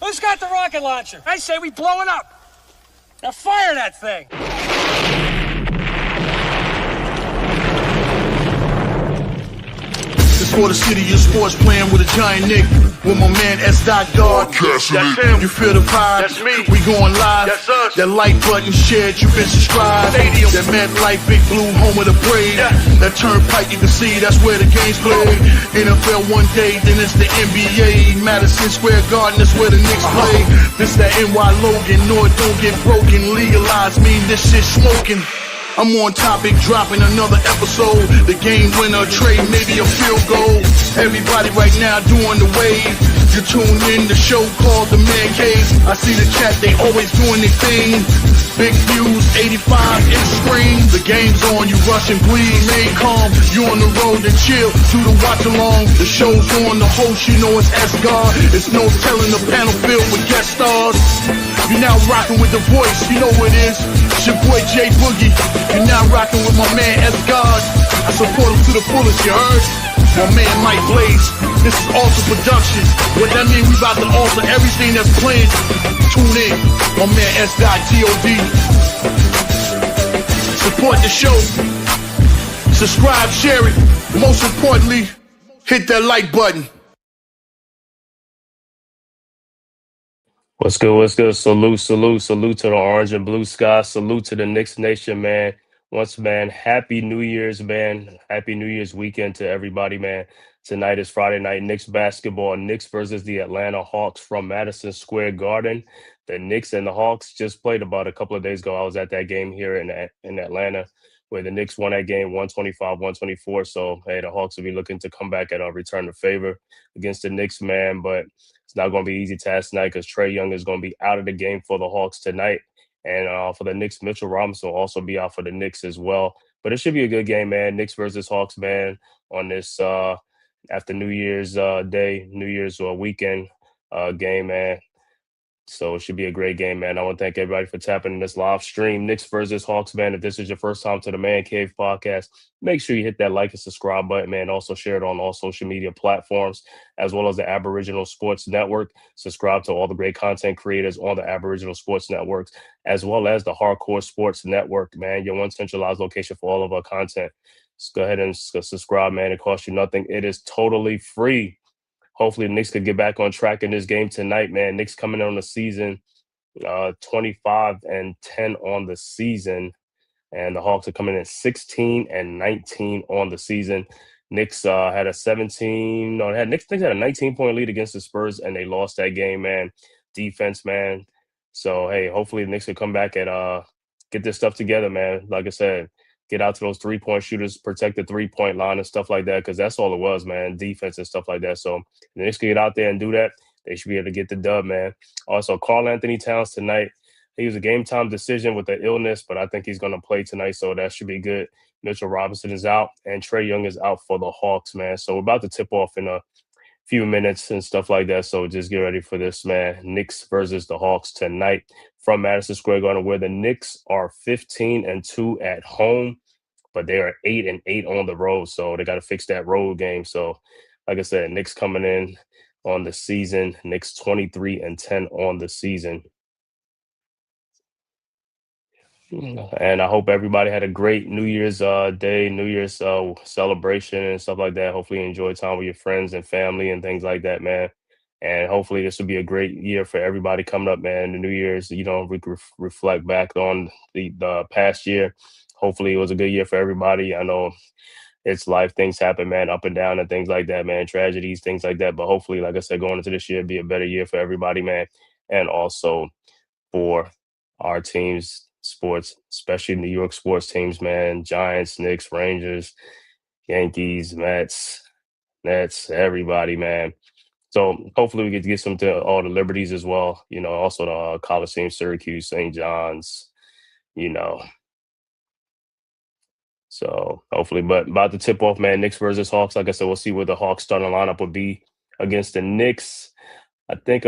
Who's got the rocket launcher? I say we blow it up. Now fire that thing. It's for the city of sports, playing with a giant Nick. With my man S. God. That's him. You feel the vibe? That's me. We going live. That's us. That like button shared, you been subscribed. Stadium. That MetLife, Big Blue, home of the Braves. Yeah. That turnpike, you can see that's where the game's played. NFL one day, then it's the NBA. Madison Square Garden, that's where the Knicks play. This that NY Logan, North don't get broken. Legalized, mean this shit smoking. I'm on topic, dropping another episode. The game winner, trade, maybe a field goal. Everybody right now doing the wave. You tune in, the show called The Man Cave. I see the chat, they always doing their thing. Big views, 85 inch screen. The game's on, you rush and bleed. Remain calm, you on the road to chill. Do the watch along, the show's on. The host, you know it's S-God. It's no telling the panel filled with guest stars. You're now rocking with the voice, you know who it is. It's your boy J Boogie. You're now rocking with my man S-God. I support him to the fullest, you heard? My man Mike Blaze. This is Alter Productions. What that mean, we about to alter everything that's playing. Tune in. My man S.G.O.D. Support the show. Subscribe, share it. Most importantly, hit that like button. What's good? What's good? Salute to the orange and blue sky. Salute to the Knicks Nation, man. Once, man, happy New Year's, man. Happy New Year's weekend to everybody, man. Tonight is Friday night, Knicks basketball. Knicks versus the Atlanta Hawks from Madison Square Garden. The Knicks and the Hawks just played about a couple of days ago. I was at that game here in Atlanta where the Knicks won that game 125-124. So, hey, the Hawks will be looking to come back and return the favor against the Knicks, man. But it's not going to be an easy task tonight because Trae Young is going to be out of the game for the Hawks tonight. And for the Knicks, Mitchell Robinson will also be out for the Knicks as well. But it should be a good game, man. Knicks versus Hawks, man, on this after New Year's Day, New Year's weekend game, man. So it should be a great game, man. I want to thank everybody for tapping in this live stream. Knicks versus Hawks, man. If this is your first time to the Man Cave podcast, make sure you hit that like and subscribe button, man. Also share it on all social media platforms, as well as the Aboriginal Sports Network. Subscribe to all the great content creators on the Aboriginal Sports Networks, as well as the Hardcore Sports Network, man. Your one centralized location for all of our content. Just go ahead and subscribe, man. It costs you nothing. It is totally free. Hopefully the Knicks could get back on track in this game tonight, man. Knicks coming on the season 25-10 on the season. And the Hawks are coming in 16-19 on the season. Knicks had a 19-point lead against the Spurs, and they lost that game, man. Defense, man. So, hey, hopefully the Knicks will come back and get this stuff together, man. Like I said, get out to those three-point shooters, protect the three-point line and stuff like that, because that's all it was, man, defense and stuff like that. So the Knicks can get out there and do that. They should be able to get the dub, man. Also, Karl Anthony Towns tonight. He was a game-time decision with the illness, but I think he's going to play tonight, so that should be good. Mitchell Robinson is out, and Trae Young is out for the Hawks, man. So we're about to tip off in a few minutes and stuff like that, so just get ready for this, man. Knicks versus the Hawks tonight from Madison Square Garden, where the Knicks are 15-2 at home, but they are 8-8 on the road, so they got to fix that road game. So, like I said, Knicks coming in on the season. Knicks 23-10 on the season. And I hope everybody had a great New Year's Day, New Year's celebration and stuff like that. Hopefully you enjoy time with your friends and family and things like that, man. And hopefully this will be a great year for everybody coming up, man. The New Year's, we can reflect back on the past year. Hopefully it was a good year for everybody. I know it's life, things happen, man, up and down and things like that, man, tragedies, things like that. But hopefully, like I said, going into this year, it'll be a better year for everybody, man. And also for our teams, sports, especially New York sports teams, man, Giants, Knicks, Rangers, Yankees, Mets, Nets, everybody, man. So hopefully we get to get some to all the Liberties as well, also the college teams, Syracuse, St. John's, So hopefully, but about to tip off, man, Knicks versus Hawks. Like I said, we'll see where the Hawks starting lineup will be against the Knicks. I think,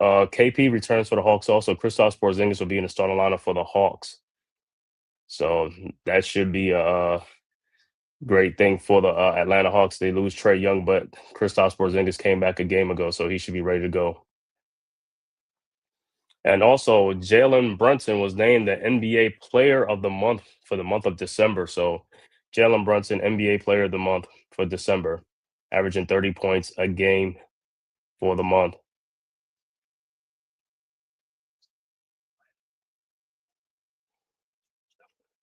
KP returns for the Hawks also. Kristaps Porzingis will be in the starting lineup for the Hawks. So that should be a great thing for the Atlanta Hawks. They lose Trae Young, but Kristaps Porzingis came back a game ago, so he should be ready to go. And also, Jalen Brunson was named the NBA Player of the Month for the month of December. So, Jalen Brunson, NBA Player of the Month for December, averaging 30 points a game for the month.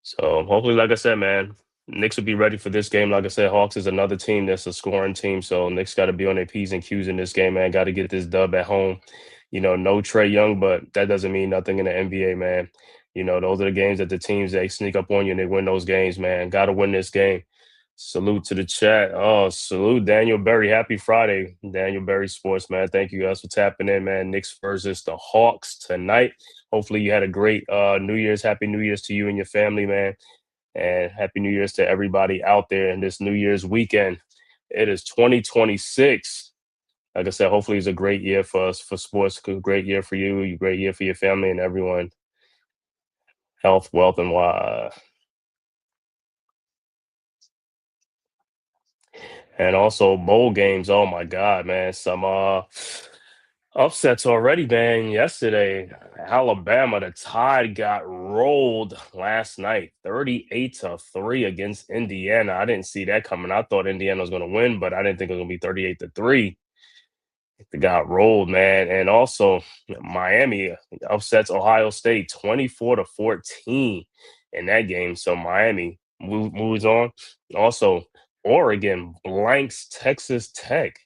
So, hopefully, like I said, man, Knicks will be ready for this game. Like I said, Hawks is another team that's a scoring team. So, Knicks got to be on their P's and Q's in this game, man. Got to get this dub at home. No Trey Young, but that doesn't mean nothing in the NBA, man. Those are the games that the teams they sneak up on you and they win those games, man. Got to win this game. Salute to the chat. Oh, salute Daniel Berry. Happy Friday, Daniel Berry Sports, man. Thank you guys for tapping in, man. Knicks versus the Hawks tonight. Hopefully you had a great New Year's. Happy New Year's to you and your family, man. And Happy New Year's to everybody out there in this New Year's weekend. It is 2026. Like I said, hopefully it's a great year for us for sports. Great year for you, great year for your family and everyone. Health, wealth, and and also bowl games. Oh my God, man! Some upsets already, man. Yesterday, Alabama, the Tide got rolled last night, 38-3 against Indiana. I didn't see that coming. I thought Indiana was going to win, but I didn't think it was going to be 38-3. They got rolled, man. And also Miami upsets Ohio State 24-14 in that game. So Miami moves on. Also, Oregon blanks Texas Tech.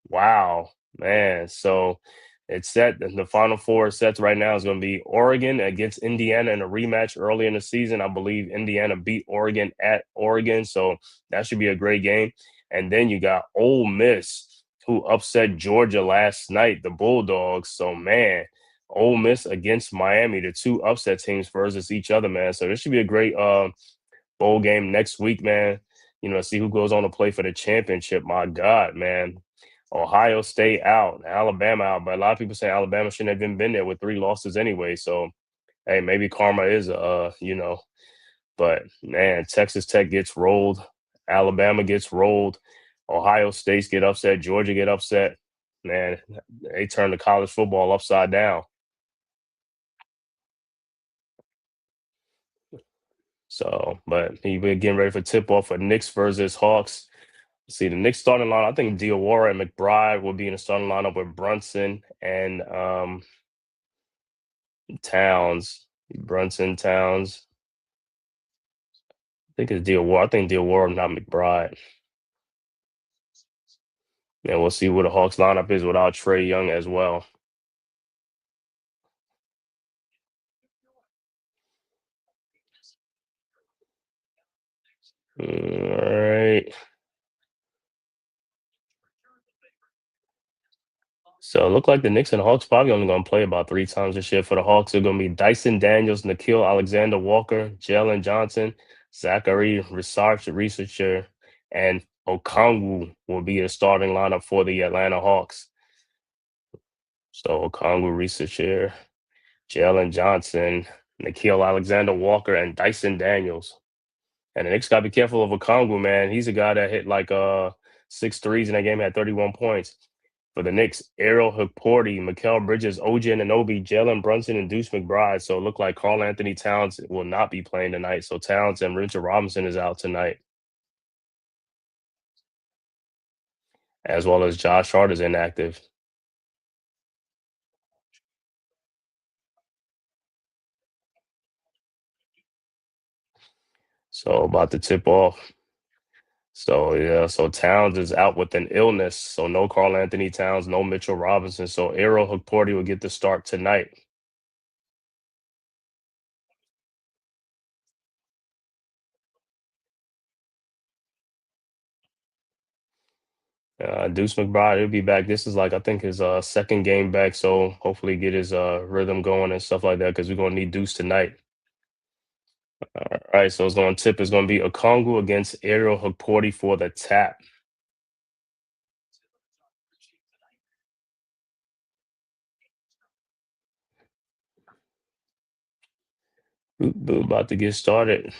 Wow, man. So it's set. The final four sets right now is going to be Oregon against Indiana in a rematch early in the season. I believe Indiana beat Oregon at Oregon. So that should be a great game. And then you got Ole Miss, who upset Georgia last night, the Bulldogs. So, man, Ole Miss against Miami, the two upset teams versus each other, man. So this should be a great bowl game next week, man. See who goes on to play for the championship. My God, man. Ohio State out, Alabama out, but a lot of people say Alabama shouldn't have even been there with 3 losses anyway. So, hey, maybe karma is but man, Texas Tech gets rolled, Alabama gets rolled, Ohio State's get upset, Georgia get upset. Man, they turn the college football upside down. So, but we're getting ready for tip off for Knicks versus Hawks. See the Knicks starting line. I think Diawara and McBride will be in the starting lineup with Brunson and Towns. Brunson, Towns. I think it's Diawara. I think Diawara, not McBride. And we'll see what the Hawks lineup is without Trey Young as well. All right. So it looked like the Knicks and the Hawks probably only going to play about 3 times this year. For the Hawks, they're going to be Dyson Daniels, Nikhil Alexander Walker, Jalen Johnson, Zachary Researcher, and Okongwu will be a starting lineup for the Atlanta Hawks. So Okongwu, Researcher, Jalen Johnson, Nikhil Alexander Walker, and Dyson Daniels. And the Knicks got to be careful of Okongwu, man. He's a guy that hit like 6 threes in that game, had 31 points. For the Knicks, Ariel Hukporti, Mikal Bridges, OG Anunoby, Jalen Brunson, and Deuce McBride. So it looked like Karl Anthony Towns will not be playing tonight. So Towns and Richard Robinson is out tonight, as well as Josh Hart is inactive. So about to tip off. So yeah, so Towns is out with an illness. So no Karl Anthony Towns, no Mitchell Robinson. So Ariel Hukporti will get the start tonight. Deuce McBride, he'll be back. This is like I think his second game back, so hopefully get his rhythm going and stuff like that because we're gonna need Deuce tonight. All right, so it's going to tip is going to be Okongwu against Ariel Hukporti for the tap. About to get started.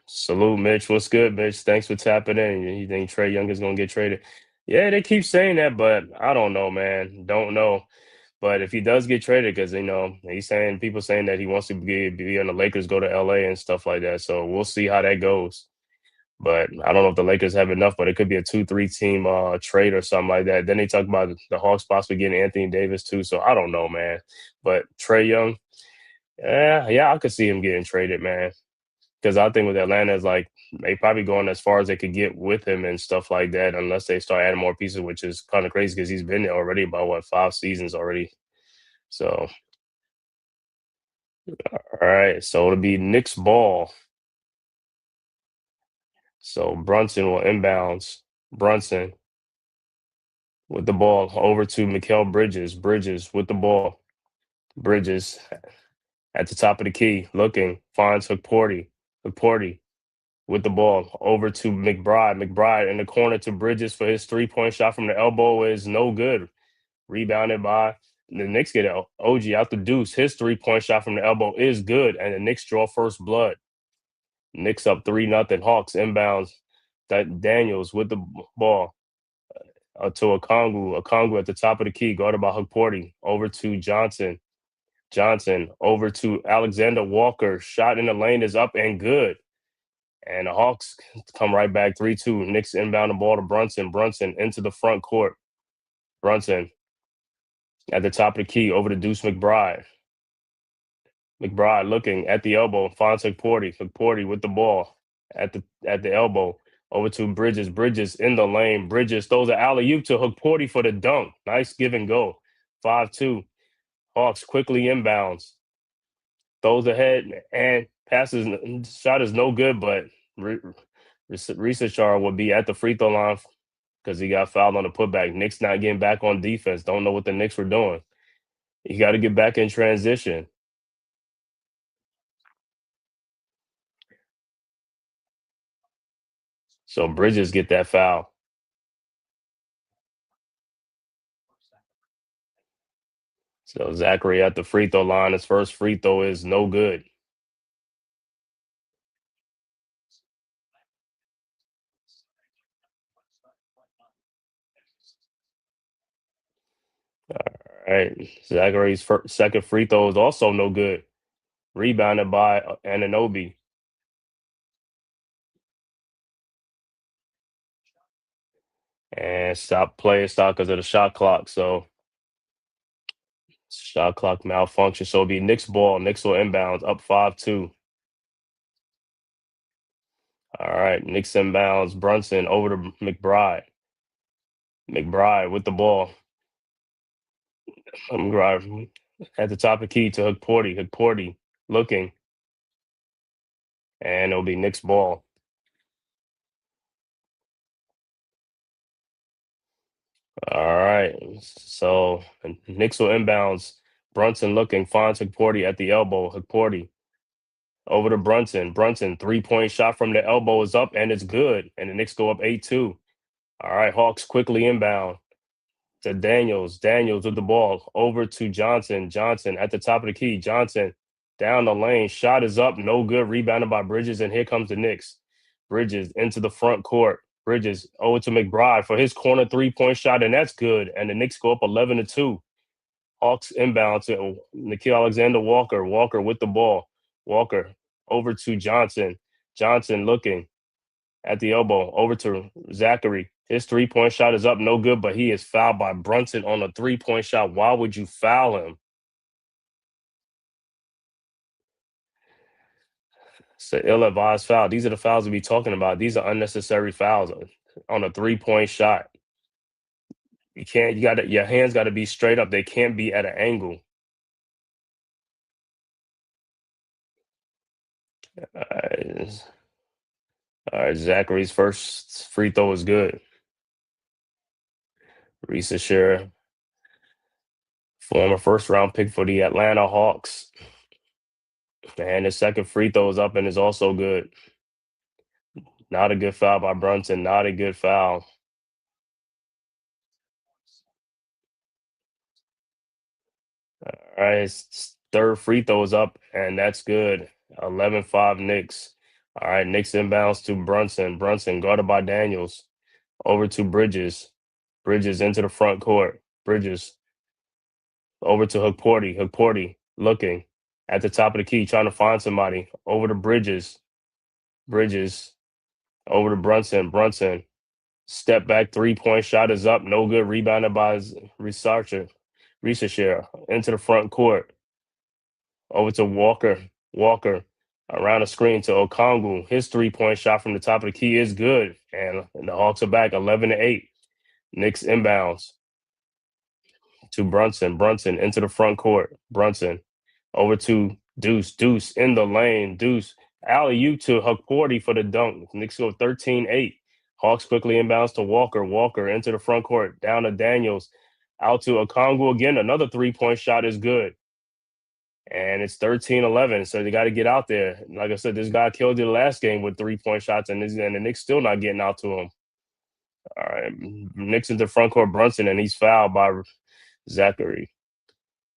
Salute, Mitch. What's good, Mitch? Thanks for tapping in. You think Trey Young is going to get traded? Yeah, they keep saying that, but I don't know, man. Don't know. But if he does get traded, because he's saying people saying that he wants to be on the Lakers, go to LA and stuff like that. So we'll see how that goes. But I don't know if the Lakers have enough, but it could be a 2-3 team trade or something like that. Then they talk about the Hawks possibly getting Anthony Davis too. So I don't know, man. But Trae Young, yeah, I could see him getting traded, man. Because I think with Atlanta is like they probably going as far as they could get with him and stuff like that, unless they start adding more pieces, which is kind of crazy because he's been there already about 5 seasons already. So all right, so it'll be Knicks ball. So Brunson will inbounds. Brunson with the ball over to Mikal Bridges. Bridges with the ball. Bridges at the top of the key, looking, finds Hukporti. Hukporti with the ball over to McBride. McBride in the corner to Bridges for his 3-point shot from the elbow is no good. Rebounded by the Knicks get OG out the deuce. His 3-point shot from the elbow is good, and the Knicks draw first blood. Knicks up 3-0. Hawks inbounds. That Daniels with the ball to Okongwu. Okongwu at the top of the key, guarded by Hukporti. Over to Johnson. Johnson over to Alexander Walker. Shot in the lane is up and good. And the Hawks come right back 3-2. Knicks inbound the ball to Brunson. Brunson into the front court. Brunson at the top of the key over to Deuce McBride. McBride looking at the elbow. Finds Hukporti. Hukporti with the ball at the elbow. Over to Bridges. Bridges in the lane. Bridges throws an alley-oop to Hukporti for the dunk. Nice give and go. 5-2. Hawks quickly inbounds. Throws ahead and passes. Shot is no good, but Risachar will be at the free throw line because he got fouled on the putback. Knicks not getting back on defense. Don't know what the Knicks were doing. You got to get back in transition. So Bridges get that foul. So Zachary at the free throw line. His first free throw is no good. All right. Zachary's second free throw is also no good. Rebounded by Anunoby. And stop because of the shot clock. So shot clock malfunction. So it'll be Knicks ball. Knicks will inbounds up 5-2. All right. Knicks inbounds. Brunson over to McBride. McBride with the ball. McBride at the top of the key to Hukporti. Hukporti looking. And it'll be Knicks ball. All right. So Knicks will inbounds. Brunson looking, finds Hukporti at the elbow. Hukporti over to Brunson. Brunson, 3-point shot from the elbow is up and it's good. And the Knicks go up 8-2. All right, Hawks quickly inbound to Daniels. Daniels with the ball over to Johnson. Johnson at the top of the key. Johnson down the lane. Shot is up, no good. Rebounded by Bridges, and here comes the Knicks. Bridges into the front court. Bridges over to McBride for his corner 3-point shot, and that's good. And the Knicks go up 11-2. Hawks inbound to Nickeil Alexander-Walker. Walker with the ball. Walker over to Johnson. Johnson looking at the elbow over to Zachary. His 3-point shot is up, no good, but he is fouled by Brunson on a 3-point shot. Why would you foul him? It's an ill-advised foul. These are the fouls we be talking about. These are unnecessary fouls on a 3-point shot. Your hands got to be straight up. They can't be at an angle. All right, Zachary's first free throw is good. Risachar, former first-round pick for the Atlanta Hawks. And his second free throw is up and is also good. Not a good foul by Brunson. Not a good foul. All right, his third free throw is up, and that's good. 11-5 Knicks. All right, Knicks inbounds to Brunson. Brunson guarded by Daniels. Over to Bridges. Bridges into the front court. Bridges Over to Hookporty. Hookporty looking at the top of the key, trying to find somebody. Over to Bridges. Bridges. Over to Brunson. Brunson. Step back 3-point shot is up. No good. Rebounded by researcher. Researcher into the front court. Over to Walker. Walker around the screen to Okongwu. His 3-point shot from the top of the key is good. And the Hawks are back 11-8. Knicks inbounds to Brunson. Brunson into the front court. Brunson over to Deuce. Deuce in the lane. Deuce alley-oop to Hukporty for the dunk. Knicks go 13-8. Hawks quickly inbounds to Walker. Walker into the front court. Down to Daniels. Out to Okongwu again. Another 3-point shot is good. And it's 13-11. So they got to get out there. Like I said, this guy killed you the last game with 3-point shots, and the Knicks still not getting out to him. All right. Knicks into front court. Brunson, and he's fouled by Zachary.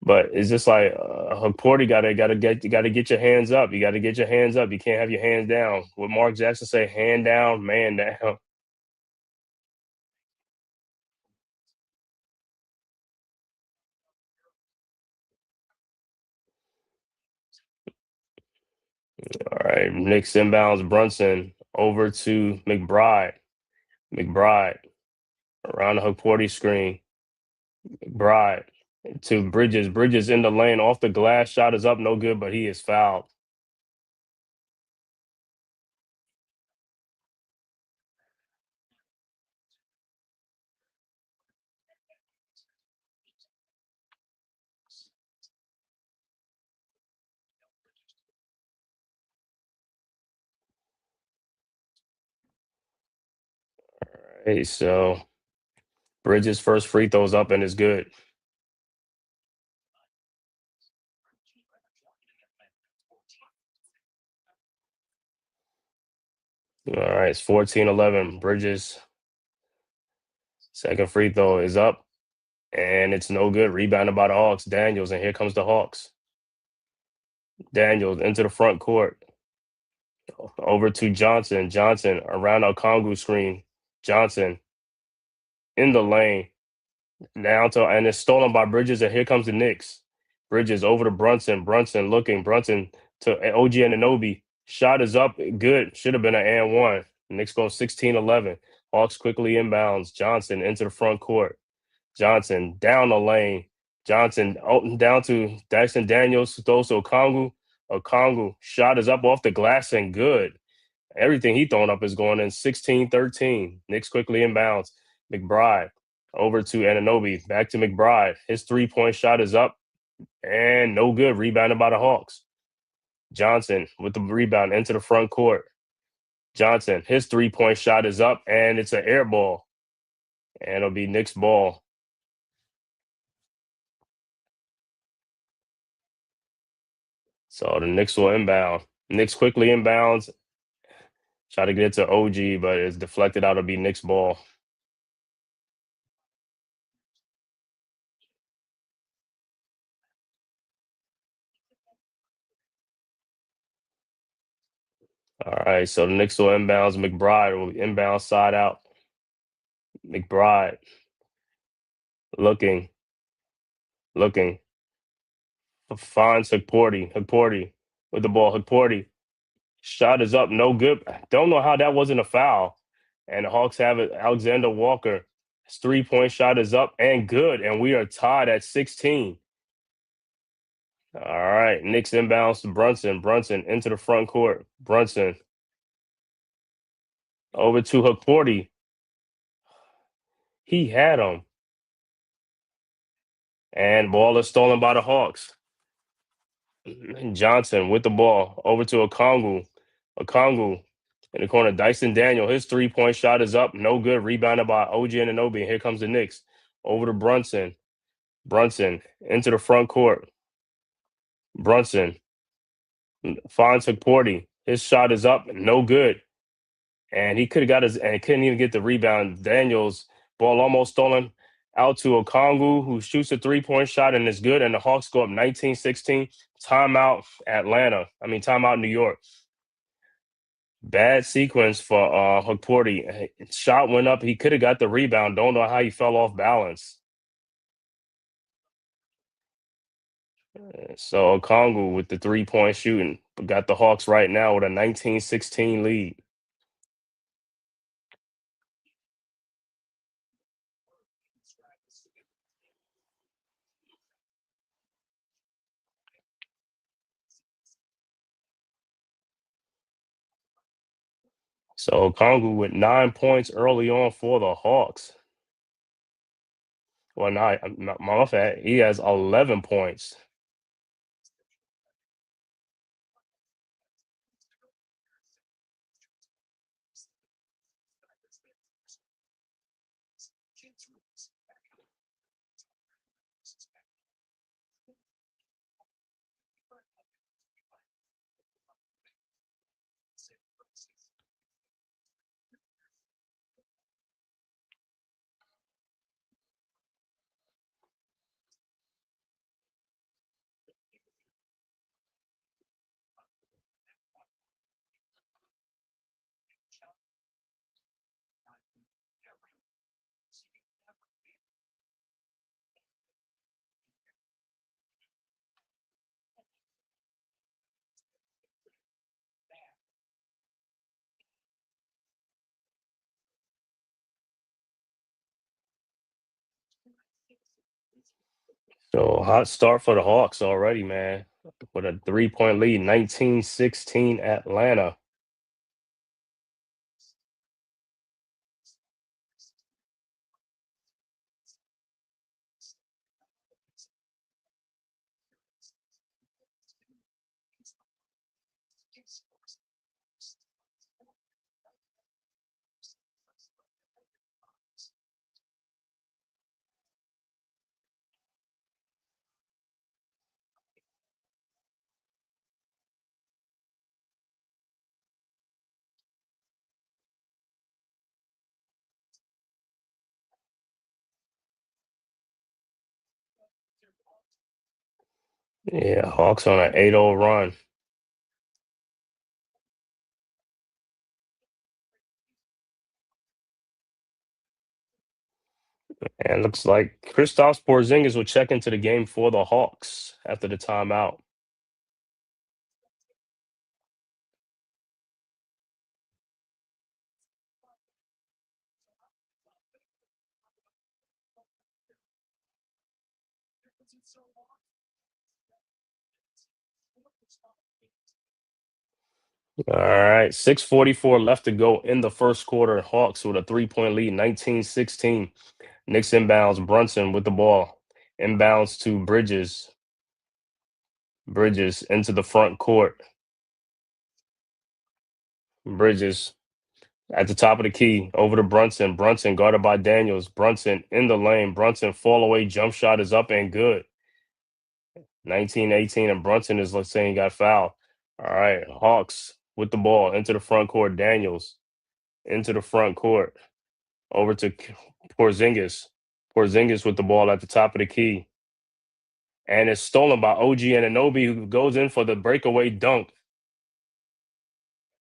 But it's just like Porty gotta get your hands up. You gotta get your hands up. You can't have your hands down. What Mark Jackson say, hand down, man down. All right. Knicks inbounds Brunson over to McBride. McBride around the Porty screen. McBride to Bridges. Bridges in the lane off the glass. Shot is up, no good, but he is fouled. Hey, so Bridges' first free throws up and is good. All right, it's 14-11. Bridges' second free throw is up, and it's no good. Rebounded by the Hawks. Daniels, and here comes the Hawks. Daniels into the front court. Over to Johnson. Johnson around a Kongu screen. Johnson in the lane. Down to, and it's stolen by Bridges, and here comes the Knicks. Bridges over to Brunson. Brunson looking. Brunson to OG Anunoby. Shot is up. Good. Should have been an and one. Knicks go 16-11. Hawks quickly inbounds. Johnson into the front court. Johnson down the lane. Johnson down to Dyson Daniels. Throws to Okongwu. Okongwu shot is up off the glass and good. Everything he throwing up is going in 16-13. Knicks quickly inbounds. McBride over to Anunoby. Back to McBride. His 3-point shot is up and no good. Rebounded by the Hawks. Johnson with the rebound into the front court. Johnson, his 3-point shot is up and it's an air ball. And it'll be Knicks ball. So the Knicks will inbound. Knicks quickly inbounds. Try to get it to OG, but it's deflected out. It'll be Knicks ball. All right, so the Knicks will inbounds. McBride will inbound side out. McBride looking. Finds Hukporty. Hukporty with the ball. Hukporty. Shot is up, no good. Don't know how that wasn't a foul. And the Hawks have it. Alexander Walker. His 3-point shot is up and good. And we are tied at 16. All right. Knicks inbounds to Brunson. Brunson into the front court. Brunson over to Hukporty. He had him. And ball is stolen by the Hawks. Johnson with the ball over to Okongwu. Okongwu in the corner. Dyson Daniel. His 3-point shot is up. No good. Rebounded by OG Anunoby. And here comes the Knicks. Over to Brunson. Brunson into the front court. Brunson finds Hukporty. His shot is up. No good. And he could have got his, and couldn't even get the rebound. Daniels, ball almost stolen out to Okongwu, who shoots a 3-point shot and is good. And the Hawks go up 19-16. Timeout Atlanta. Timeout New York. Bad sequence for Hukporty. Shot went up. He could have got the rebound. Don't know how he fell off balance. So Okongwu with the 3-point shooting got the Hawks right now with a 19-16 lead. So Okongwu with 9 points early on for the Hawks. Well, not my bad. He has 11 points. So hot start for the Hawks already, man. With a 3-point lead, 19-16 Atlanta. Yeah, Hawks on an 8-0 run. And looks like Kristaps Porzingis will check into the game for the Hawks after the timeout. All right, 6:44 left to go in the first quarter. Hawks with a 3-point lead, 19-16. Knicks inbounds, Brunson with the ball. Inbounds to Bridges. Bridges into the front court. Bridges at the top of the key, over to Brunson. Brunson guarded by Daniels. Brunson in the lane. Brunson fall away jump shot is up and good. 19-18, and Brunson is saying he got fouled. All right, Hawks with the ball into the front court. Daniels into the front court. Over to Porzingis. Porzingis with the ball at the top of the key. And it's stolen by OG Anunoby, who goes in for the breakaway dunk.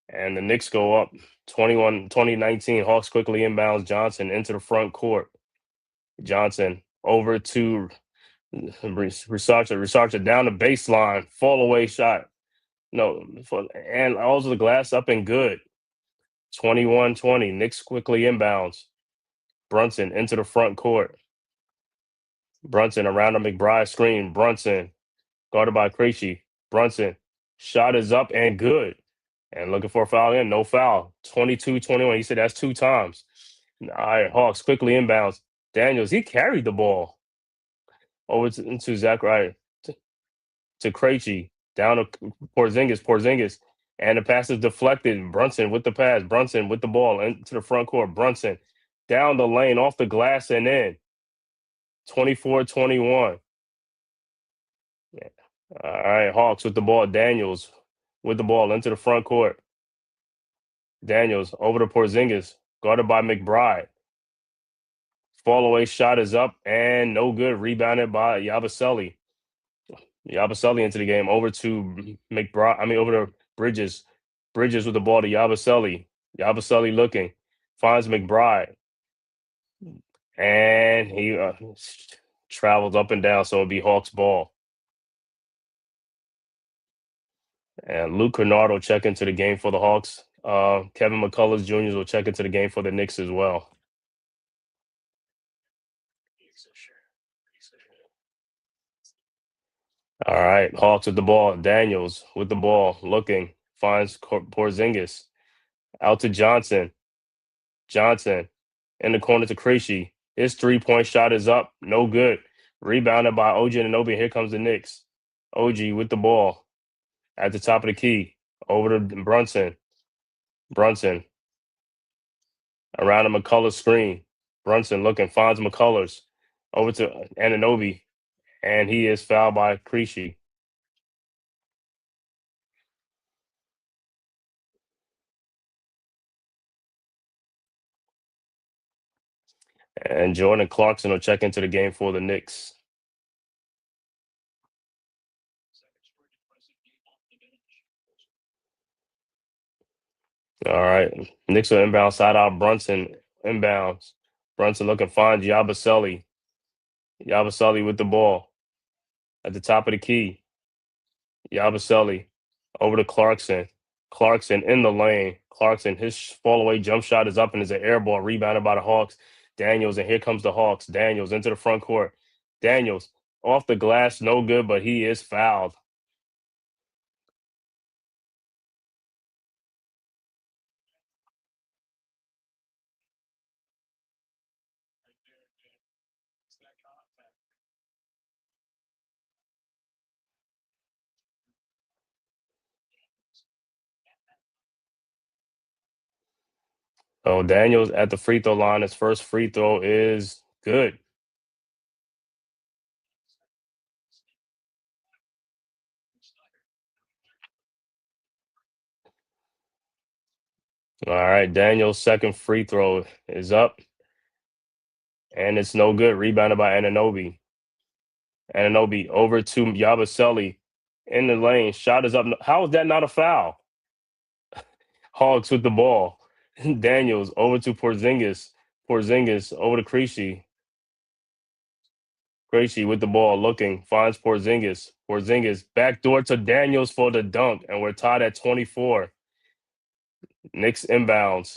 And the Knicks go up 2019. Hawks quickly inbounds Johnson into the front court. Johnson over to Risarcha down the baseline. Fall away shot. No, and also the glass up and good. 21-20. Knicks quickly inbounds. Brunson into the front court. Brunson around the McBride screen. Brunson guarded by Krejci. Brunson shot is up and good. And looking for a foul in, no foul. 22-21. He said that's 2 times. All right, Hawks quickly inbounds. Daniels, he carried the ball over into Zach Ryder to Krejci. Down to Porzingis. And the pass is deflected. Brunson with the pass. Brunson with the ball into the front court. Brunson down the lane off the glass and in. 24-21. Yeah. All right, Hawks with the ball. Daniels with the ball into the front court. Daniels over to Porzingis, guarded by McBride. Fall away shot is up and no good. Rebounded by Yabusele. Yabusele into the game. Over to over to Bridges. Bridges with the ball to Yabusele. Yabusele looking. Finds McBride. And he travels up and down, so it'll be Hawks ball. And Luke Kennard will check into the game for the Hawks. Kevin McCullough Jr. will check into the game for the Knicks as well. All right, Hawks with the ball. Daniels with the ball, looking, finds Porzingis. Out to Johnson. Johnson in the corner to Krejci. His 3-point shot is up. No good. Rebounded by OG Anunoby. Here comes the Knicks. OG with the ball at the top of the key. Over to Brunson. Brunson around a McCullough screen. Brunson looking, finds McCullers. Over to Anunoby. And he is fouled by Krejci. And Jordan Clarkson will check into the game for the Knicks. All right. Knicks will inbound side out. Brunson inbounds. Brunson looking fine. Yabusele. Yabusele with the ball at the top of the key. Yabusele over to Clarkson. Clarkson in the lane. Clarkson, his fall away jump shot is up and is an air ball rebounded by the Hawks. Daniels, and here comes the Hawks. Daniels into the front court. Daniels off the glass, no good, but he is fouled. So Daniels at the free throw line. His first free throw is good. All right, Daniels' second free throw is up, and it's no good. Rebounded by Anunoby. Anunoby over to Yabusele in the lane. Shot is up. How is that not a foul? Hawks with the ball. Daniels over to Porzingis. Porzingis over to Krejci. Krejci with the ball, looking, finds Porzingis. Porzingis backdoor to Daniels for the dunk, and we're tied at 24. Knicks inbounds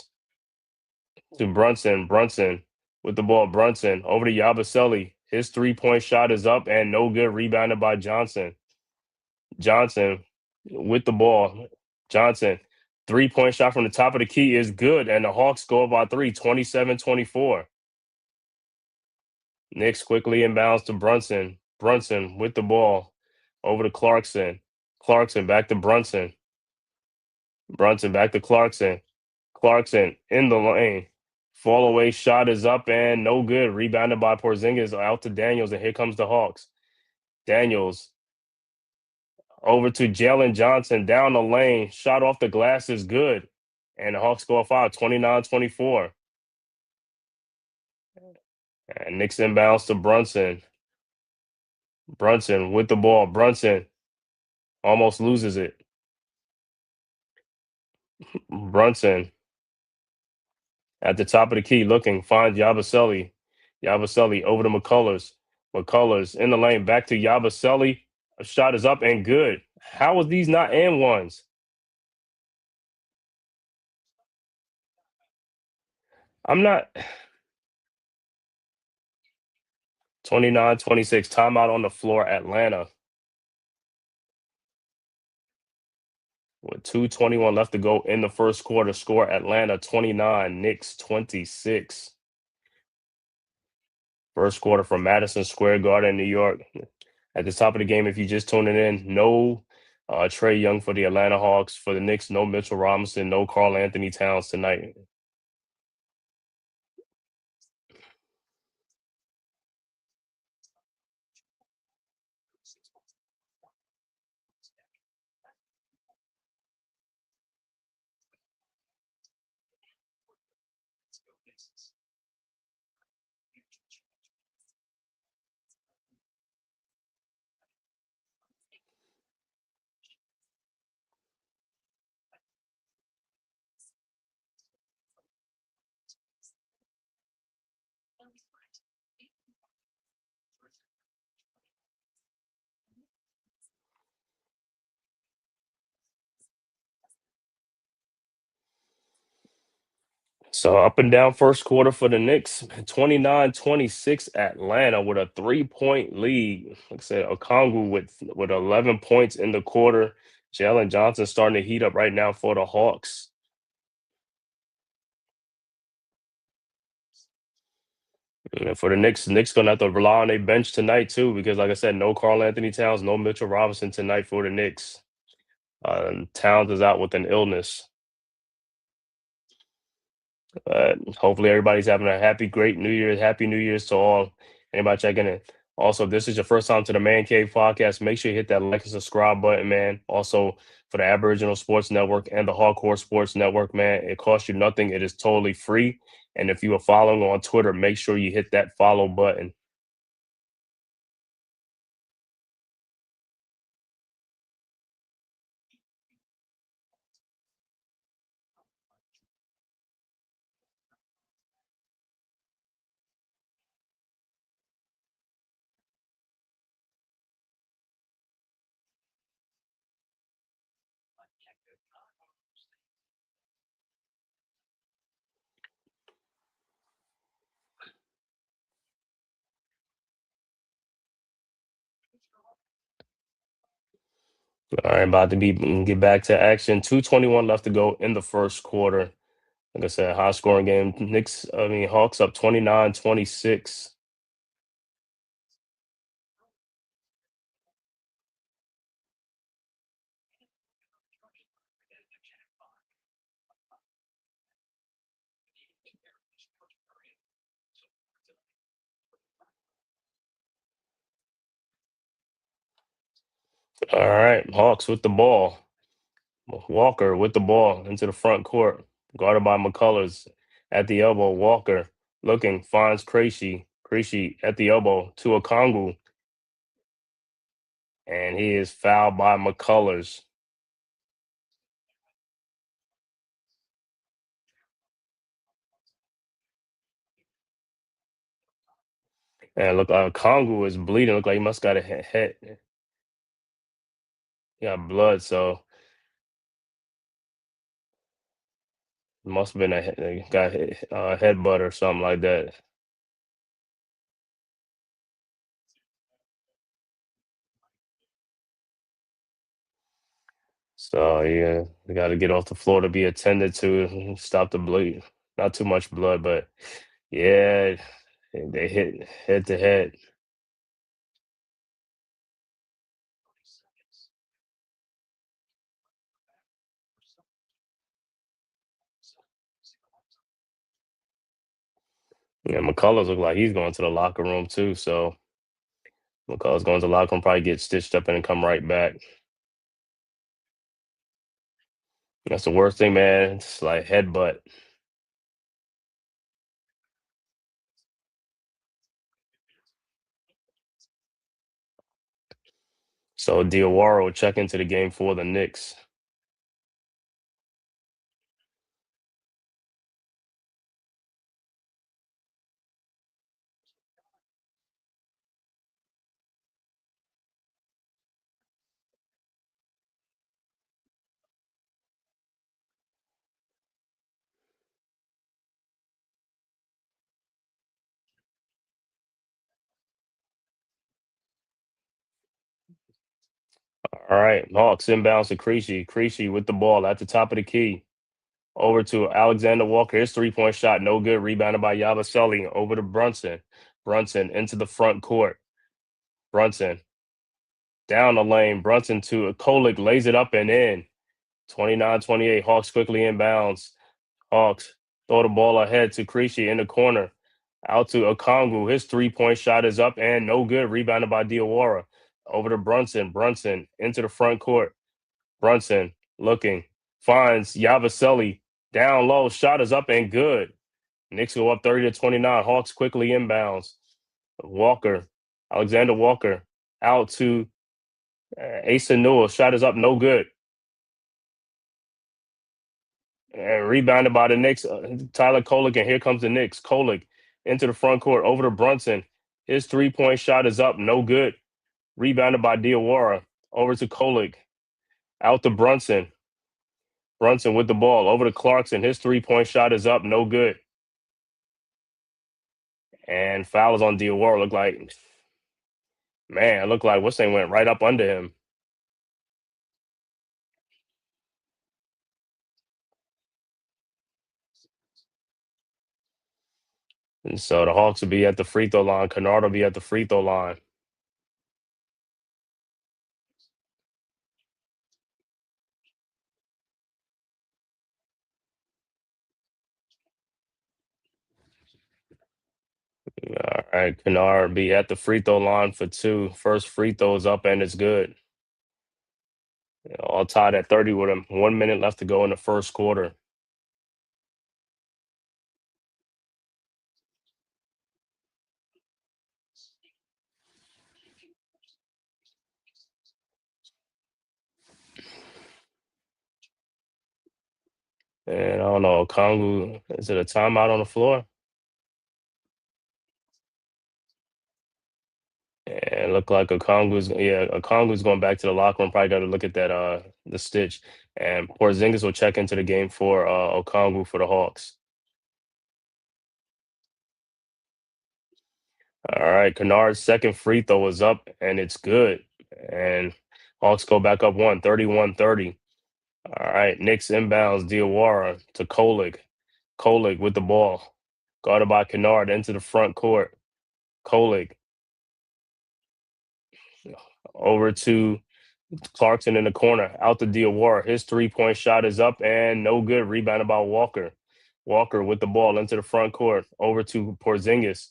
to Brunson. Brunson with the ball. Brunson over to Yabusele. His 3-point shot is up and no good. Rebounded by Johnson. Johnson with the ball. Johnson, 3-point shot from the top of the key is good, and the Hawks go up by 3, 27-24. Knicks quickly inbounds to Brunson. Brunson with the ball over to Clarkson. Clarkson back to Brunson. Brunson back to Clarkson. Clarkson in the lane. Fall away shot is up and no good. Rebounded by Porzingis out to Daniels, and here comes the Hawks. Daniels over to Jalen Johnson down the lane. Shot off the glass is good. And the Hawks go off out 29-24. And Knicks inbounds to Brunson. Brunson with the ball. Brunson almost loses it. Brunson at the top of the key looking, finds Yabusele. Yabusele over to McCullers. McCullers in the lane, back to Yabusele. A shot is up and good. How are these not and ones? I'm not. 29-26, timeout on the floor, Atlanta. With 2:21 left to go in the first quarter, score Atlanta 29, Knicks 26. First quarter from Madison Square Garden, New York. At the top of the game, if you just tuning in, no Trae Young for the Atlanta Hawks. For the Knicks, no Mitchell Robinson, no Karl Anthony Towns tonight. So up and down first quarter for the Knicks, 29-26 Atlanta with a 3-point lead. Like I said, Okongwu with 11 points in the quarter. Jalen Johnson starting to heat up right now for the Hawks. And for the Knicks gonna have to rely on their bench tonight too, because like I said, no Karl Anthony Towns, no Mitchell Robinson tonight for the Knicks. Towns is out with an illness. Hopefully everybody's having a happy, great New Year. Happy New Year's to all. Anybody checking in? Also, if this is your first time to the Man Cave podcast, make sure you hit that like and subscribe button, man. Also, for the Aboriginal Sports Network and the Hardcore Sports Network, man, it costs you nothing. It is totally free. And if you are following on Twitter, make sure you hit that follow button. All right, about to get back to action. 2:21 left to go in the first quarter. Like I said, high scoring game. Hawks up 29-26. All right, Hawks with the ball. Walker with the ball into the front court, guarded by McCullers at the elbow. Walker looking, finds Krejci. Krejci at the elbow to Okongwu, and he is fouled by McCullers. And look, Okongwu is bleeding. Look like he must got a head. He got blood, so it must have been got a headbutt or something like that. So yeah, we got to get off the floor to be attended to, stop the bleed. Not too much blood, but yeah, they hit head to head. Yeah, McCullers look like he's going to the locker room too. So McCullers going to the locker room, probably get stitched up and then come right back. That's the worst thing, man. It's like headbutt. So Diawara will check into the game for the Knicks. All right, Hawks inbounds to Krejci. Krejci with the ball at the top of the key. Over to Alexander Walker. His three-point shot, no good. Rebounded by Yabusele. Over to Brunson. Brunson into the front court. Brunson down the lane. Brunson to Kolik, lays it up and in. 29-28. Hawks quickly inbounds. Hawks throw the ball ahead to Krejci in the corner. Out to Okongwu. His three-point shot is up and no good. Rebounded by Diawara. Over to Brunson. Brunson into the front court. Brunson looking. Finds Yabusele. Down low. Shot is up and good. Knicks go up 30-29. Hawks quickly inbounds. Walker. Alexander Walker. Out to Asa Newell. Shot is up. No good. And rebounded by the Knicks, Tyler Kolek, and here comes the Knicks. Kolek into the front court, over to Brunson. His three-point shot is up, no good. Rebounded by Diawara, over to Kolek, out to Brunson. Brunson with the ball over to Clarkson. His 3-point shot is up, no good. And foul is on Diawara. It looked like what's name went right up under him. And so the Hawks will be at the free throw line. Kennard will be at the free throw line. All right, Kennard will be at the free throw line for 2. First free throw is up and it's good. All tied at 30 with him. 1 minute left to go in the first quarter. And I don't know, Kongu, is it a timeout on the floor? And look like Okongu's going back to the locker room. Probably got to look at that the stitch. And Porzingis will check into the game for Okongu for the Hawks. All right, Kennard's second free throw is up and it's good. And Hawks go back up 31-30. All right, Knicks inbounds Diawara to Kolig. Kolig with the ball. Guarded by Kennard into the front court. Kolig over to Clarkson in the corner, out to Diawara. His 3-point shot is up and no good. Rebounded by Walker. Walker with the ball into the front court, over to Porzingis.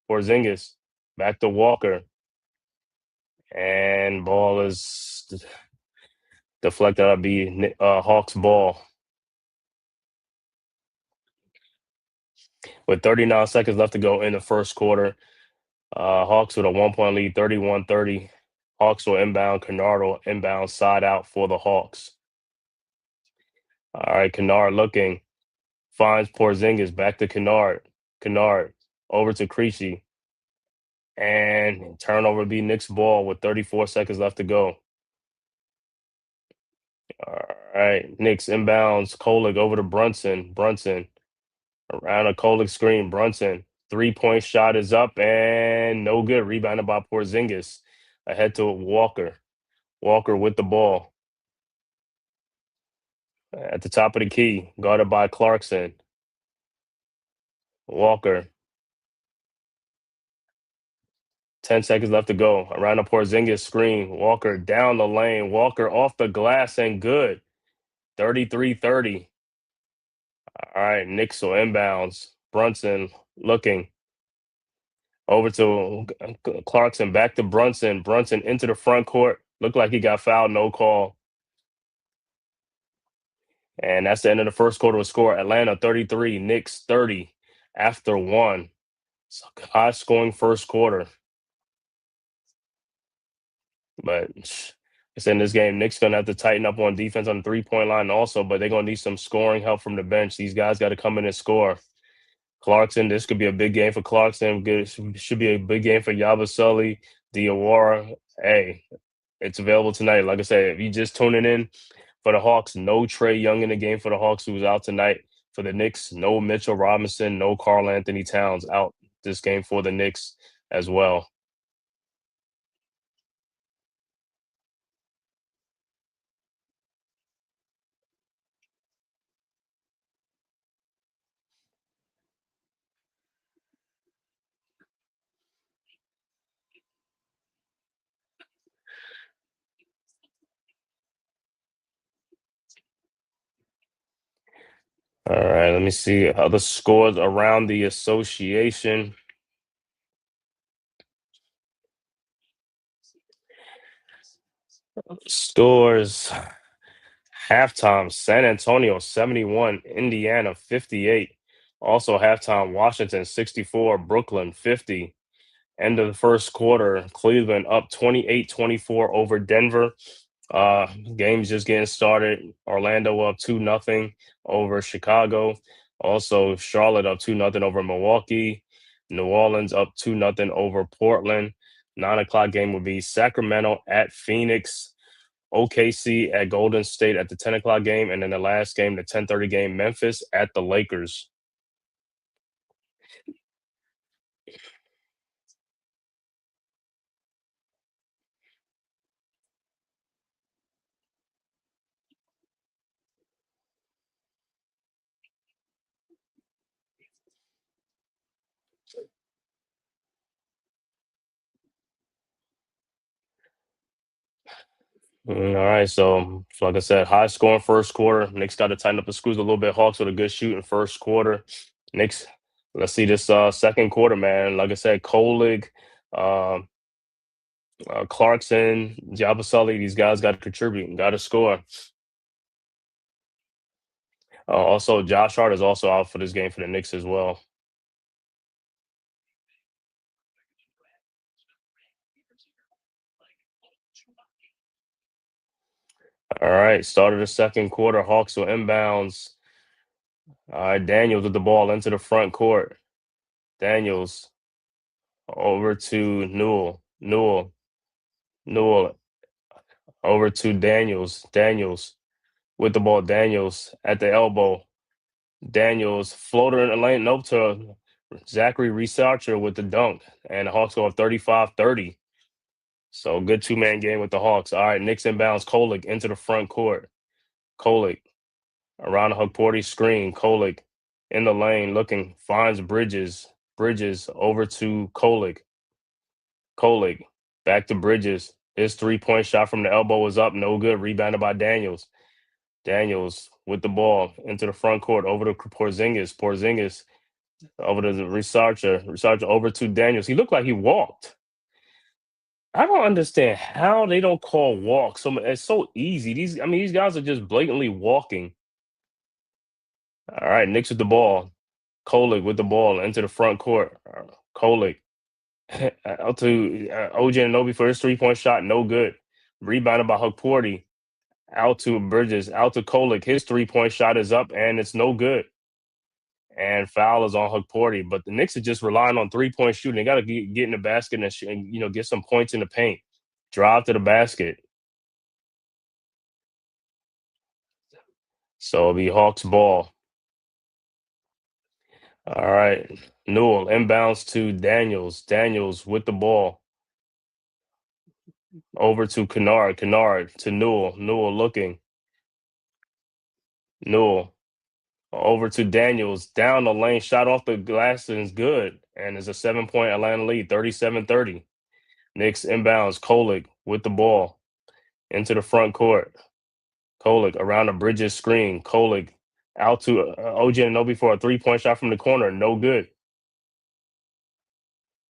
Porzingis back to Walker. And ball is deflected. That'll be Hawks ball. With 39 seconds left to go in the first quarter, Hawks with a 1-point lead, 31-30. Hawks will inbound. Kennard will inbound side out for the Hawks. All right, Kennard looking. Finds Porzingis back to Kennard. Kennard over to Creasy. And turnover be Knicks ball with 34 seconds left to go. All right, Knicks inbounds. Kolig over to Brunson. Brunson around a Kolig screen. Brunson 3-point shot is up and no good. Rebounded by Porzingis. Ahead to Walker. Walker with the ball. At the top of the key, guarded by Clarkson. Walker. 10 seconds left to go. Around the Porzingis screen. Walker down the lane. Walker off the glass and good. 33-30. All right, Knicks will inbounds. Brunson looking. Over to Clarkson. Back to Brunson. Brunson into the front court. Looked like he got fouled. No call. And that's the end of the first quarter with score. Atlanta 33, Knicks 30 after 1. It's a high-scoring first quarter. But it's in this game, Knicks going to have to tighten up on defense on the three-point line also, but they're going to need some scoring help from the bench. These guys got to come in and score. Clarkson, this could be a big game for Clarkson. Should be a big game for Yabusele, Diawara. Hey, it's available tonight. Like I said, if you just tuning in for the Hawks, no Trae Young in the game for the Hawks, who was out tonight. For the Knicks, no Mitchell Robinson, no Karl Anthony Towns out this game for the Knicks as well. All right, let me see other scores around the association. Scores halftime, San Antonio 71, Indiana 58. Also halftime, Washington 64, Brooklyn 50. End of the first quarter, Cleveland up 28-24 over Denver. Game's just getting started. Orlando up 2-0 over Chicago. Also, Charlotte up 2-0 over Milwaukee. New Orleans up 2-0 over Portland. 9 o'clock game will be Sacramento at Phoenix. OKC at Golden State at the 10 o'clock game, and then the last game, the 10:30 game, Memphis at the Lakers. All right, so like I said, high scoring first quarter. Knicks got to tighten up the screws a little bit. Hawks with a good shooting first quarter. Knicks, let's see this second quarter, man. Like I said, Kolig, um, Clarkson, Jabba, these guys got to contribute, got to score. Also, Josh Hart is also out for this game for the Knicks as well. All right, start of the second quarter. Hawks will inbounds. All right, Daniels with the ball into the front court. Daniels over to Newell. Newell over to Daniels. Daniels with the ball. Daniels at the elbow. Daniels floater in the lane. Nope to Zachary Researcher with the dunk. And the Hawks go up 35-30. So good two-man game with the Hawks. All right, Knicks inbounds. Kolik into the front court. Kolik around the Hugporty screen. Kolik in the lane looking, finds Bridges. Bridges over to Kolik. Kolik back to Bridges. His 3-point shot from the elbow was up, no good. Rebounded by Daniels. Daniels with the ball into the front court over to Porzingis. Porzingis over to the Researcher. Researcher over to Daniels. He looked like he walked. I don't understand how they don't call walk. So it's so easy. These guys are just blatantly walking. All right, Knicks with the ball. Kolik with the ball into the front court. Kolik out to OJ Anunoby for his 3-point shot, no good. Rebounded by Hugporty. Out to Bridges, out to Kolik. His 3-point shot is up and it's no good. And foul is on Hugporty. But the Knicks are just relying on 3-point shooting. They got to get in the basket and get some points in the paint. Drive to the basket. So the Hawks ball. All right. Newell inbounds to Daniels. Daniels with the ball. Over to Kennard. Kennard to Newell. Newell looking. Newell over to Daniels. Down the lane. Shot off the glass and is good. And it's a 7-point Atlanta lead. 37-30. Knicks inbounds. Kolik with the ball. Into the front court. Kolik around the Bridges screen. Kolik out to OG Anunoby for a 3-point shot from the corner. No good.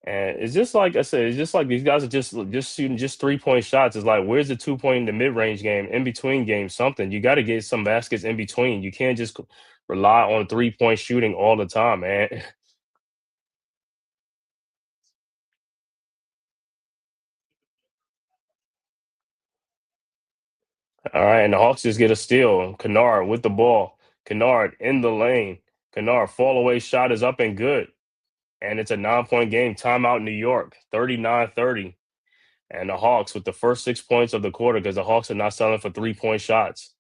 And it's just like I said, it's just like these guys are just shooting just 3-point shots. It's like, where's the 2-point in the mid range game, in between games, something. You got to get some baskets in between. You can't just rely on 3-point shooting all the time, man. All right, and the Hawks just get a steal. Kennard with the ball. Kennard in the lane. Kennard fall away shot is up and good. And it's a 9-point game. Timeout New York, 39-30. And the Hawks with the first 6 points of the quarter because the Hawks are not selling for 3-point shots.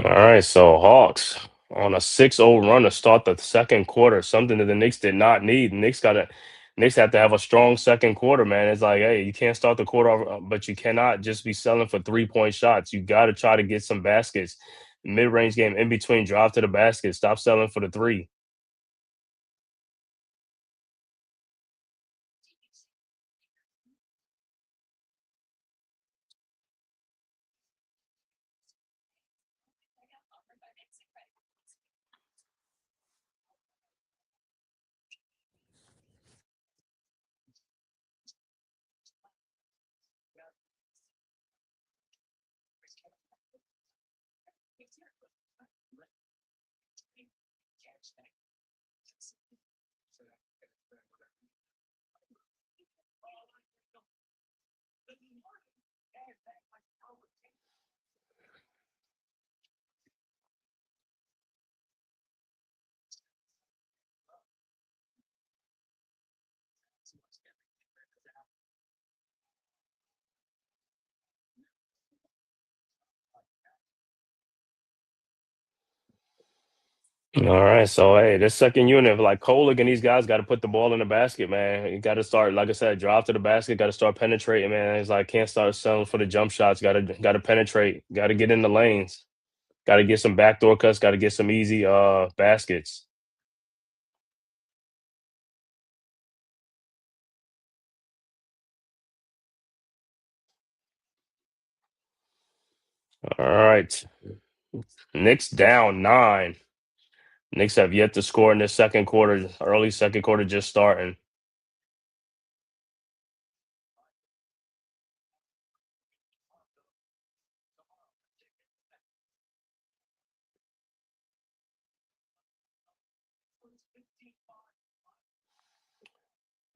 All right, so Hawks on a 6-0 run to start the second quarter, something that the Knicks did not need. Knicks have to have a strong second quarter, man. It's like, hey, you can't start the quarter off, but you cannot just be selling for 3-point shots. You got to try to get some baskets. Mid-range game in between, drive to the basket. Stop selling for the three. All right, so hey, this second unit, like Kolik and these guys, got to put the ball in the basket, man. You got to start, like I said, drive to the basket. Got to start penetrating, man. It's like can't start selling for the jump shots. Got to penetrate. Got to get in the lanes. Got to get some backdoor cuts. Got to get some easy baskets. All right, Knicks down 9. Knicks have yet to score in the second quarter. Early second quarter just starting.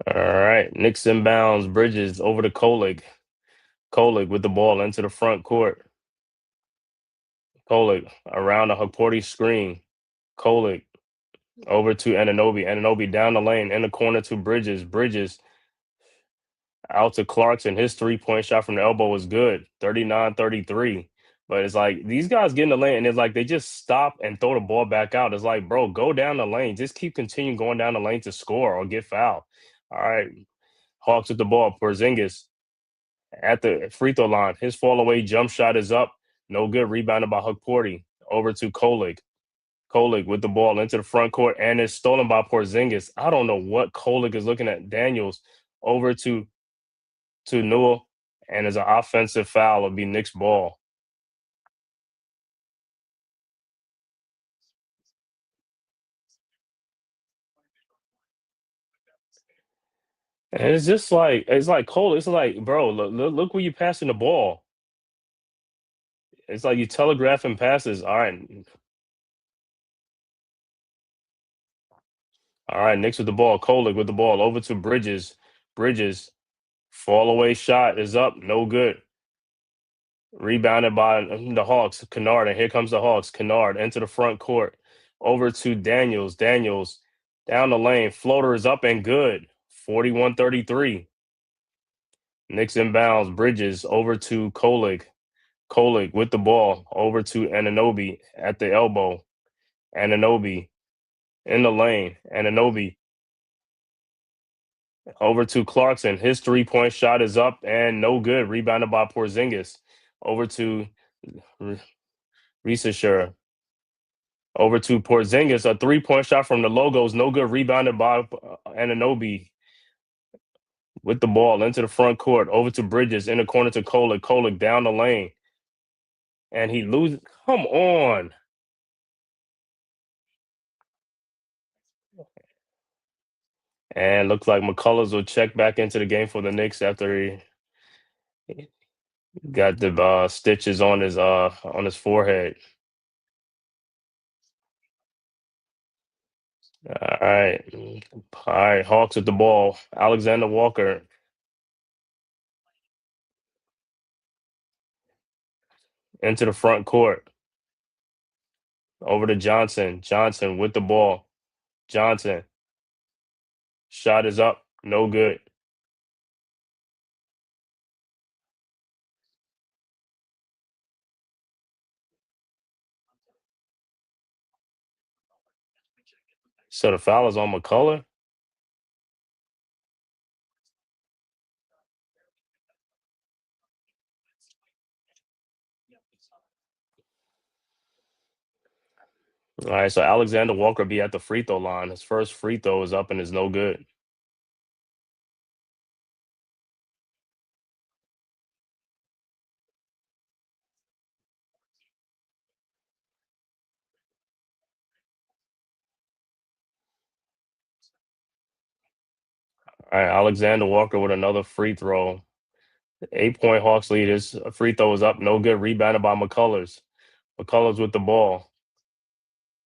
All right, Knicks inbounds. Bridges over to Kolik. Kolik with the ball into the front court. Kolik around the Haporti screen. Kolik over to Ananobi. Ananobi down the lane in the corner to Bridges. Bridges out to Clarkson. His 3-point shot from the elbow was good. 39-33. But it's like these guys get in the lane and it's like they just stop and throw the ball back out. It's like, bro, go down the lane. Just keep continuing going down the lane to score or get fouled. All right. Hawks with the ball. Porzingis at the free throw line. His fall away jump shot is up. No good. Rebounded by Haporti. Over to Kolik. Kolik with the ball into the front court and it's stolen by Porzingis. I don't know what Kolik is looking at. Daniels over to Newell, and as an offensive foul, it'll be Knicks ball. And it's just like Cole. It's like, bro, look where you passing the ball. It's like you telegraphing passes. All right. Knicks with the ball. Kolik with the ball over to Bridges. Bridges fall away shot is up, no good. Rebounded by the Hawks. Kennard, and here comes the Hawks. Kennard into the front court. Over to Daniels. Daniels down the lane. Floater is up and good. 41-33. Knicks inbounds. Bridges over to Kolik. Kolik with the ball over to Ananobi at the elbow. Ananobi in the lane. Ananobi over to Clarkson. His 3-point shot is up and no good. Rebounded by Porzingis. Over to Risasher. Over to Porzingis. A 3-point shot from the logos. No good. Rebounded by Ananobi with the ball into the front court. Over to Bridges in the corner to Kolik. Kolik down the lane. And he loses. Come on. And looks like McCullers will check back into the game for the Knicks after he got the stitches on his forehead. All right. All right. Hawks with the ball. Alexander Walker into the front court. Over to Johnson. Johnson with the ball. Johnson. Shot is up. No good. So the foul is on McCullough. All right. So Alexander Walker be at the free throw line. His first free throw is up and is no good. All right. Alexander Walker with another free throw. 8-point Hawks lead. His free throw is up. No good. Rebounded by McCullers. McCullers with the ball.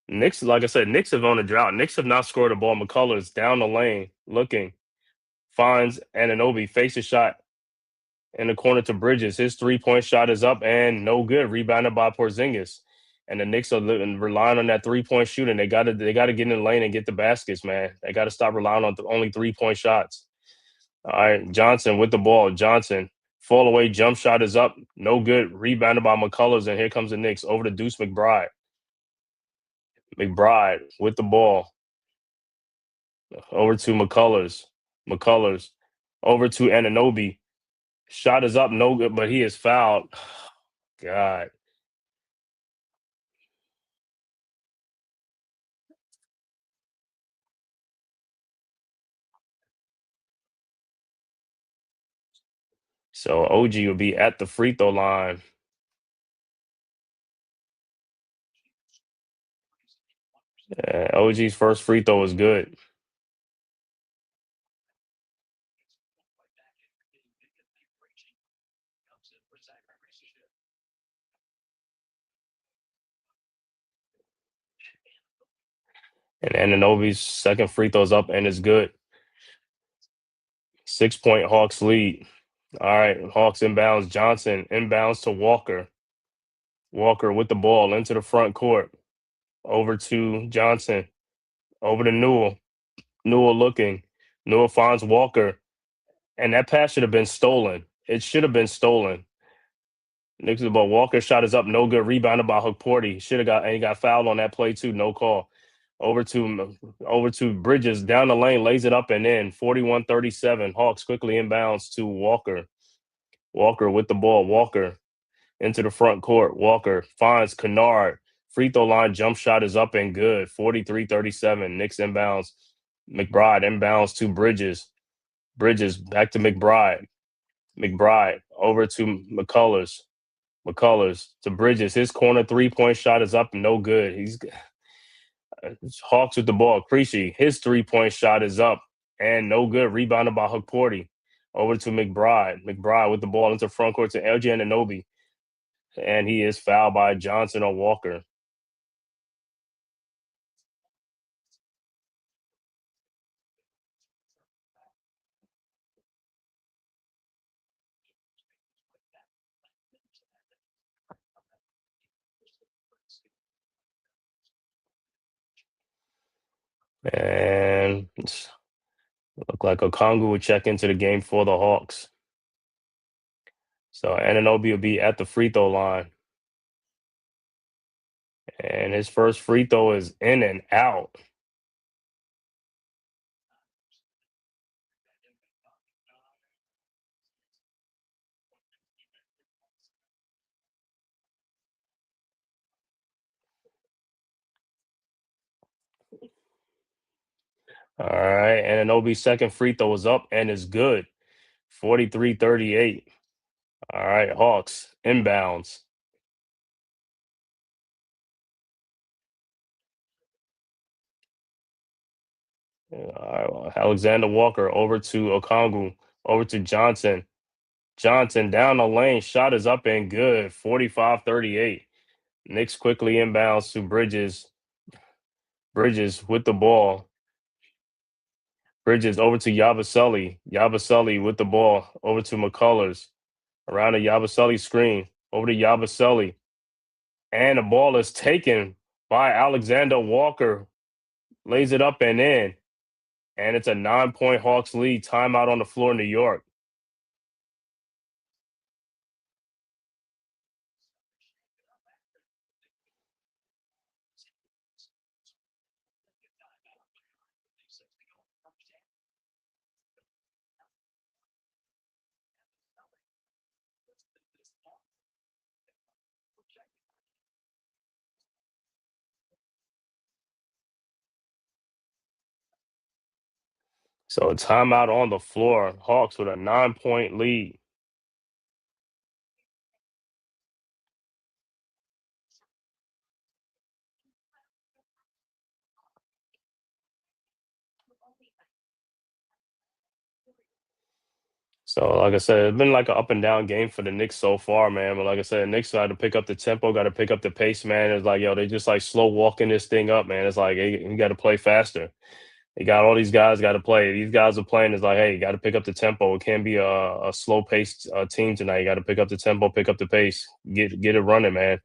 Knicks, like I said, Knicks have on a drought. Knicks have not scored a ball. McCullers down the lane, looking, finds Anunoby, face a shot in the corner to Bridges. His 3-point shot is up and no good. Rebounded by Porzingis. And the Knicks are relying on that 3-point shooting. They gotta get in the lane and get the baskets, man. They gotta stop relying on only 3-point shots. All right, Johnson with the ball. Johnson, fall away jump shot is up, no good. Rebounded by McCullers, and here comes the Knicks over to Deuce McBride. McBride with the ball over to McCullers. McCullers over to Anunoby. Shot is up, no good, but he is fouled. God. So OG will be at the free throw line. OG's first free throw is good. And Anunoby's second free throw's up and is good. 6-point Hawks lead. All right, Hawks inbounds. Johnson inbounds to Walker. Walker with the ball into the front court. Over to Johnson. Over to Newell. Newell looking. Newell finds Walker. And that pass should have been stolen. It should have been stolen. Knicks the ball. Walker shot is up, no good. Rebounded by Hook Porty. Should have got, and he got fouled on that play too. No call. Over to Bridges down the lane, lays it up and in. 41-37. Hawks quickly inbounds to Walker. Walker with the ball. Walker into the front court. Walker finds Kennard. Free throw line jump shot is up and good. 43-37. Knicks inbounds. McBride inbounds to Bridges. Bridges back to McBride. McBride over to McCullers. McCullers to Bridges. His corner 3-point shot is up, no good. He's Hawks with the ball. Creasy, his 3-point shot is up and no good. Rebounded by Hook Porty. Over to McBride. McBride with the ball into front court to LJ Anunoby. And he is fouled by Johnson or Walker. And look like Okongwu would check into the game for the Hawks. So Anunoby will be at the free throw line. And his first free throw is in and out. All right. Anunoby's second free throw is up and is good. 43-38. All right. Hawks inbounds. All right, well, Alexander Walker over to Okongwu. Over to Johnson. Johnson down the lane. Shot is up and good. 45-38. Knicks quickly inbounds to Bridges. Bridges with the ball. Bridges over to Yabusele. Yabusele with the ball. Over to McCullers. Around the Yabusele screen. Over to Yabusele. And the ball is taken by Alexander Walker. Lays it up and in. And it's a 9-point Hawks lead. Timeout on the floor in New York. So a timeout on the floor. Hawks with a 9-point lead. So, like I said, it's been like an up and down game for the Knicks so far, man. But like I said, Knicks got to pick up the tempo, got to pick up the pace, man. It's like, yo, they just like slow walking this thing up, man. It's like, hey, you got to play faster. They got all these guys got to play. These guys are playing. It's like, hey, you got to pick up the tempo. It can't be a slow paced team tonight. You got to pick up the tempo, pick up the pace, get it running, man,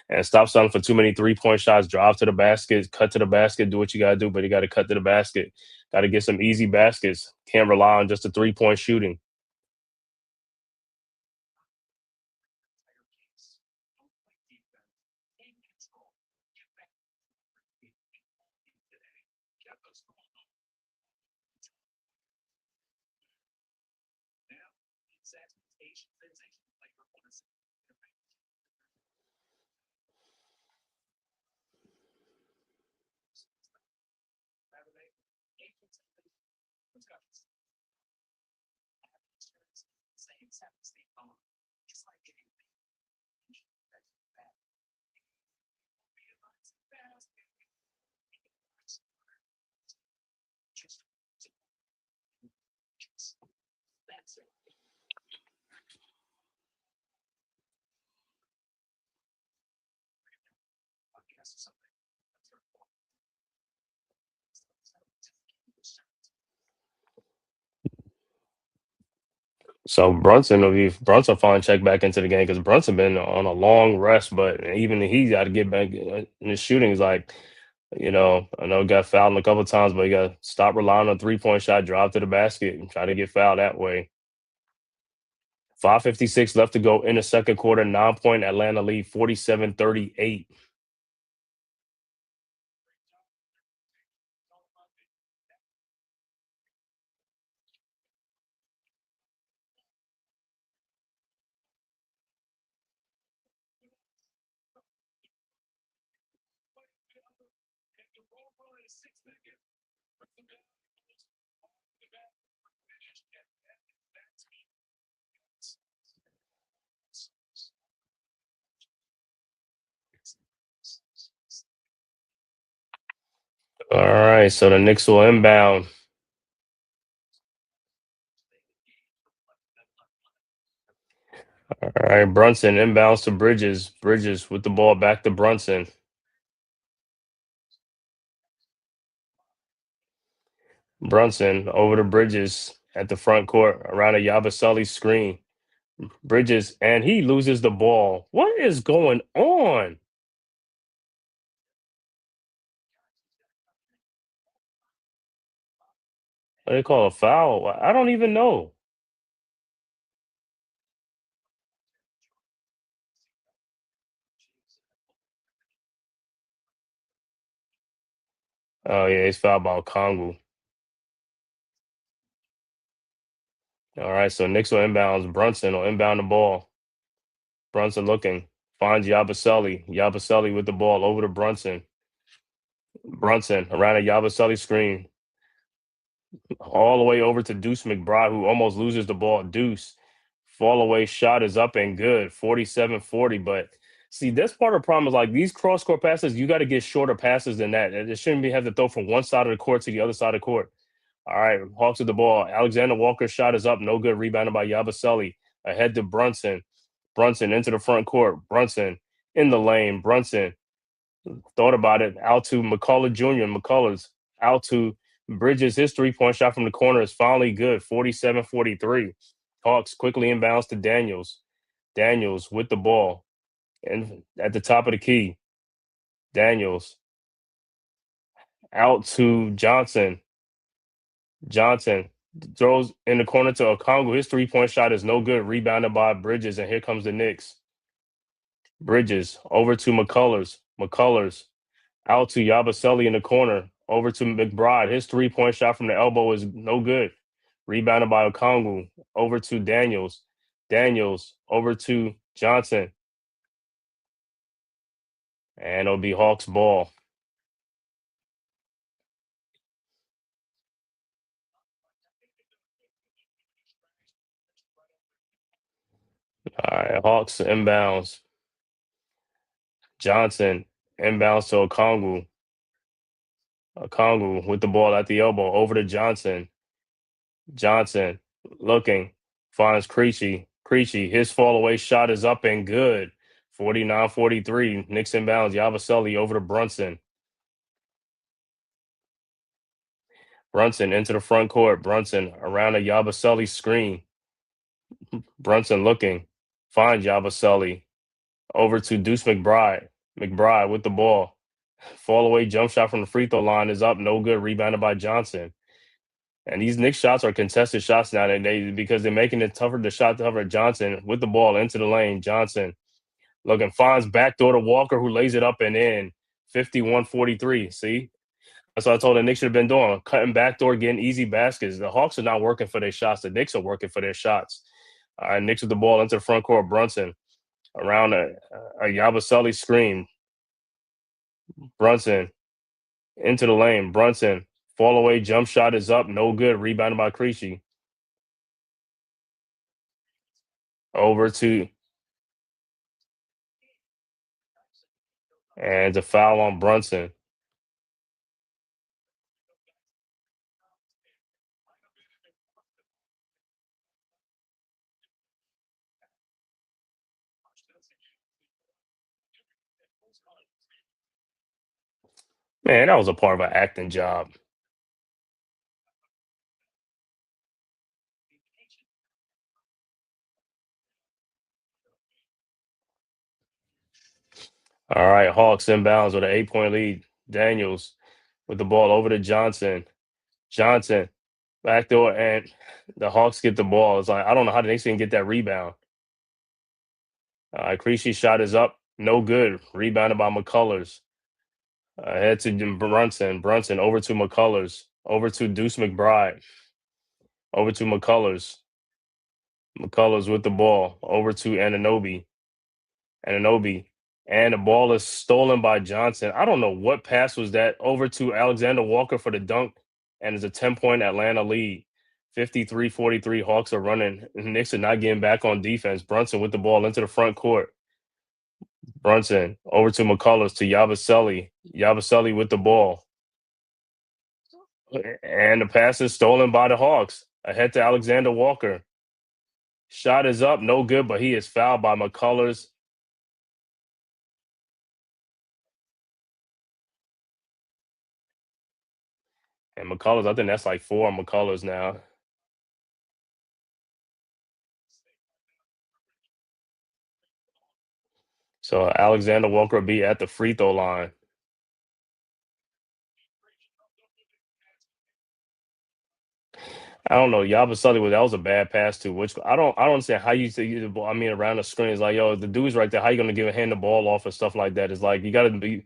and stop selling for too many 3-point shots. Drive to the basket, cut to the basket, do what you got to do, but you got to cut to the basket. Got to get some easy baskets. Can't rely on just a 3-point shooting. So Brunson finally checked back into the game because Brunson been on a long rest, but even he got to get back in his shooting. Is like, I know he got fouled a couple of times, but you got to stop relying on 3-point shot, drive to the basket, and try to get fouled that way. 5:56 left to go in the second quarter. 9-point Atlanta lead, 47-38. All right, so the Knicks will inbound. All right, Brunson inbounds to Bridges. Bridges with the ball back to Brunson. Brunson over to Bridges at the front court around a Yabusele screen. Bridges, and he loses the ball. What is going on? What they call a foul? I don't even know. Oh yeah, he's fouled by Kongu. All right, so Knicks will inbounds. Brunson will inbound the ball. Brunson looking, finds Yabusele. Yabusele with the ball over to Brunson. Brunson around a Yabusele screen, all the way over to Deuce McBride, who almost loses the ball. Deuce, fall away shot is up and good, 47-40. But see, that's part of the problem is like these cross court passes, you got to get shorter passes than that. It shouldn't be have to throw from one side of the court to the other side of the court. All right, Hawks with the ball. Alexander Walker's shot is up, no good. Rebounded by Yabusele. Ahead to Brunson. Brunson into the front court. Brunson in the lane. Brunson thought about it. Out to McCullough Jr. McCullough's out to Bridges. His 3-point shot from the corner is finally good. 47-43. Hawks quickly inbounds to Daniels. Daniels with the ball. And at the top of the key. Daniels out to Johnson. Johnson throws in the corner to Okongwu. His 3-point shot is no good. Rebounded by Bridges. And here comes the Knicks. Bridges over to McCullers. McCullers out to Yabusele in the corner. Over to McBride. His 3-point shot from the elbow is no good. Rebounded by Okongwu. Over to Daniels. Daniels over to Johnson. And it'll be Hawks ball. All right, Hawks inbounds. Johnson inbounds to Okongwu. Okongwu with the ball at the elbow over to Johnson. Johnson looking, finds Creasy. Creasy, his fall away shot is up and good. 49-43. Knicks inbounds. Yabusele over to Brunson. Brunson into the front court. Brunson around a Yabusele screen. Brunson looking. Finds Yabusele. Over to Deuce McBride. McBride with the ball. Fall away jump shot from the free throw line is up. No good. Rebounded by Johnson. And these Knicks shots are contested shots now because they're making it tougher to shot cover Johnson with the ball into the lane. Johnson looking, finds backdoor to Walker, who lays it up and in. 51-43. See? That's what I told the Knicks should have been doing. Cutting backdoor, getting easy baskets. The Hawks are not working for their shots. The Knicks are working for their shots. All right, Knicks with the ball into the front court. Brunson around a Yabusele screen. Brunson into the lane. Brunson, fall away, jump shot is up. No good. Rebounded by Creasy. Over to, and a foul on Brunson. Man, that was a part of an acting job. All right, Hawks inbounds with an 8-point lead. Daniels with the ball over to Johnson. Johnson, backdoor, and the Hawks get the ball. It's like, I don't know how the Knicks didn't get that rebound. Creasy shot is up. No good. Rebounded by McCullers. Head to Brunson. Brunson over to McCullers. Over to Deuce McBride. Over to McCullers. McCullers with the ball. Over to Anunoby. Anunoby. And the ball is stolen by Johnson. I don't know what pass was that. Over to Alexander Walker for the dunk. And it's a 10-point Atlanta lead. 53-43. Hawks are running. The Knicks are not getting back on defense. Brunson with the ball into the front court. Brunson over to McCullers to Yabusele. Yabusele with the ball. And the pass is stolen by the Hawks. Ahead to Alexander Walker. Shot is up, no good, but he is fouled by McCullers. And McCullers, I think that's like 4 on McCullers now. So Alexander Walker will be at the free throw line. I don't know. Yabusele, that was a bad pass too. Which I don't understand how you see the ball. I mean, around the screen, it's like, yo, the dude's right there. How you gonna give a hand the ball off and stuff like that? It's like you got to be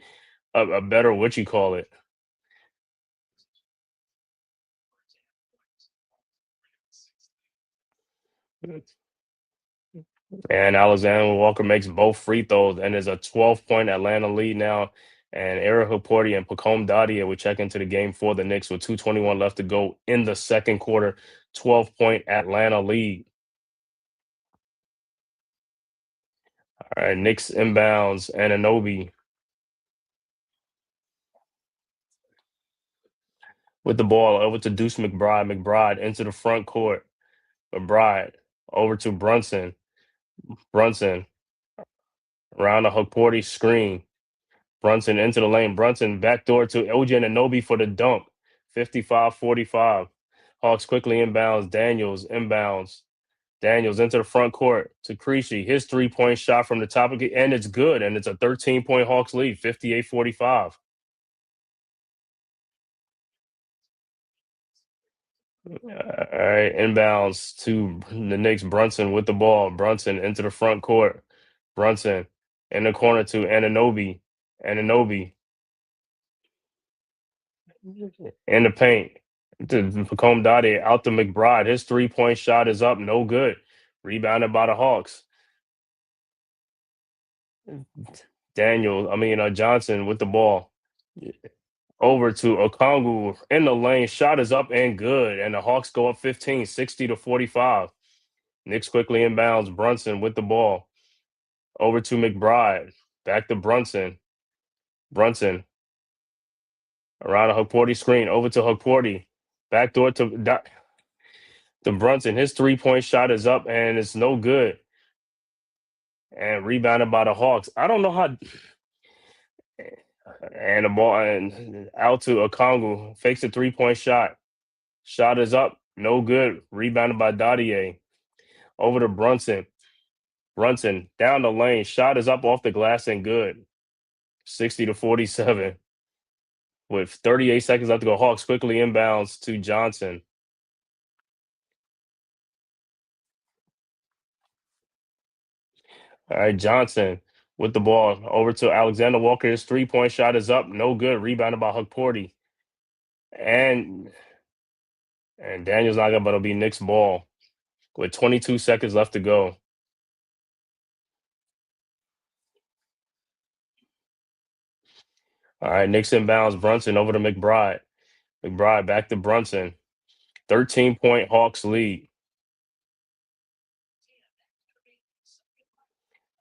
a better what you call it. And Alexander Walker makes both free throws, and there's a 12-point Atlanta lead now. And Eric Haporti and Pacome Dadier will check into the game for the Knicks with 2:21 left to go in the second quarter. 12-point Atlanta lead. All right, Knicks inbounds, Anunoby with the ball over to Deuce McBride. McBride into the front court. McBride over to Brunson. Brunson around the Haporti screen. Brunson into the lane. Brunson backdoor to OG Anunoby for the dunk. 55-45. Hawks quickly inbounds. Daniels inbounds. Daniels into the front court to Creasy. His 3-point shot from the top of it, and it's good. And it's a 13-point Hawks lead, 58-45. All right, inbounds to the Knicks. Brunson with the ball. Brunson into the front court. Brunson in the corner to Anunoby. Anunoby in the paint. To Pacome Dadier out to McBride. His 3-point shot is up. No good. Rebounded by the Hawks. Johnson with the ball. Over to Okongwu in the lane. Shot is up and good. And the Hawks go up 15, 60-45. Knicks quickly inbounds. Brunson with the ball. Over to McBride. Back to Brunson. Brunson around a Haporti screen. Over to Haporti. Backdoor to to Brunson. His 3-point shot is up and it's no good. And rebounded by the Hawks. I don't know how. And the ball and out to Okongwu. Fakes a 3-point shot. Shot is up. No good. Rebounded by Dadier. Over to Brunson. Brunson down the lane. Shot is up off the glass and good. 60-47. With 38 seconds left to go, Hawks quickly inbounds to Johnson. All right, Johnson with the ball over to Alexander Walker. His 3-point shot is up. No good. Rebounded by Hukporti. And Daniel's not going to be Knicks ball with 22 seconds left to go. All right, Knicks inbounds Brunson over to McBride. McBride back to Brunson. 13-point Hawks lead.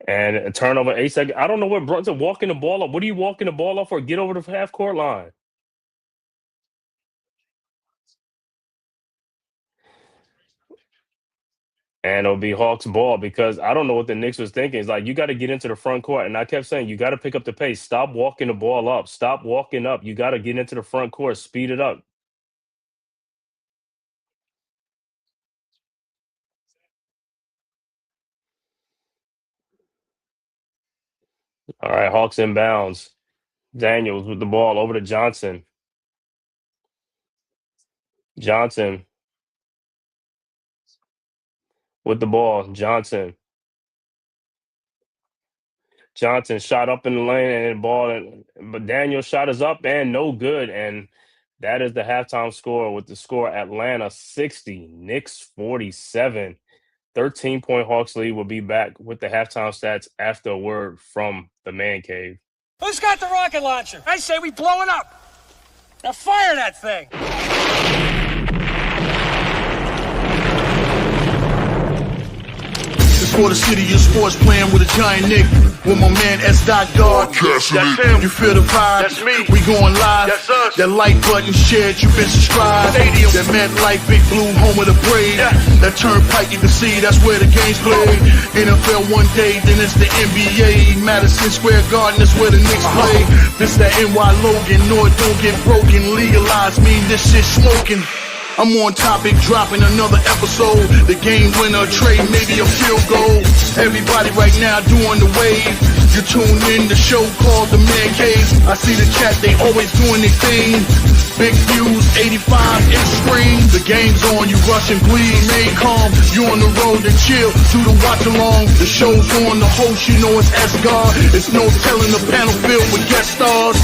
And a turnover, 8 seconds. I don't know what Brunson walking the ball up. What are you walking the ball up for? Get over the half-court line. And it'll be Hawks ball because I don't know what the Knicks was thinking. It's like, you got to get into the front court. And I kept saying, you got to pick up the pace. Stop walking the ball up. Stop walking up. You got to get into the front court. Speed it up. All right, Hawks inbounds. Daniels with the ball over to Johnson. Johnson with the ball. Johnson shot up in the lane and the ball, but Daniel's shot is up and no good. And that is the halftime score with the score Atlanta 60, Knicks 47. 13-point Hawks lead. Will be back with the halftime stats after a word from the man cave. Who's got the rocket launcher? I say we blow it up. Now fire that thing. For the city of sports, playing with a giant Nick. With my man S. God. That's him. You feel the vibe? That's me. We going live. That's us. That like button shared, you been subscribed. Stadium. That MetLife, Big Blue, home of the Braves. Yeah. That turnpike, you can see that's where the game's played. NFL one day, then it's the NBA. Madison Square Garden, that's where the Knicks play. This that NY Logan, no it don't get broken. Legalize, mean this shit smoking. I'm on topic, dropping another episode. The game winner, trade, maybe a field goal. Everybody right now doing the wave. You tune in, the show called The Man Cave. I see the chat, they always doing their thing. Big views, 85 inch screen. The game's on, you rush and bleed. Remain calm, you on the road and chill. Do the watch along. The show's on, the host, you know it's S-God. It's no telling the panel filled with guest stars.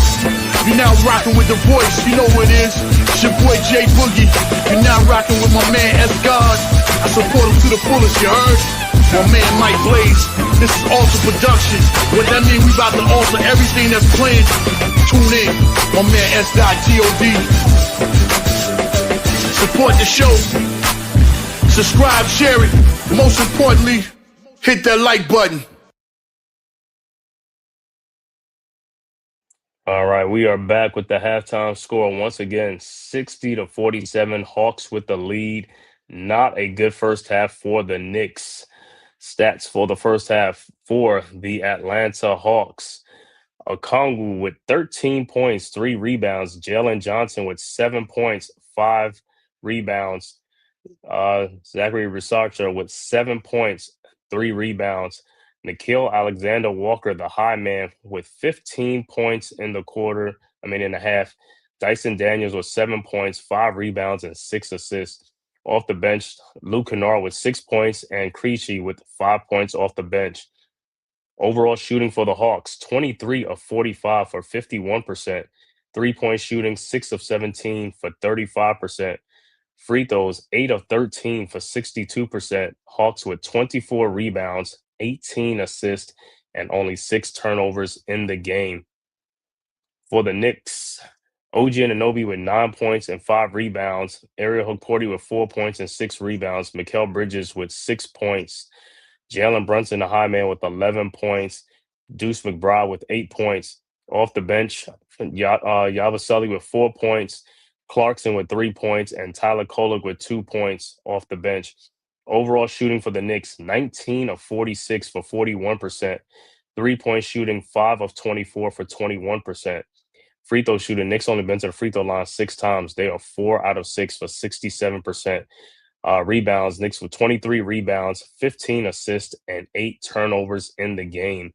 You're now rocking with the voice, you know who it is. It's your boy J Boogie. You're now rocking with my man S-God. I support him to the fullest, you heard? My man Mike Blaze. This is Alter Production. What that mean? We about to alter everything that's playing. Tune in. My man S.God. Support the show. Subscribe, share it. Most importantly, hit that like button. All right, we are back with the halftime score once again, 60-47. Hawks with the lead. Not a good first half for the Knicks. Stats for the first half for the Atlanta Hawks. Okongwu with 13 points, 3 rebounds. Jalen Johnson with 7 points, 5 rebounds. Zachary Risarcher with 7 points, 3 rebounds. Nickeil Alexander-Walker, the high man, with 15 points in the half. Dyson Daniels with 7 points, 5 rebounds, and 6 assists. Off the bench, Luke Kennard with 6 points, and Krejci with 5 points off the bench. Overall shooting for the Hawks, 23 of 45 for 51%. 3-point shooting, 6 of 17 for 35%. Free throws, 8 of 13 for 62%. Hawks with 24 rebounds, 18 assists, and only 6 turnovers in the game. For the Knicks, OG Anunoby with 9 points and 5 rebounds. Ariel Hukporti with 4 points and 6 rebounds. Mikal Bridges with 6 points. Jalen Brunson, the high man, with 11 points. Deuce McBride with 8 points. Off the bench, Yavaseli with 4 points. Clarkson with 3 points, and Tyler Kolek with 2 points off the bench. Overall shooting for the Knicks, 19 of 46 for 41%. 3-point shooting, 5 of 24 for 21%. Free throw shooting, Knicks only been to the free throw line 6 times. They are 4 out of 6 for 67%. Rebounds, Knicks with 23 rebounds, 15 assists, and 8 turnovers in the game.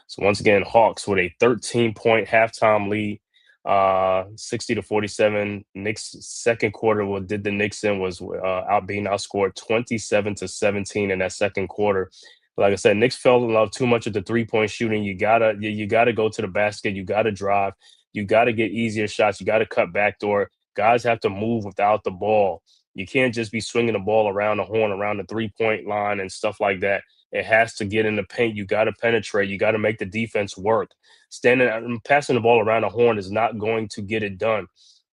So once again, Hawks with a 13-point halftime lead, 60-47. Knicks second quarter, what did the Knicks in was being outscored 27-17 in that second quarter. Like I said, Knicks fell in love too much with the 3-point shooting. You gotta go to the basket. You gotta drive. You gotta get easier shots. You gotta cut backdoor. Guys have to move without the ball. You can't just be swinging the ball around the horn, around the 3-point line and stuff like that. It has to get in the paint. You got to penetrate. You got to make the defense work. Standing and passing the ball around the horn is not going to get it done.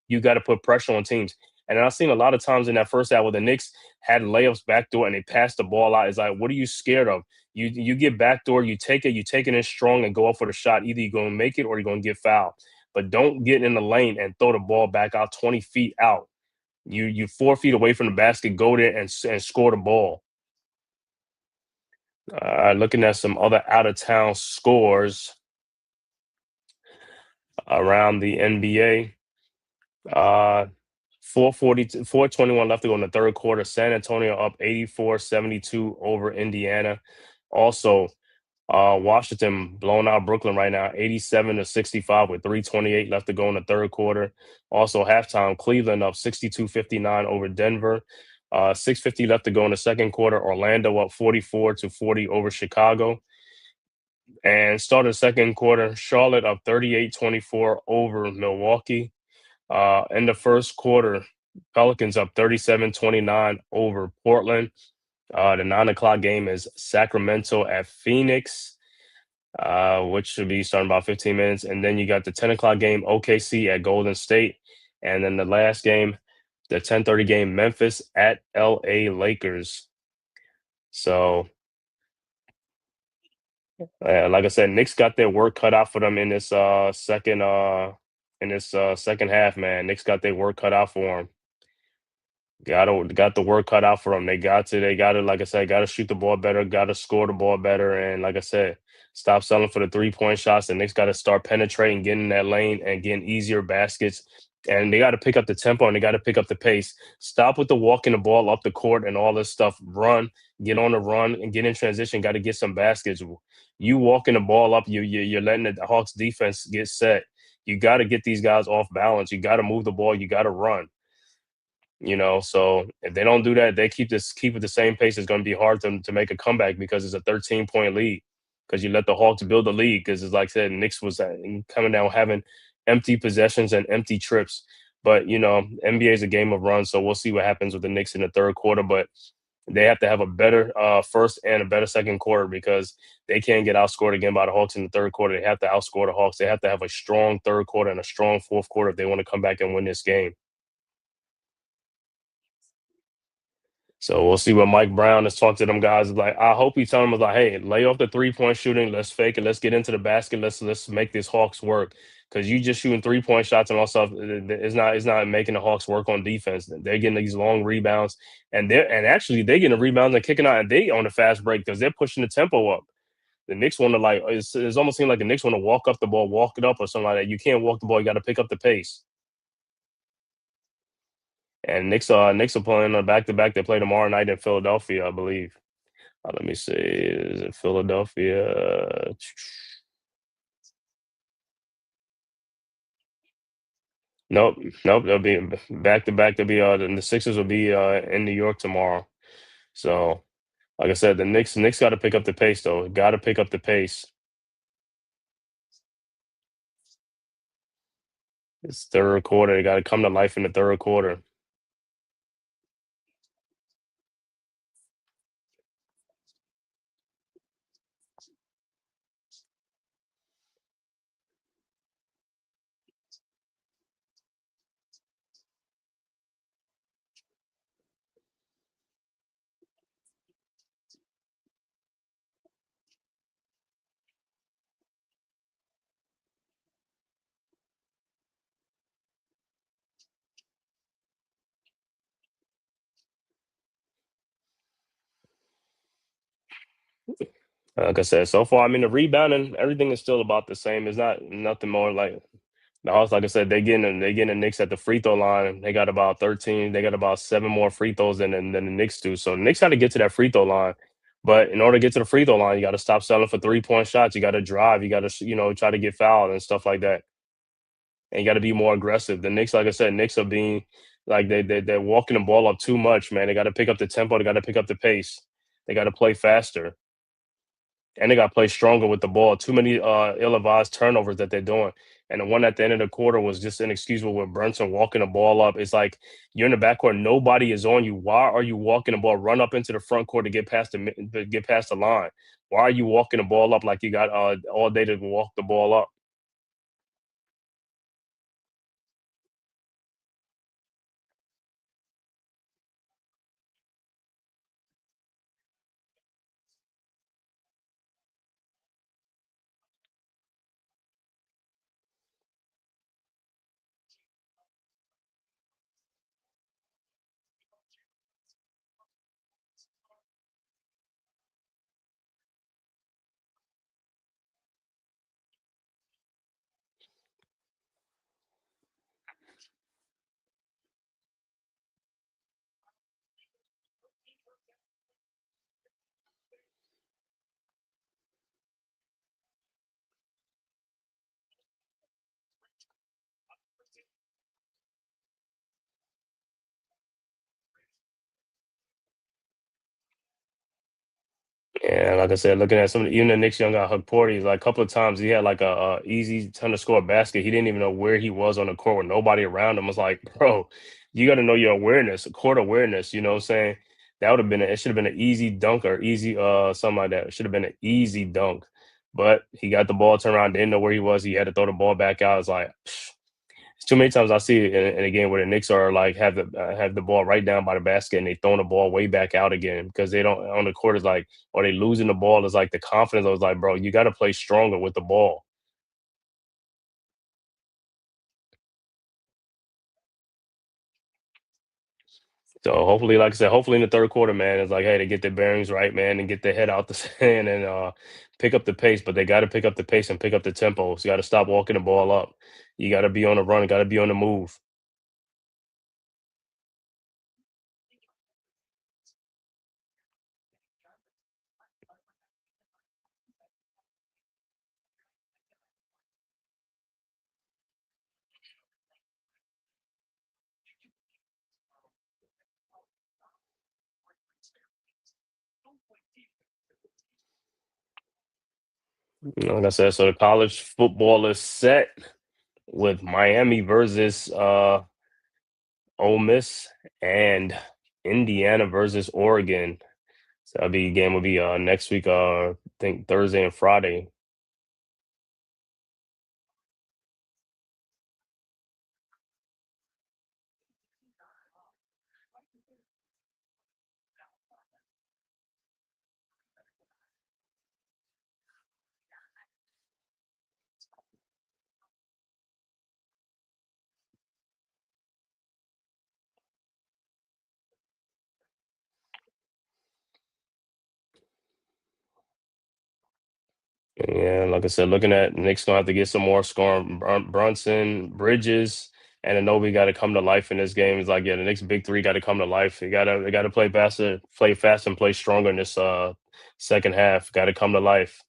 You got to put pressure on teams. And I've seen a lot of times in that first half where the Knicks had layups backdoor and they passed the ball out. It's like, what are you scared of? You get backdoor, you take it in strong and go up for the shot. Either you're going to make it or you're going to get fouled. But don't get in the lane and throw the ball back out 20 feet out. You 4 feet away from the basket, go there and score the ball. Looking at some other out of town scores around the NBA. 421 left to go in the third quarter. San Antonio up 84-72 over Indiana. Also, Washington blowing out Brooklyn right now, 87-65 with 3:28 left to go in the third quarter. Also, halftime, Cleveland up 62-59 over Denver. 6:50 left to go in the second quarter. Orlando up 44-40 over Chicago. And started the second quarter, Charlotte up 38-24 over Milwaukee. In the first quarter, Pelicans up 37-29 over Portland. The 9 o'clock game is Sacramento at Phoenix, which should be starting about 15 minutes. And then you got the 10 o'clock game, OKC at Golden State. And then the last game, the 10:30 game, Memphis at LA Lakers. So, like I said, Knicks got their work cut out for them in this second half, man. Knicks got their work cut out for them. Got the work cut out for them. They got to, like I said, got to shoot the ball better, got to score the ball better, and like I said, stop selling for the 3-point shots. And Knicks got to start penetrating, getting in that lane, and getting easier baskets. And they got to pick up the tempo and they got to pick up the pace. Stop with the walking the ball up the court and all this stuff. Run, get on the run, and get in transition. Got to get some baskets. You walking the ball up, you're letting the Hawks defense get set. You got to get these guys off balance. You got to move the ball. You got to run. So if they don't do that, they keep it the same pace. It's going to be hard to make a comeback because it's a 13-point lead. Because you let the Hawks build the lead. Because it's like I said, Knicks was coming down having empty possessions and empty trips. But NBA is a game of runs, so we'll see what happens with the Knicks in the third quarter. But they have to have a better first and a better second quarter because they can't get outscored again by the Hawks in the third quarter. They have to outscore the Hawks. They have to have a strong third quarter and a strong fourth quarter if they want to come back and win this game. So we'll see what Mike Brown has talked to them guys. Like, I hope he's telling them like, hey, lay off the 3-point shooting. Let's fake it. Let's get into the basket. Let's make this Hawks work. Because you just shooting 3-point shots and all stuff, it's not making the Hawks work on defense. They're getting these long rebounds, and actually they're getting the rebounds and kicking out, and they on a fast break because they're pushing the tempo up. The Knicks want to it's almost seems like the Knicks want to walk up the ball, walk it up, or something like that. You can't walk the ball. You got to pick up the pace. And Knicks are playing on back to back. They play tomorrow night in Philadelphia, I believe. Let me see. Is it Philadelphia? Nope, nope. They'll be back to back. They'll be and the Sixers will be in New York tomorrow. So, like I said, the Knicks got to pick up the pace though. Got to pick up the pace. It's third quarter. They got to come to life in the third quarter. Like I said, so far, I mean, the rebounding, everything is still about the same. It's not nothing more like the Hawks. Like I said, they getting the Knicks at the free throw line. They got about 13. They got about seven more free throws than the Knicks do. So the Knicks got to get to that free throw line. But in order to get to the free throw line, you got to stop selling for 3-point shots. You got to drive. You got to try to get fouled and stuff like that. And you got to be more aggressive. The Knicks, like I said, Knicks are being like they're walking the ball up too much, man. They got to pick up the tempo. They got to pick up the pace. They got to play faster, and they got to play stronger with the ball. Too many ill-advised turnovers that they're doing. And the one at the end of the quarter was just inexcusable with Brunson walking the ball up. It's like you're in the backcourt, nobody is on you. Why are you walking the ball? Run up into the front court to get past the line. Why are you walking the ball up like you got all day to walk the ball up? Yeah, like I said, looking at even the Knicks young guy Huck Porty, like a couple of times he had like a easy ton to score basket. He didn't even know where he was on the court with nobody around him. I was like, bro, you got to know your awareness, court awareness. You know what I'm saying? That would have been it should have been an easy dunk or easy something like that. It should have been an easy dunk, but he got the ball turned around, didn't know where he was. He had to throw the ball back out. It's like too many times I see it in a game where the Knicks are like have the ball right down by the basket and they throwing the ball way back out again because they don't on the court is like or they losing the ball is like the confidence. I was like, bro, you got to play stronger with the ball. So hopefully, like I said, hopefully in the third quarter, man, it's like, hey, they get their bearings right, man, and get their head out the sand and pick up the pace. But they got to pick up the pace and pick up the tempo. So you got to stop walking the ball up. You got to be on the run. Got to be on the move. Like I said, so the college football is set with Miami versus Ole Miss and Indiana versus Oregon. So that'll be game will be next week, I think Thursday and Friday. Yeah, like I said, looking at Knicks gonna have to get some more scoring. Brunson, Bridges, and Anobi got to come to life in this game. It's like, yeah, the Knicks big three got to come to life. They gotta play fast and play stronger in this second half. Got to come to life.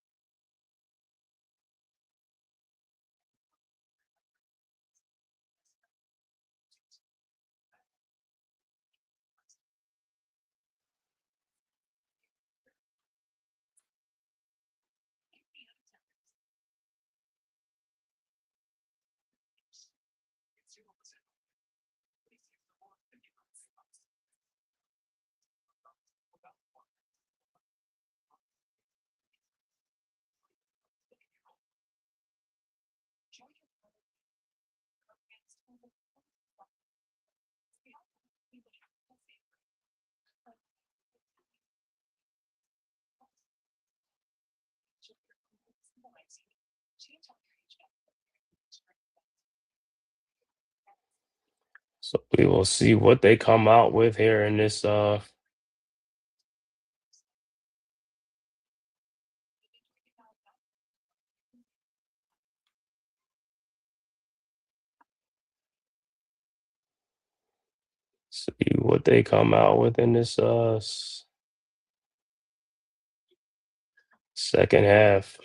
So we will see what they come out with here in this See what they come out with in this second half.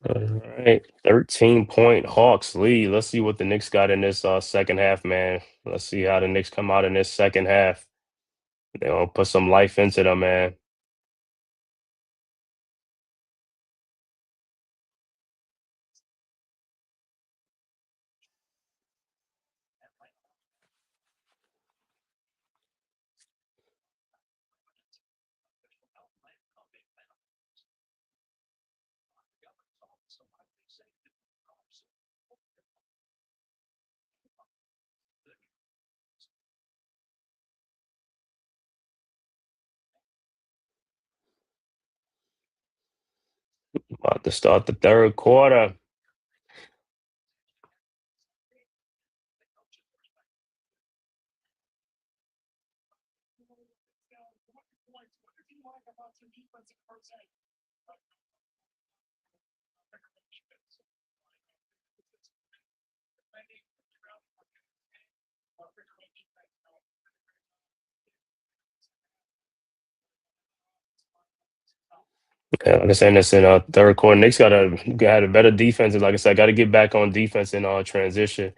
All right, 13-point Hawks lead. Let's see what the Knicks got in this second half, man. Let's see how the Knicks come out in this second half. They're gonna put some life into them, man. About to start the third quarter. Yeah, like I said, this in third quarter, Knicks got a better defense. And like I said, got to get back on defense in transition,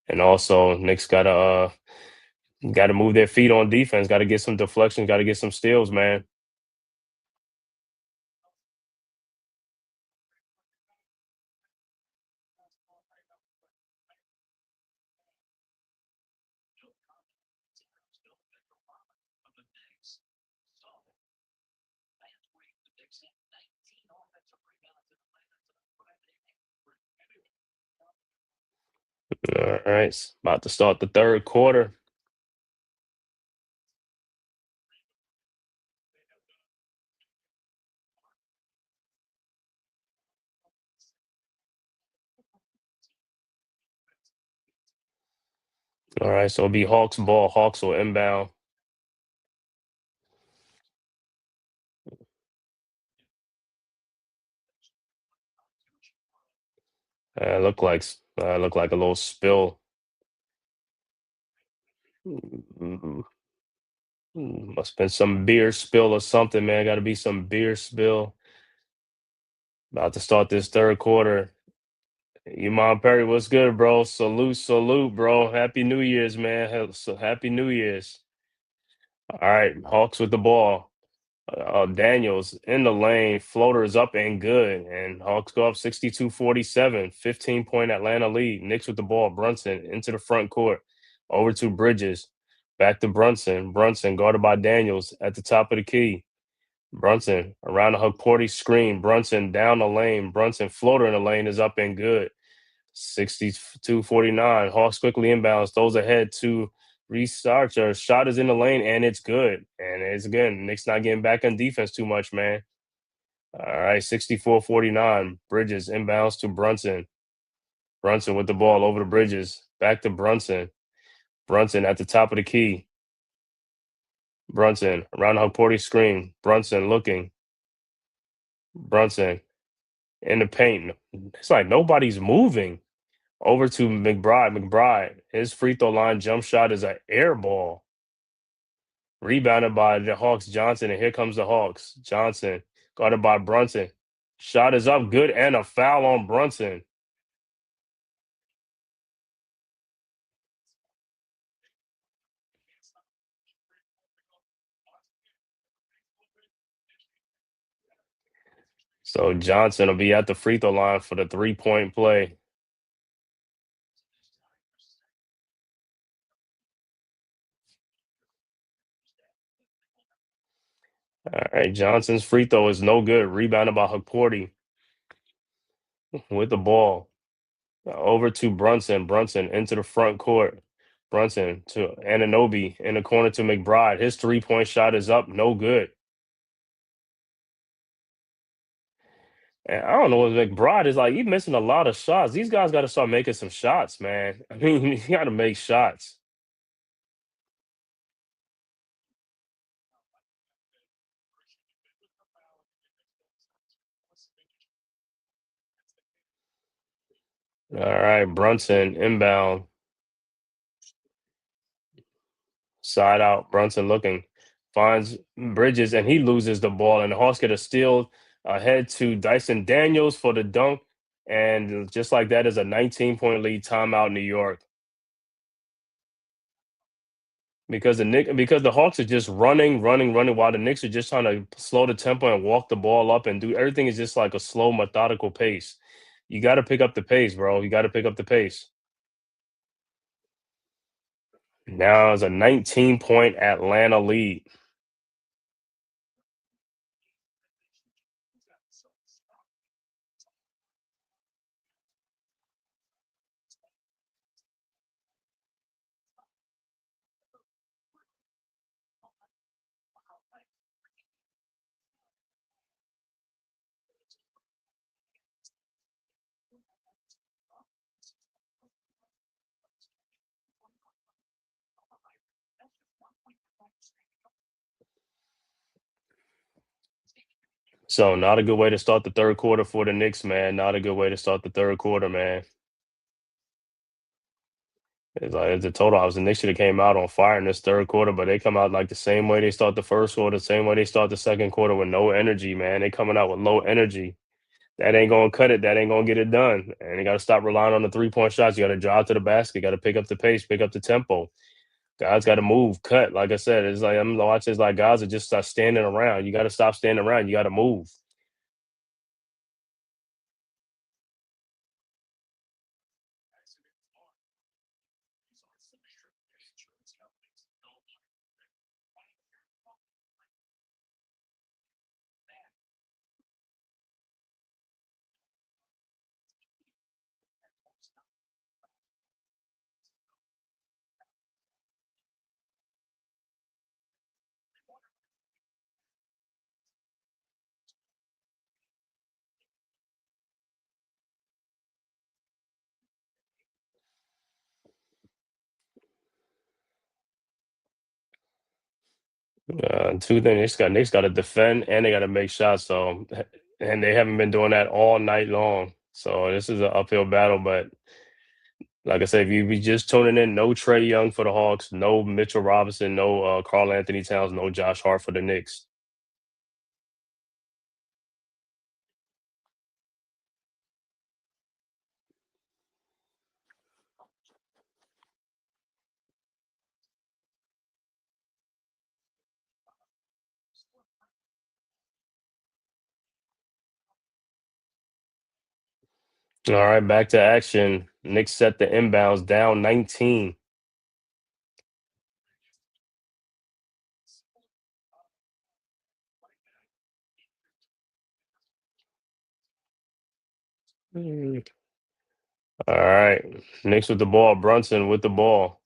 and also Knicks got to move their feet on defense. Got to get some deflections. Got to get some steals, man. All right, about to start the third quarter. All right, so it'll be Hawks ball. Hawks will inbound. Look like a little spill. Mm, Must have been some beer spill or something, man. Got to be some beer spill. About to start this third quarter. Iman Perry, what's good, bro? Salute, salute, bro. Happy New Year's, man. Happy New Year's. All right, Hawks with the ball. Daniels in the lane, floaters up and good. And Hawks go up 62-47, 15-point Atlanta lead. Knicks with the ball. Brunson into the front court. Over to Bridges. Back to Brunson. Brunson guarded by Daniels at the top of the key. Brunson around the Porty screen. Brunson down the lane. Brunson floater in the lane is up and good. 62-49. Hawks quickly inbounds, throws ahead to Researcher. Shot is in the lane and it's good. And it's again, Knicks not getting back on defense too much, man. All right, 64-49. Bridges inbounds to Brunson. Brunson with the ball over the Bridges. Back to Brunson. Brunson at the top of the key. Brunson around the Porty screen. Brunson looking. Brunson in the paint. It's like nobody's moving. Over to McBride. McBride, his free throw line jump shot is an air ball. Rebounded by the Hawks Johnson, and here comes the Hawks. Johnson guarded by Brunson. Shot is up good and a foul on Brunson. So Johnson will be at the free throw line for the 3-point play. All right, Johnson's free throw is no good. Rebounded by Hukporti with the ball. Over to Brunson. Brunson into the front court. Brunson to Ananobi in the corner to McBride. His 3-point shot is up. No good. And I don't know what McBride is like. He's missing a lot of shots. These guys got to start making some shots, man. I mean, you got to make shots. All right, Brunson inbound. Side out. Brunson looking. Finds Bridges and he loses the ball. And the Hawks get a steal ahead to Dyson Daniels for the dunk. And just like that is a 19-point lead, timeout New York. Because the Hawks are just running while the Knicks are just trying to slow the tempo and walk the ball up and do everything is just like a slow, methodical pace. You got to pick up the pace, bro. You got to pick up the pace. Now it's a 19-point Atlanta lead. So not a good way to start the third quarter for the Knicks, man. Not a good way to start the third quarter, man. It's like it's a total opposite. Knicks should have came out on fire in this third quarter, but they come out like the same way they start the first quarter, the same way they start the second quarter with no energy, man. They coming out with low energy. That ain't gonna cut it. That ain't gonna get it done. And you gotta stop relying on the 3-point shots. You gotta drive to the basket. You gotta pick up the pace, pick up the tempo. Guys gotta move, cut. Like I said, it's like I'm watching. It's like guys are just standing around. You gotta stop standing around. You gotta move. Two things Knicks got to defend and they got to make shots. So, and they haven't been doing that all night long. So this is an uphill battle. But like I said, if you be just tuning in, no Trey Young for the Hawks, no Mitchell Robinson, no Carl Anthony Towns, no Josh Hart for the Knicks. All right, back to action. Knicks set the inbounds down 19. Mm. All right, Knicks with the ball. Brunson with the ball.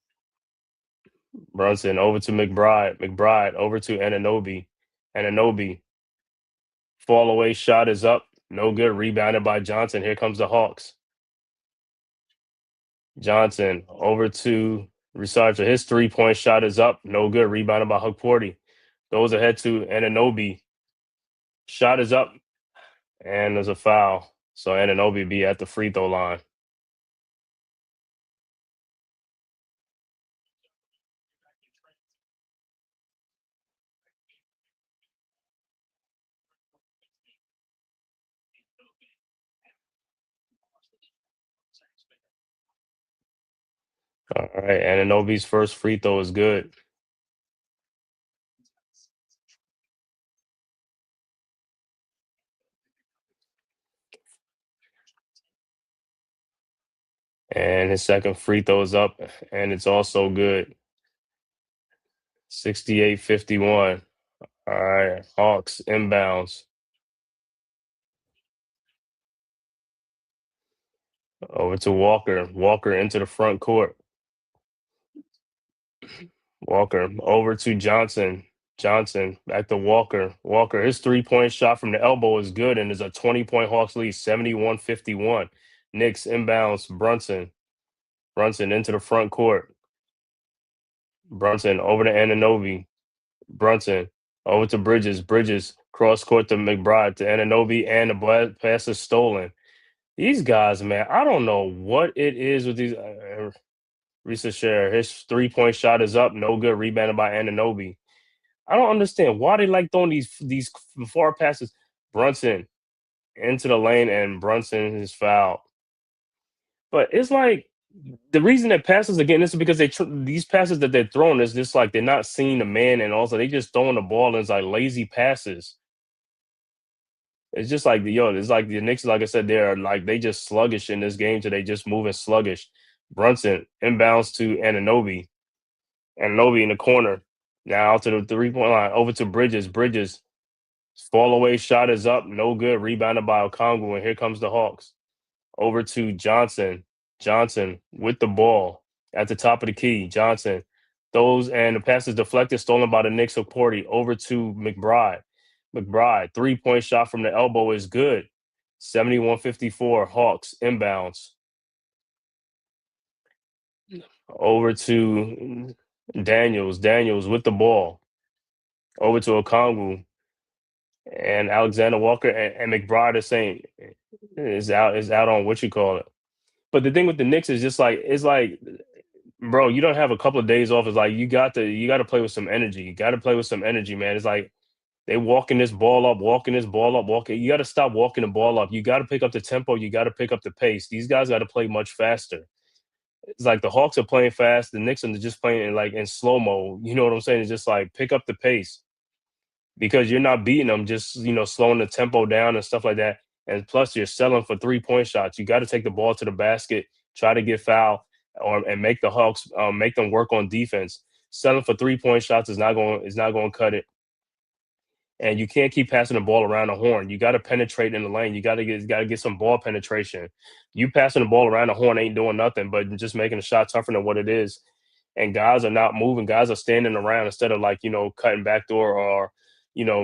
Brunson over to McBride. McBride over to Ananobi. Ananobi. Fall away shot is up. No good. Rebounded by Johnson. Here comes the Hawks. Johnson over to Researcher. His 3-point shot is up. No good. Rebounded by Hukporti. Goes ahead to Ananobi. Shot is up. And there's a foul. So Ananobi be at the free throw line. All right. Ananobi's first free throw is good. And his second free throw is up. And it's also good. 68-51. All right, Hawks inbounds over to Walker. Walker into the front court. Walker over to Johnson. Johnson back to Walker. Walker, his 3-point shot from the elbow is good and is a 20-point Hawks lead, 71-51. Knicks inbounds Brunson. Brunson into the front court. Brunson over to Anunoby. Brunson over to Bridges. Bridges cross court to McBride to Anunoby, and the pass is stolen. These guys, man, I don't know what it is with these. Risa Share, his 3-point shot is up, no good, rebounded by Anunoby. I don't understand why they like throwing these far passes. Brunson into the lane, and Brunson is fouled. But it's like the reason that passes again is because these passes that they're throwing is just like they're not seeing the man, and also they just throwing the ball and it's like lazy passes. It's just like it's like the Knicks, like I said, they're like they just sluggish in this game today, just moving sluggish. Brunson inbounds to Anunoby. Anunoby in the corner. Now to the 3-point line, over to Bridges. Bridges fall away shot is up, no good. Rebounded by Okongwu, and here comes the Hawks. Over to Johnson. Johnson with the ball at the top of the key. Johnson throws, and the pass is deflected, stolen by the Knicks of Porty. Over to McBride. McBride, 3-point shot from the elbow is good. 71-54. Hawks inbounds. Over to Daniels. Daniels with the ball. Over to Okongwu. And Alexander Walker and McBride are saying is out on what you call it. But the thing with the Knicks is just like it's like, bro, you don't have a couple of days off. It's like you got to play with some energy. You got to play with some energy, man. It's like they walking this ball up, walking this ball up, walking. You got to stop walking the ball up. You got to pick up the tempo. You got to pick up the pace. These guys got to play much faster. It's like the Hawks are playing fast. The Knicks are just playing like in slow mo. You know what I'm saying? It's just like pick up the pace because you're not beating them. Just slowing the tempo down and stuff like that. And plus, you're selling for 3-point shots. You got to take the ball to the basket, try to get foul, and make the Hawks make them work on defense. Selling for 3-point shots is not going to cut it. And you can't keep passing the ball around the horn. You got to penetrate in the lane. You got to get some ball penetration. You passing the ball around the horn ain't doing nothing but just making the shot tougher than what it is. And guys are not moving. Guys are standing around instead of cutting backdoor or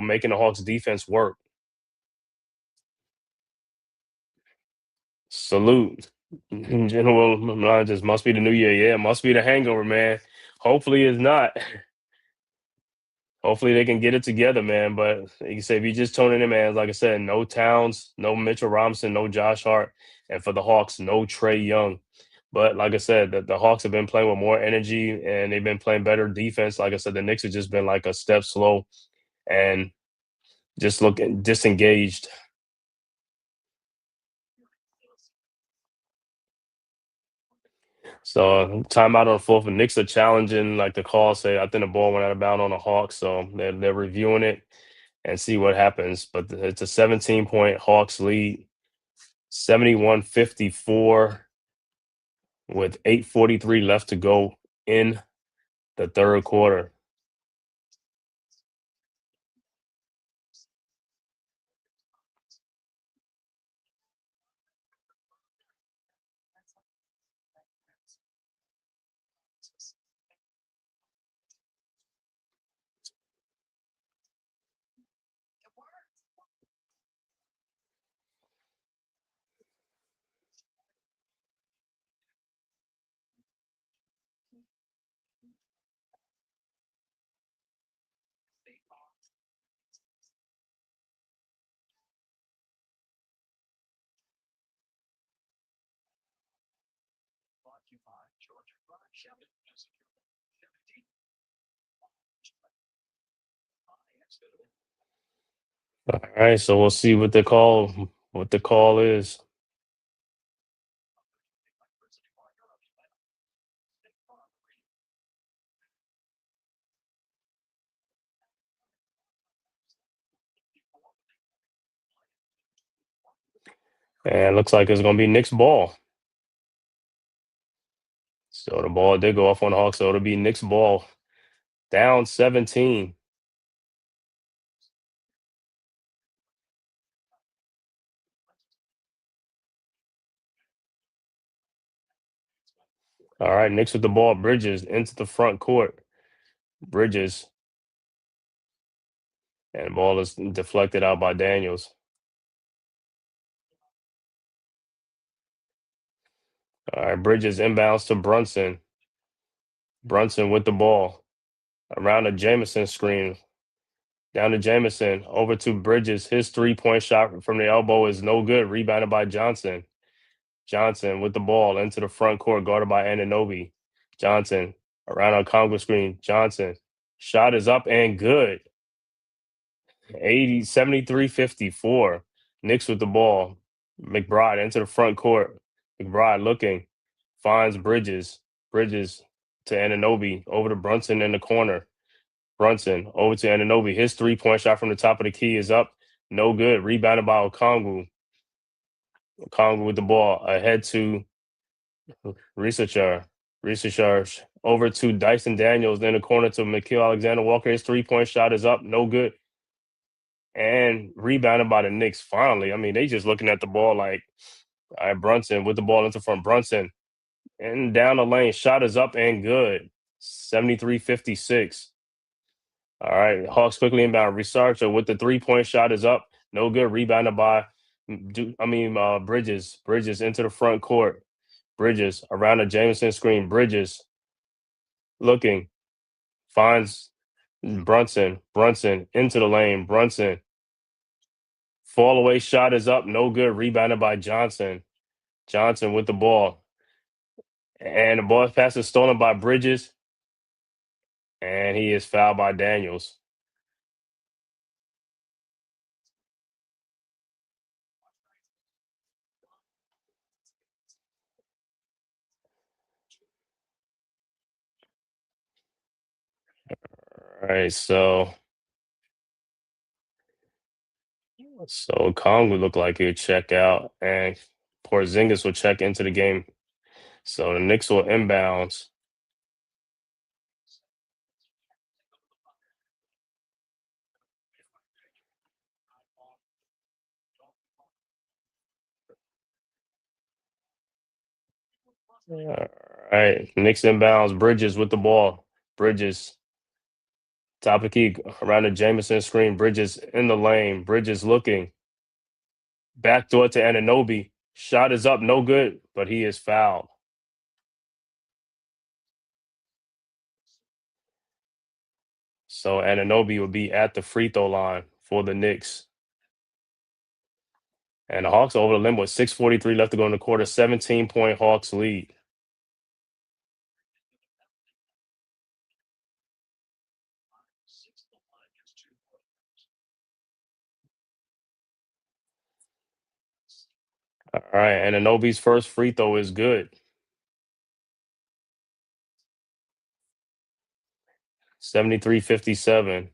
making the Hawks defense work. Salute. General just must be the new year. Yeah, must be the hangover, man. Hopefully it's not. Hopefully they can get it together, man. But like you say, if you just tuning in, man, like I said, no Towns, no Mitchell Robinson, no Josh Hart, and for the Hawks, no Trey Young. But like I said, the Hawks have been playing with more energy and they've been playing better defense. Like I said, the Knicks have just been like a step slow and just looking disengaged. So timeout on the fourth, and Knicks are challenging, like the call say. I think the ball went out of bounds on the Hawks, so they're reviewing it and see what happens. But it's a 17-point Hawks lead, 71-54, with 8:43 left to go in the third quarter. All right, so we'll see what the call is. And looks like it's gonna be Knicks ball. So the ball did go off on the Hawks, so it'll be Knicks ball. Down 17. All right, Knicks with the ball. Bridges into the front court. Bridges. And the ball is deflected out by Daniels. All right, Bridges inbounds to Brunson. Brunson with the ball. Around a Jamison screen. Down to Jamison. Over to Bridges. His 3-point shot from the elbow is no good. Rebounded by Johnson. Johnson with the ball into the front court, guarded by Anunoby. Johnson around a Congo screen. Johnson. Shot is up and good. 73-54. Knicks with the ball. McBride into the front court. McBride looking. Finds Bridges. Bridges to Anunoby. Over to Brunson in the corner. Brunson over to Anunoby. His 3-point shot from the top of the key is up. No good. Rebounded by Okongwu. Okongwu with the ball. Ahead to Researcher. Researcher over to Dyson Daniels. In the corner to Mikhail Alexander Walker. His 3-point shot is up. No good. And rebounded by the Knicks finally. I mean, they just looking at the ball like, all right, Brunson with the ball into front. Brunson and down the lane. Shot is up and good. 73-56. All right, Hawks quickly inbound. Researcher with the 3-point shot is up. No good. Rebounded by, Bridges. Bridges into the front court. Bridges around the Jameson screen. Bridges looking. Finds Brunson. Brunson into the lane. Brunson. Fall away shot is up. No good. Rebounded by Johnson. Johnson with the ball. And the ball pass is stolen by Bridges. And he is fouled by Daniels. All right, so Kong would look like he would check out, and Porzingis will check into the game. So the Knicks will inbounds. All right, Knicks inbounds. Bridges with the ball. Bridges top of key around the Jameson screen. Bridges in the lane. Bridges looking. Backdoor to Anunoby. Shot is up. No good, but he is fouled. So Anunoby will be at the free throw line for the Knicks. And the Hawks over the limit with 6:43 left to go in the quarter. 17-point Hawks lead. All right, and Anunoby's first free throw is good. 73-57.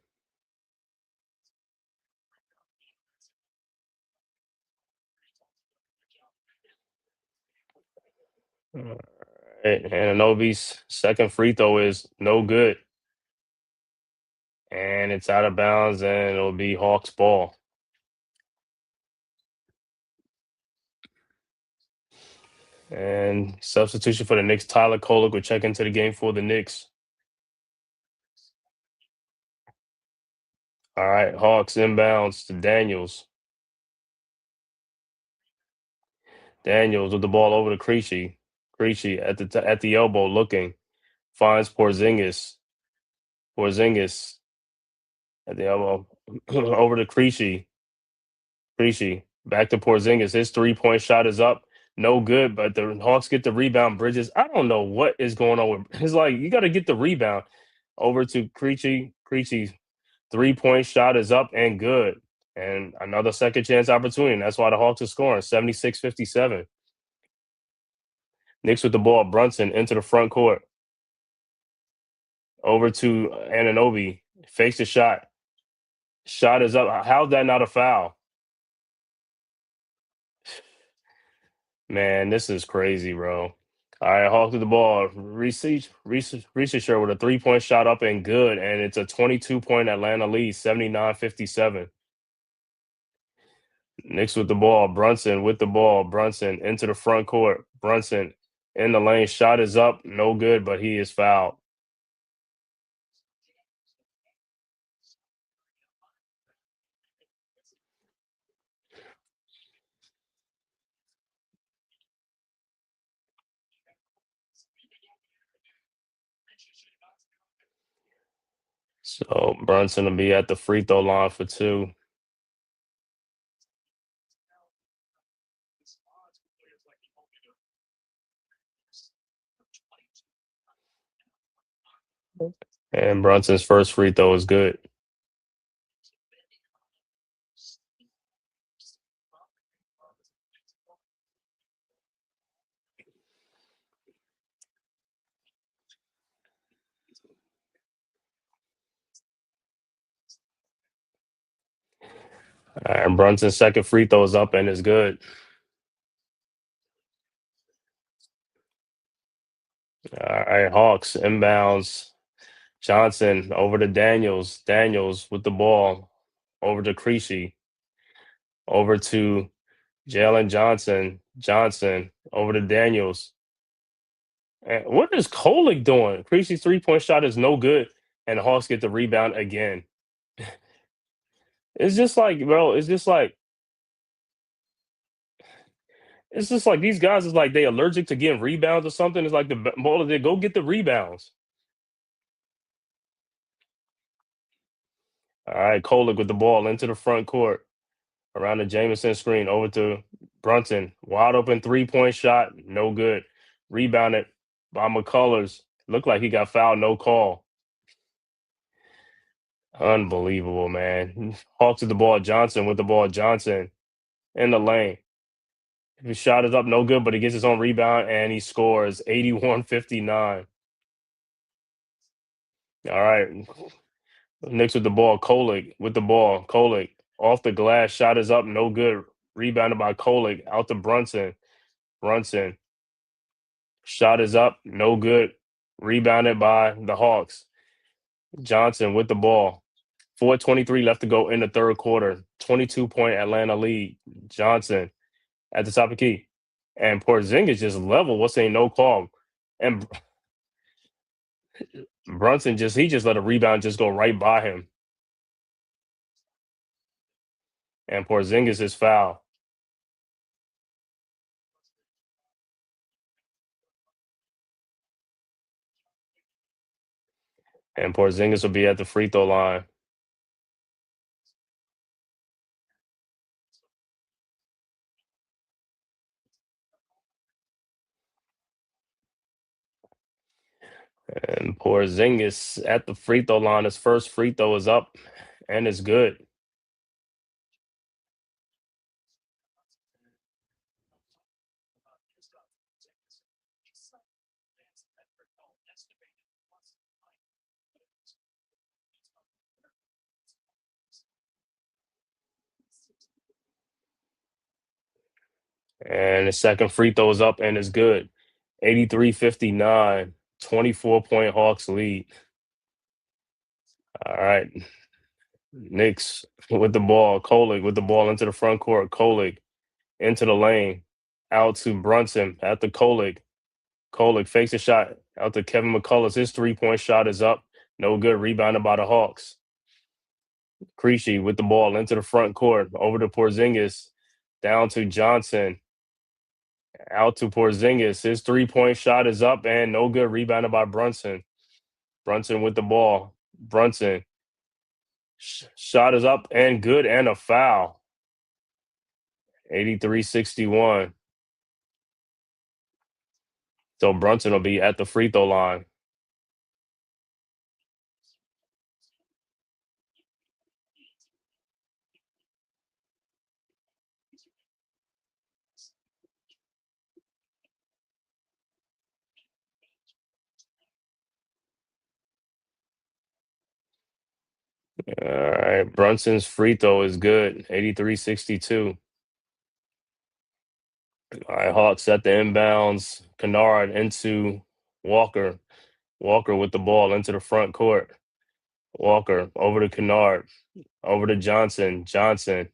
All right, and Anunoby's second free throw is no good. And it's out of bounds, and it'll be Hawks ball. And substitution for the Knicks, Tyler Kolek will check into the game for the Knicks. All right, Hawks inbounds to Daniels. Daniels with the ball over to Creasy. Creasy at the elbow looking. Finds Porzingis. Porzingis at the elbow over to Creasy. Creasy back to Porzingis. His 3-point shot is up. No good, but the Hawks get the rebound. Bridges, I don't know what is going on with. It's like you got to get the rebound. Over to Creasy. Creasy's 3-point shot is up and good. And another second chance opportunity. And that's why the Hawks are scoring 76-57. Knicks with the ball. Brunson into the front court. Over to Anunoby. Fakes the shot. Shot is up. How's that not a foul? Man, this is crazy, bro. All right, Hawks with the ball. Researcher with a 3-point shot up and good. And it's a 22-point Atlanta lead, 79-57. Knicks with the ball. Brunson with the ball. Brunson into the front court. Brunson In the lane, shot is up, no good, but he is fouled. So Brunson will be at the free throw line for two. And Brunson's first free throw is good. And Brunson's second free throw is up and is good. All right, Hawks inbounds. Johnson over to Daniels. Daniels with the ball over to Creasy. Over to Jalen Johnson. Johnson over to Daniels. And what is Kolick doing? Creasy's 3-point shot is no good, and the Hawks get the rebound again. It's just like, bro, it's just like these guys is like they allergic to getting rebounds or something. It's like the ball is there, go get the rebounds. All right, Kolick with the ball into the front court around the Jameson screen over to Brunson. Wide open 3-point shot, no good. Rebounded by McCullers. Looked like he got fouled, no call. Unbelievable, man. Hawks with the ball. Johnson with the ball. Johnson in the lane. His shot is up, no good, but he gets his own rebound and he scores 81-59. All right. Knicks with the ball. Kolick with the ball. Kolick off the glass. Shot is up, no good. Rebounded by Kolick out to Brunson. Brunson. Shot is up, no good. Rebounded by the Hawks. Johnson with the ball. 4:23 left to go in the third quarter. 22-point Atlanta lead. Johnson at the top of the key. And Porzingis just level. What's saying no call. And Brunson he just let a rebound just go right by him. And Porzingis is foul. And Porzingis will be at the free throw line. And Porzingis at the free throw line. His first free throw is up and it's good. And his second free throw is up and it's good. 83-59. 24-point Hawks lead. All right. Knicks with the ball. Kolick with the ball into the front court. Kolick into the lane. Out to Brunson at the Kolick. Kolick fakes a shot out to Kevin McCullers. His 3-point shot is up. No good. Rebounded by the Hawks. Creasy with the ball into the front court. Over to Porzingis. Down to Johnson. Out to Porzingis. His 3-point shot is up and no good. Rebounded by Brunson. Brunson with the ball. Brunson. Shot is up and good and a foul. 83-61. So Brunson will be at the free throw line. All right. Brunson's free throw is good. 83-62. All right. Hawks at the inbounds. Kennard into Walker. Walker with the ball into the front court. Walker over to Kennard. Over to Johnson. Johnson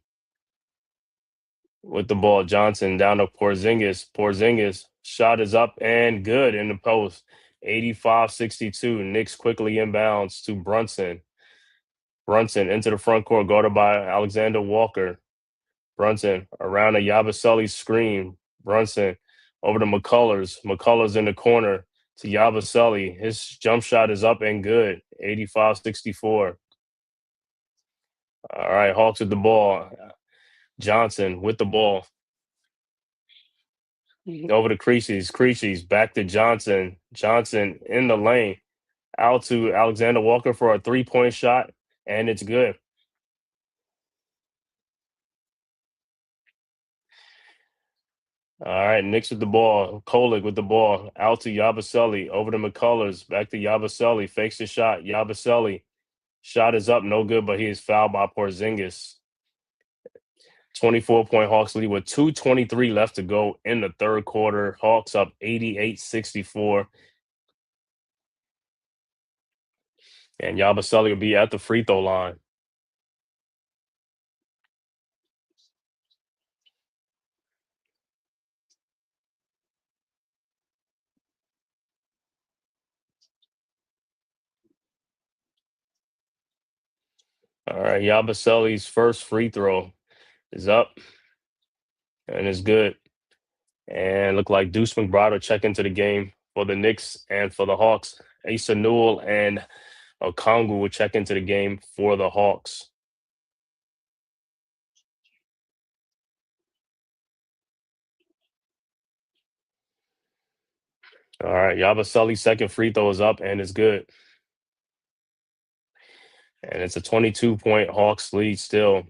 with the ball. Johnson down to Porzingis. Porzingis shot is up and good in the post. 85-62. Knicks quickly inbounds to Brunson. Brunson into the front court, guarded by Alexander Walker. Brunson around a Yabusele screen. Brunson over to McCullers. McCullers in the corner to Yabusele. His jump shot is up and good. 85-64. All right, Hawks with the ball. Johnson with the ball. Over to Creasy's. Creasy's back to Johnson. Johnson in the lane. Out to Alexander Walker for a 3-point shot, and it's good. All right, Knicks with the ball. Kolek with the ball. Out to Yabusele. Over to McCullers. Back to Yabusele. Fakes the shot. Yabusele. Shot is up. No good, but he is fouled by Porzingis. 24-point Hawks lead with 2:23 left to go in the third quarter. Hawks up 88-64. And Yabusele will be at the free throw line. All right, Yabusele's first free throw is up and is good. And look like Deuce McBride will check into the game for the Knicks and for the Hawks. Asa Newell and Okongwu will check into the game for the Hawks. All right, Yabusele's second free throw is up and is good. And it's a 22-point Hawks lead still.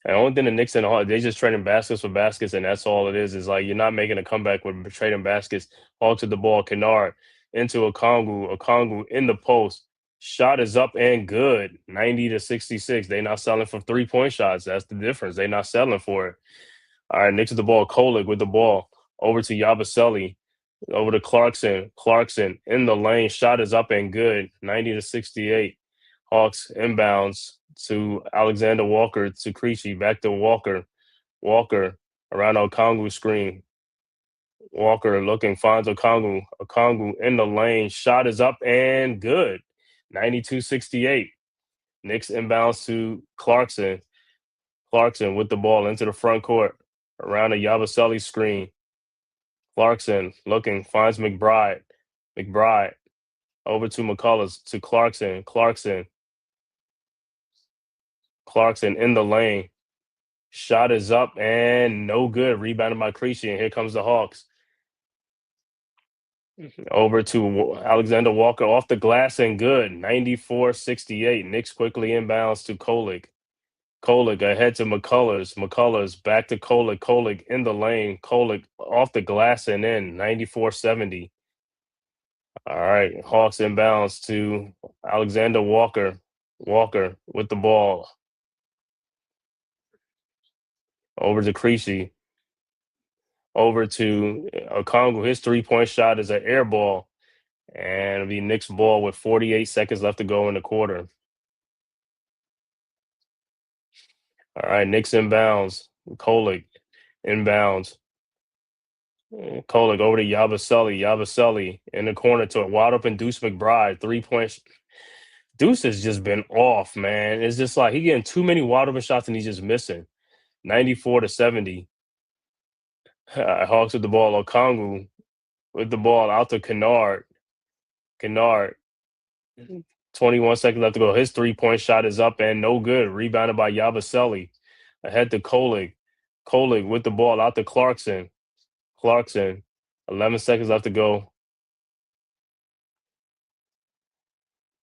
And the only thing the Knicks and the Hawks, they just trading baskets for baskets, and that's all it is. Is like you're not making a comeback with trading baskets. Hawks with the ball, Kennard into Okongwu. Okongwu in the post. Shot is up and good. 90-66. They not selling for 3-point shots. That's the difference. They not selling for it. All right, Knicks with the ball. Kolek with the ball. Over to Yabusele. Over to Clarkson. Clarkson in the lane. Shot is up and good. 90-68. Hawks inbounds to Alexander Walker to Creasy. Back to Walker. Walker around Okongwu screen. Walker looking, finds Okongwu. Okongwu in the lane. Shot is up and good. 92-68. Knicks inbounds to Clarkson. Clarkson with the ball into the front court. Around a Yabusele screen. Clarkson looking, finds McBride. McBride over to McCullers to Clarkson. Clarkson in the lane. Shot is up and no good. Rebounded by Creasy, and here comes the Hawks. Over to Alexander Walker off the glass and good. 94-68. Knicks quickly inbounds to Kolek. Kolek ahead to McCullers. McCullers back to Kolek. Kolek in the lane. Kolek off the glass and in. 94-70. All right. Hawks inbounds to Alexander Walker. Walker with the ball. Over to Creasy. Over to Okongwu. His 3-point shot is an air ball. And it'll be Knicks ball with 48 seconds left to go in the quarter. All right, Knicks inbounds. Kolek inbounds. Kolek over to Yabusele. Yabusele in the corner to a wide open Deuce McBride. 3-point. Deuce has just been off, man. It's just like he getting too many wide open shots and he's just missing. 94-70. Hawks with the ball. Okongwu with the ball out to Kennard. Kennard. 21 seconds left to go. His 3-point shot is up and no good. Rebounded by Yabusele. Ahead to Kolek. Kolek with the ball out to Clarkson. Clarkson. 11 seconds left to go.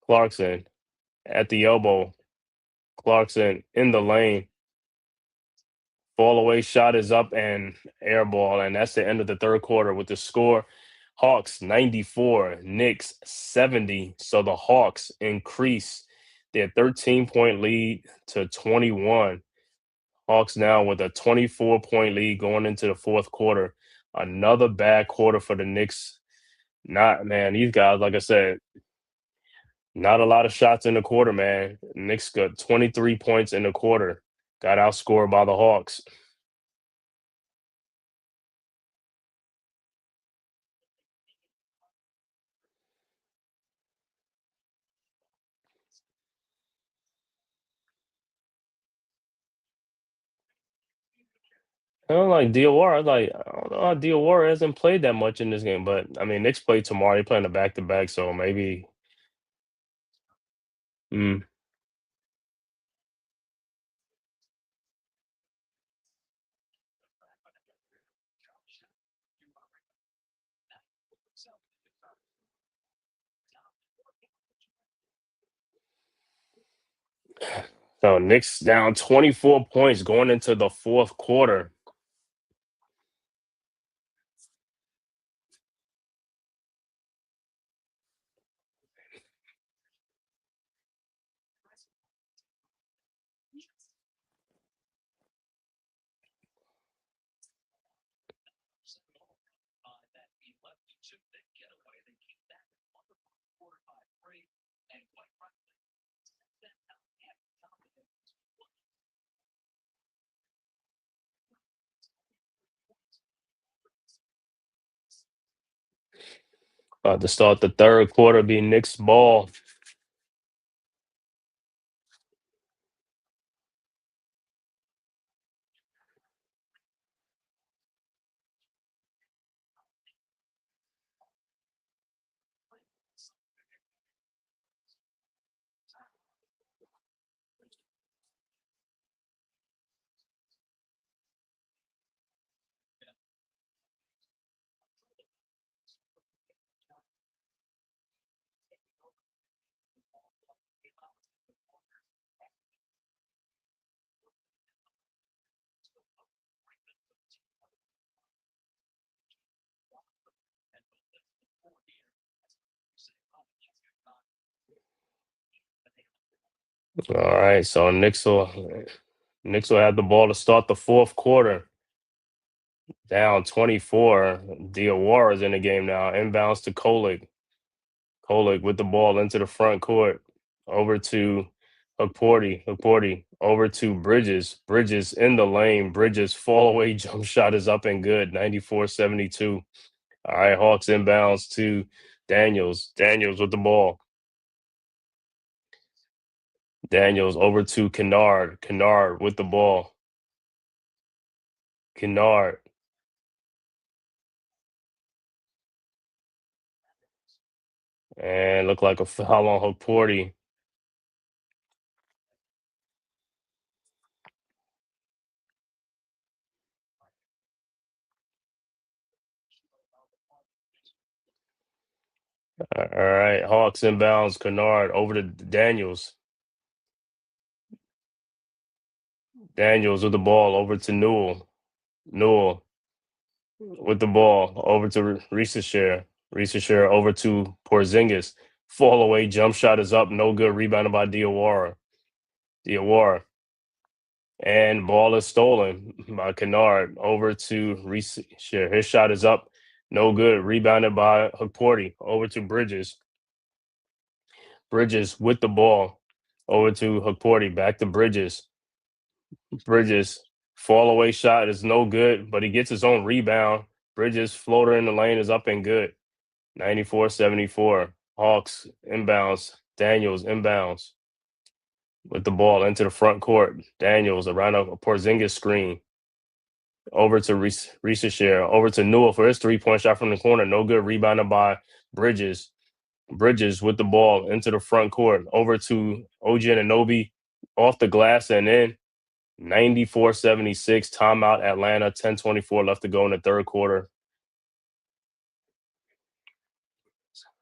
Clarkson at the elbow. Clarkson in the lane. Fall away shot is up and air ball. And that's the end of the third quarter with the score. Hawks 94, Knicks 70. So the Hawks increase their 13-point lead to 21. Hawks now with a 24-point lead going into the fourth quarter. Another bad quarter for the Knicks. These guys, like I said, not a lot of shots in the quarter, man. Knicks got 23 points in the quarter. Got outscored by the Hawks. I don't like Diawara. I don't know how Diawara hasn't played that much in this game, but I mean, Knicks play tomorrow. They playing a back to back, so maybe. Mm. So Knicks down 24 points going into the fourth quarter. To start the third quarter, be Knicks ball. All right, so Knicks will have the ball to start the fourth quarter. Down 24. Diawara's in the game now. Inbounds to Kolik. Kolik with the ball into the front court. Over to Hukporti. Hukporti over to Bridges. Bridges in the lane. Bridges fall away jump shot is up and good. 94-72. All right, Hawks inbounds to Daniels. Daniels with the ball. Daniels over to Kennard. Kennard with the ball. Kennard. And look like a foul on Hukporti. All right, Hawks inbounds. Kennard over to Daniels. Daniels with the ball over to Newell. Newell with the ball over to Risa over to Porzingis. Fall away jump shot is up. No good. Rebounded by Diawara. Diawara. And ball is stolen by Kennard over to Risa. His shot is up. No good. Rebounded by Hukporti over to Bridges. Bridges with the ball over to Hukporti. Back to Bridges. Bridges fall away shot is no good, but he gets his own rebound. Bridges floater in the lane is up and good. 94-74. Hawks inbounds. Daniels inbounds with the ball into the front court. Daniels around a Porzingis screen. Over to Risa over to Newell for his 3-point shot from the corner. No good. Rebounded by Bridges. Bridges with the ball into the front court. Over to OG Anunoby off the glass and in. 94-76. Timeout Atlanta. 10:24 left to go in the third quarter.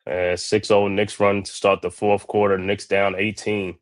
6-0 Knicks run to start the fourth quarter. Knicks down 18.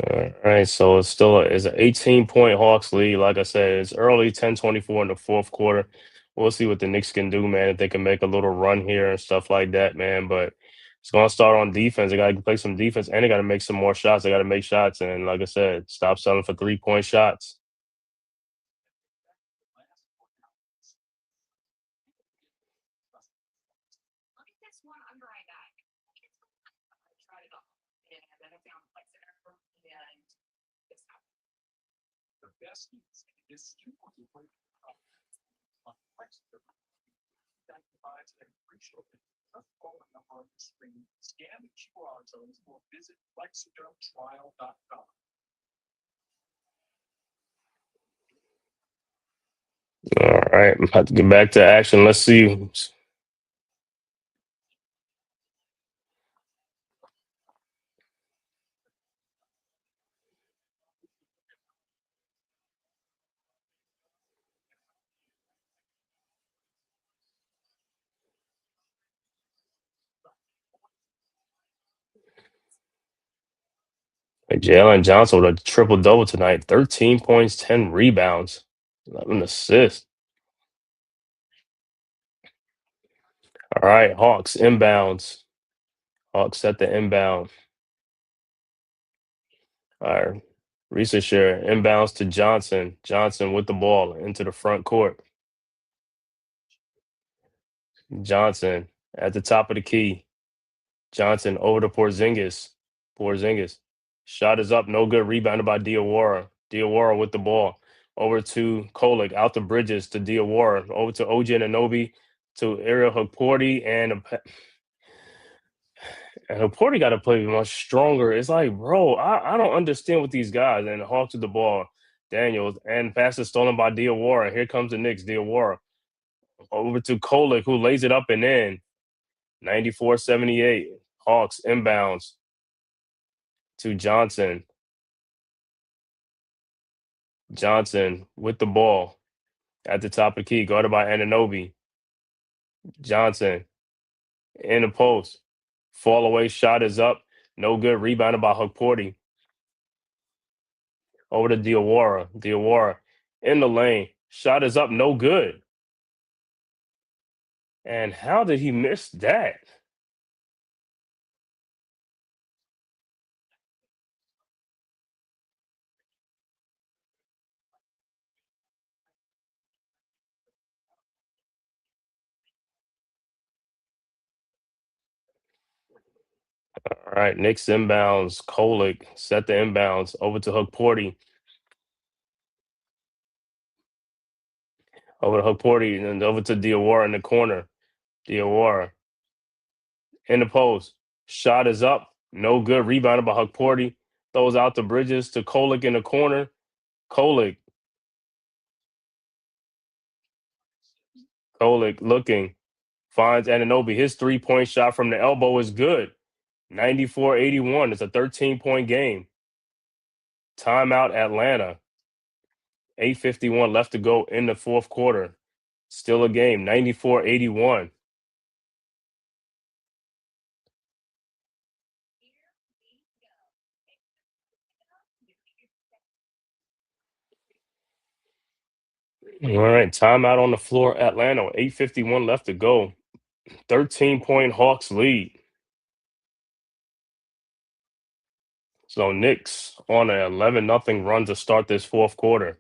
All right, so it's an 18-point Hawks lead. Like I said, it's early, 10-24 in the fourth quarter. We'll see what the Knicks can do, man, if they can make a little run here and stuff like that, man. But it's gonna start on defense. They gotta play some defense and they gotta make some more shots. They gotta make shots. And like I said, stop selling for 3-point shots. All right, I'm about to get back to action. Let's see. Jalen Johnson with a triple double tonight, 13 points, 10 rebounds, 11 assists. All right, Hawks inbounds. Hawks set the inbound. All right, Risa share inbounds to Johnson. Johnson with the ball into the front court. Johnson at the top of the key. Johnson over to Porzingis. Porzingis. Shot is up, no good. Rebounded by Diawara. Diawara with the ball. Over to Kolek, out the bridges to Diawara. Over to OG Anunoby, to Ariel Hukporti, and Hukporti got to play much stronger. It's like, bro, I don't understand with these guys. And Hawks with the ball. Daniels, and pass is stolen by Diawara. Here comes the Knicks. Diawara. Over to Kolek, who lays it up and in. 94-78. Hawks inbounds to Johnson. Johnson with the ball at the top of the key, guarded by Anunoby. Johnson in the post. Fall away shot is up. No good. Rebounded by Hukporti. Over to Diawara. Diawara in the lane. Shot is up. No good. And how did he miss that? All right, Knicks inbounds. Kolek set the inbounds over to Hukporti. Over to Hukporti and over to Diawara in the corner. Diawara in the post. Shot is up. No good. Rebounded by Hukporti. Throws out the bridges to Kolek in the corner. Kolek. Kolek looking. Finds Anunoby. His 3-point shot from the elbow is good. 94-81. It's a 13-point game. Timeout Atlanta. 8:51 left to go in the fourth quarter. Still a game. 94-81. All right. Timeout on the floor. Atlanta. 8:51 left to go. 13-point Hawks lead. So Knicks on an 11-0 run to start this fourth quarter.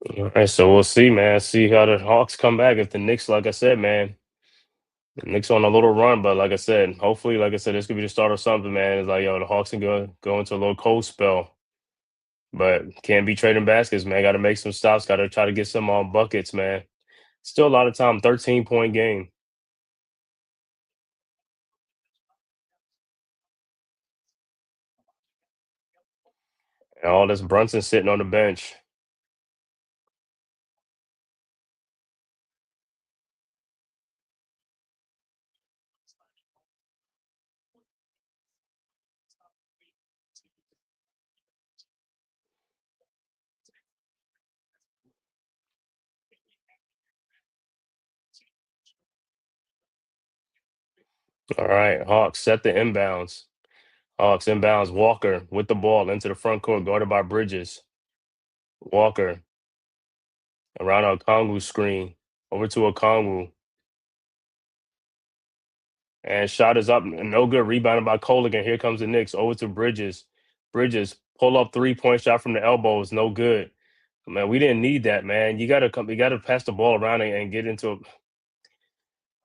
All right, so we'll see, man. See how the Hawks come back. If the Knicks, like I said, man, the Knicks on a little run, but like I said, hopefully, like I said, this could be the start of something, man. It's like, yo, the Hawks can go into a little cold spell, but can't be trading baskets, man. Got to make some stops. Got to try to get some on buckets, man. Still a lot of time. 13-point game, and all this Brunson sitting on the bench. All right, Hawks set the inbounds. Hawks inbounds. Walker with the ball into the front court, guarded by Bridges. Walker around a Kongu screen over to a Kongu. And shot is up. No good. Rebounded by Coligan. Here comes the Knicks. Over to Bridges. Bridges pull up 3-point shot from the elbow is no good. Man, we didn't need that, man. You gotta come. You gotta pass the ball around and get into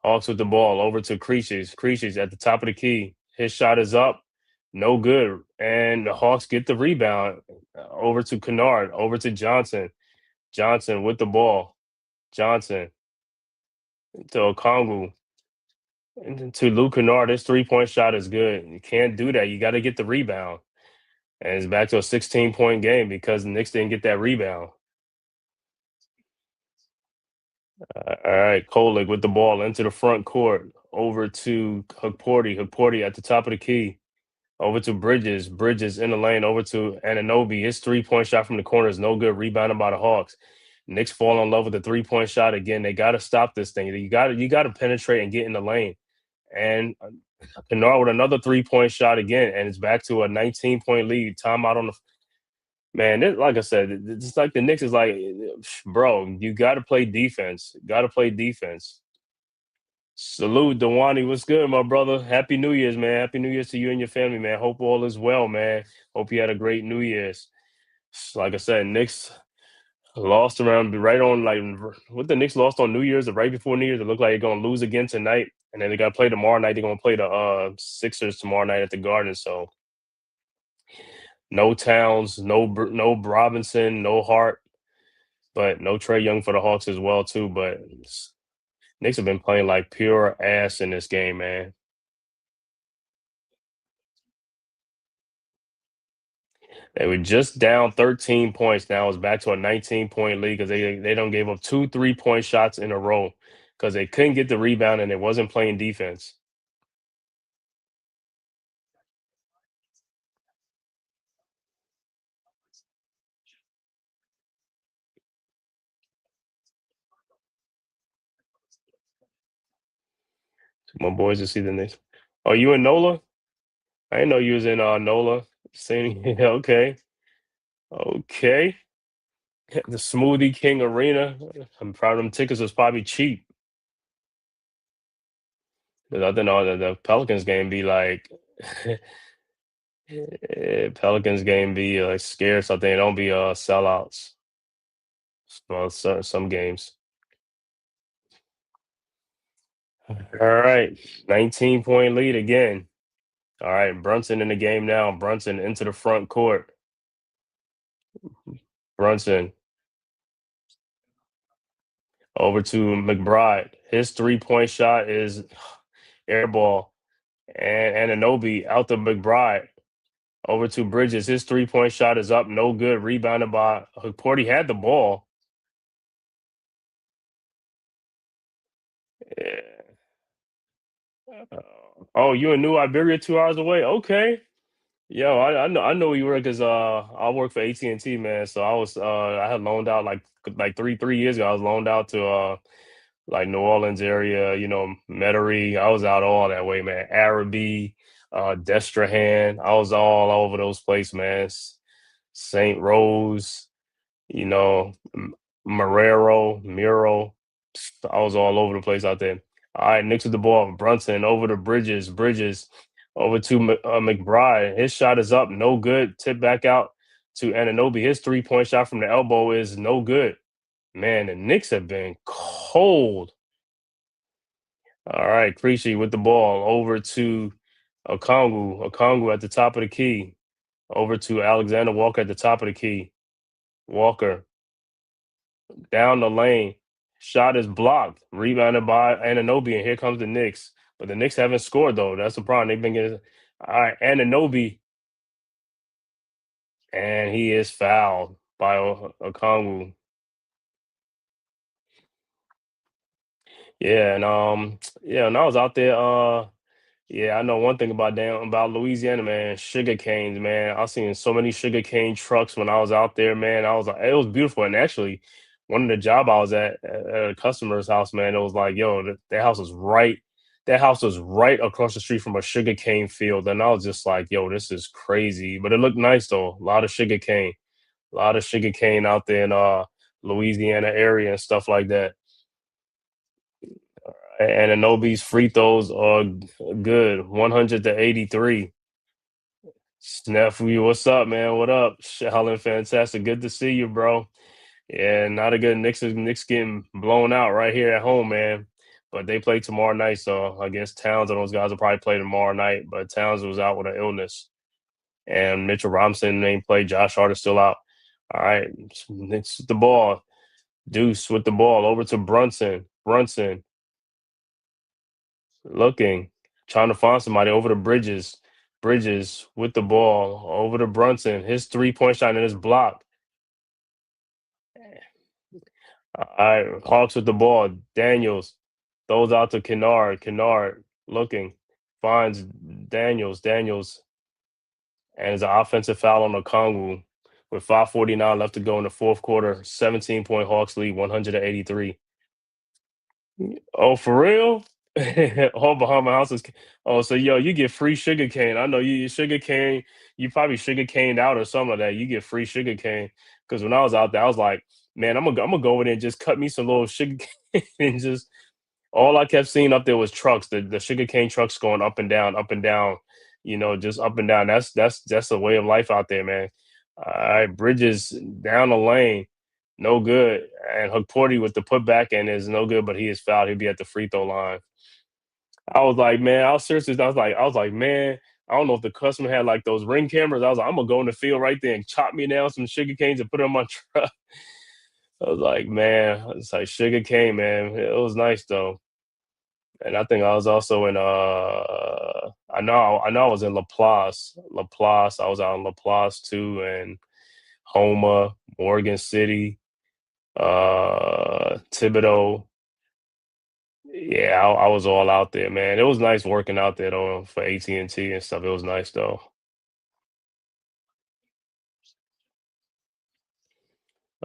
Hawks with the ball over to Creases. Creases at the top of the key. His shot is up. No good. And the Hawks get the rebound. Over to Kennard. Over to Johnson. Johnson with the ball. Johnson to Okongwu. And then to Luke Kennard, his 3-point shot is good. You can't do that. You got to get the rebound. And it's back to a 16-point game because the Knicks didn't get that rebound. All right, Kolik with the ball into the front court. Over to Hukporti. Hukporti at the top of the key. Over to Bridges. Bridges in the lane. Over to Ananobi. His 3-point shot from the corner is no good. Rebounded by the Hawks. Knicks fall in love with the 3-point shot again. They got to stop this thing. You got to penetrate and get in the lane. And Kennard with another 3-point shot again, and it's back to a 19-point lead. Timeout on the man. Like I said, it's like the Knicks is like, bro, you got to play defense. Got to play defense. Salute, Dewani. What's good, my brother? Happy New Year's, man. Happy New Year's to you and your family, man. Hope all is well, man. Hope you had a great New Year's. Like I said, Knicks lost around right on like what the Knicks lost on New Year's or right before New Year's. It looked like they're gonna lose again tonight, and then they got to play tomorrow night. They're gonna play the Sixers tomorrow night at the Garden. So no Towns, no Robinson, no Hart, but no Trey Young for the Hawks as well too. But Knicks have been playing like pure ass in this game, man. They were just down 13 points. Now it's back to a 19-point lead because they don't gave up 2 3-point shots in a row because they couldn't get the rebound and they wasn't playing defense. My boys to see the Knicks. Oh, you in NOLA? I didn't know you was in NOLA. Saying okay, okay. The Smoothie King Arena. I'm proud of them tickets was probably cheap. 'Cause I think all the Pelicans game be like Pelicans game be like scarce. I think it don't be sellouts. Well, some games. All right, 19-point lead again. All right, Brunson in the game now. Brunson into the front court. Brunson over to McBride. His 3-point shot is air ball. And Ananobi out to McBride. Over to Bridges. His 3-point shot is up. No good. Rebounded by Porty had the ball. Yeah. Oh, you in New Iberia 2 hours away? Okay. Yo, I know you were because I work for AT&T, man. So I had loaned out like three years ago. I was loaned out to like New Orleans area, Metairie. I was out all that way, man. Araby, Destrehan. I was all over those places, man. St. Rose, Marrero, Muro. I was all over the place out there. All right, Knicks with the ball. Brunson over to Bridges. Bridges over to McBride. His shot is up. No good. Tip back out to Ananobi. His 3-point shot from the elbow is no good. Man, the Knicks have been cold. All right, Creasy with the ball over to Okongu. Okongu at the top of the key. Over to Alexander Walker at the top of the key. Walker down the lane. Shot is blocked. Rebounded by Anunoby, and here comes the Knicks. But the Knicks haven't scored though. That's the problem. They've been getting all right. Anunoby, and he is fouled by Okongu. Yeah, and yeah, and I was out there. Yeah, I know one thing about Louisiana, man. Sugar canes, man. I seen so many sugar cane trucks when I was out there, man. I was like, it was beautiful. And actually, one of the job I was at a customer's house, man, it was like, yo, that house was right. That house was right across the street from a sugar cane field, and I was just like, yo, this is crazy. But it looked nice though. A lot of sugar cane out there in Louisiana area and stuff like that. And Anobi's free throws are good, 100 to 83. Snafu, what's up, man? What up? Helen, fantastic. Good to see you, bro. Yeah, not a good Knicks getting blown out right here at home, man. But they play tomorrow night, so I guess Towns and those guys will probably play tomorrow night. But Towns was out with an illness. And Mitchell Robinson ain't played. Josh Hart is still out. All right. It's the ball. Deuce with the ball over to Brunson. Brunson looking, trying to find somebody over the Bridges. Bridges with the ball over to Brunson. His 3-point shot and his block. All right, Hawks with the ball. Daniels throws out to Kennard. Kennard looking, finds Daniels. Daniels, and it's an offensive foul on Okongwu with 5:49 left to go in the fourth quarter. 17-point Hawks lead, 183. Oh, for real? All behind my house is. Oh, so yo, you get free sugar cane. I know you sugar cane. You probably sugar caned out or something like that. You get free sugar cane. Because when I was out there, I was like, man, I'm gonna go in there and just cut me some little sugar cane and just all I kept seeing up there was trucks, the sugar cane trucks going up and down, just up and down. That's a way of life out there, man. All right, Bridges down the lane, no good. And Hukporti with the putback and is no good, but he is fouled. He'll be at the free throw line. I was like, man, I was seriously, I was like, man, I don't know if the customer had like those ring cameras. I was like, I'm gonna go in the field right there and chop me down some sugar canes and put them on my truck. I was like, man, it's like sugar cane, man. It was nice though. And I think I was also in I know I was in Laplace. Laplace. I was out in Laplace too, and Homa, Morgan City, Thibodeau. Yeah, I was all out there, man. It was nice working out there though for AT&T and stuff. It was nice though.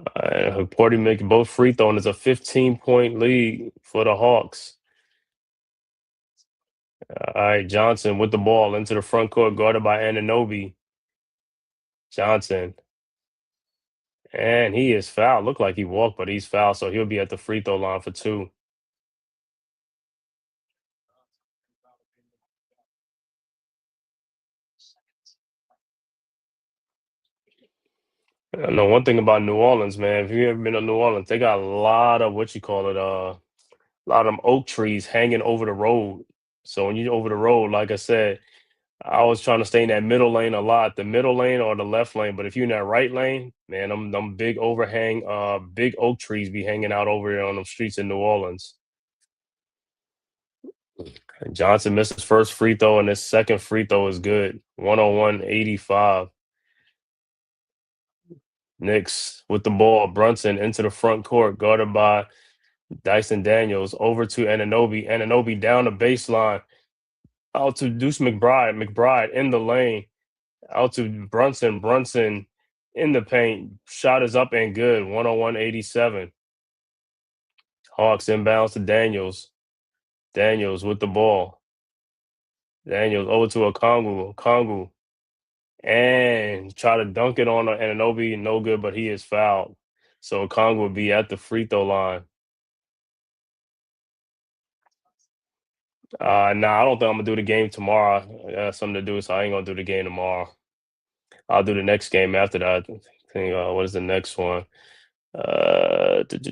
Porty making both free throw, and it's a 15-point lead for the Hawks. All right, Johnson with the ball into the front court, guarded by Anunoby. Johnson. And he is fouled. Looked like he walked, but he's fouled, so he'll be at the free throw line for two. I know one thing about New Orleans, man. If you ever been to New Orleans, they got a lot of what you call it, a lot of them oak trees hanging over the road. So when you're over the road, like I said, I was trying to stay in that middle lane a lot, the middle lane or the left lane. But if you're in that right lane, man, them big overhang, big oak trees be hanging out over here on the streets in New Orleans. Johnson missed his first free throw, and his second free throw is good. 101-85. Knicks with the ball. Brunson into the front court, guarded by Dyson Daniels. Over to Anunoby. Anunoby down the baseline. Out to Deuce McBride. McBride in the lane. Out to Brunson. Brunson in the paint. Shot is up and good. 101-87. Hawks inbounds to Daniels. Daniels with the ball. Daniels over to Okongwu. Okongwu. And try to dunk it on Anunoby. No good, but he is fouled. So Okongwu will be at the free throw line. Nah, I don't think I'm gonna do the game tomorrow. I got something to do, so I ain't gonna do the game tomorrow. I'll do the next game after that. I think what is the next one? Sunday,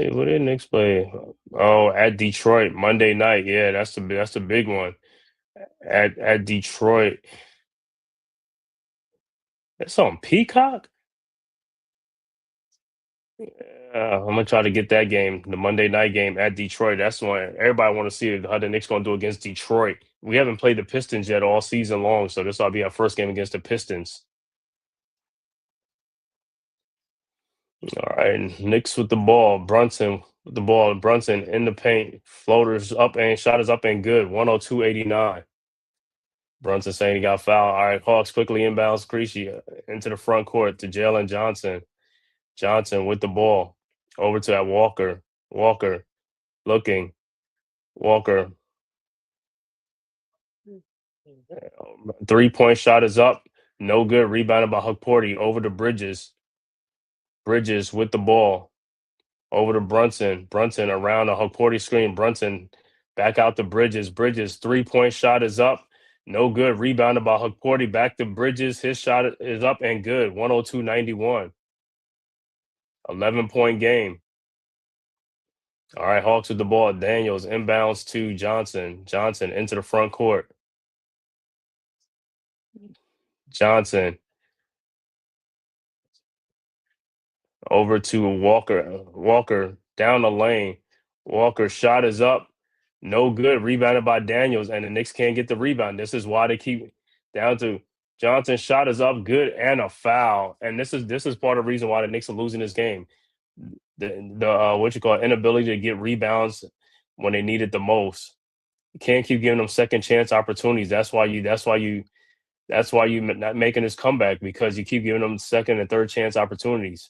what did Knicks play? Oh, at Detroit Monday night. Yeah, that's the big one. At Detroit. That's on Peacock. I'm gonna try to get that game, the Monday night game at Detroit. That's one everybody want to see how the Knicks gonna do against Detroit. We haven't played the Pistons yet all season long, so this will be our first game against the Pistons. All right, Knicks with the ball. Brunson with the ball. Brunson in the paint. Floaters up and shot is up and good. 102.89. Brunson saying he got fouled. All right, Hawks quickly inbounds Creasy into the front court to Jalen Johnson. Johnson with the ball. Over to that Walker. Walker looking. Walker. 3-point shot is up. No good. Rebounded by Hukporti. Over to Bridges. Bridges with the ball. Over to Brunson. Brunson around the Hukporti screen. Brunson back out to Bridges. Bridges 3-point shot is up. No good. Rebounded by Hukporti. Back to Bridges. His shot is up and good. 102.91. 11-point game. All right, Hawks with the ball. Daniels inbounds to Johnson. Johnson into the front court. Johnson over to Walker. Walker down the lane. Walker shot is up. No good. Rebounded by Daniels, and the Knicks can't get the rebound. This is why they keep down to Johnson. Shot is up, good, and a foul. And this is part of the reason why the Knicks are losing this game. The what you call inability to get rebounds when they need it the most. You can't keep giving them second chance opportunities. That's why you not making this comeback, because you keep giving them second and third chance opportunities.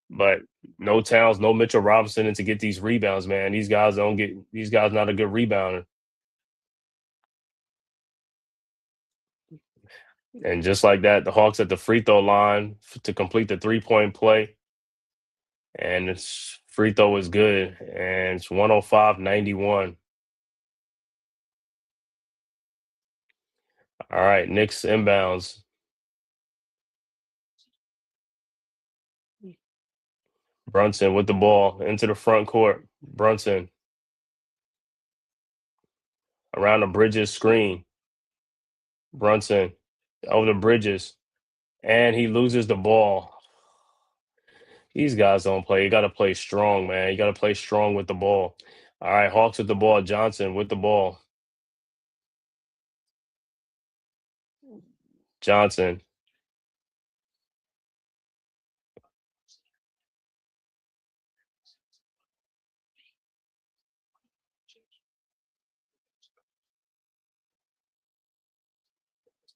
But no Towns, no Mitchell Robinson, and to get these rebounds, man. These guys not a good rebounder. And just like that, the Hawks at the free throw line to complete the 3-point play. And its free throw is good. And it's 105-91. All right, Knicks inbounds. Brunson with the ball into the front court. Brunson around the Bridges screen. Brunson over the Bridges. And he loses the ball. These guys don't play. You got to play strong, man. You got to play strong with the ball. All right, Hawks with the ball. Johnson with the ball. Johnson.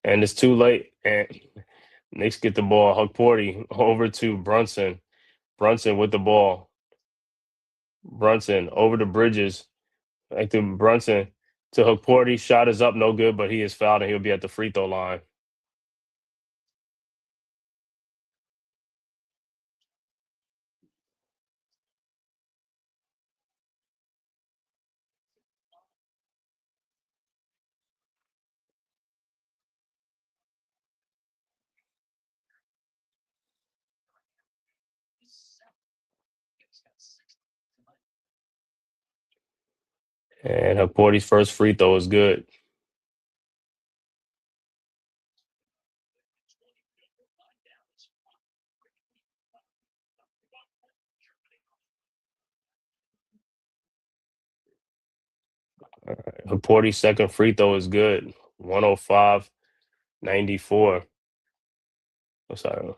And it's too late. And Knicks get the ball. Hukporti over to Brunson. Brunson with the ball. Brunson over the Bridges. Back to Brunson to Hukporti. Shot is up, no good, but he is fouled and he'll be at the free throw line. And Hukporti's first free throw is good. Hukporti's second free throw is good. 105-94. I'm sorry.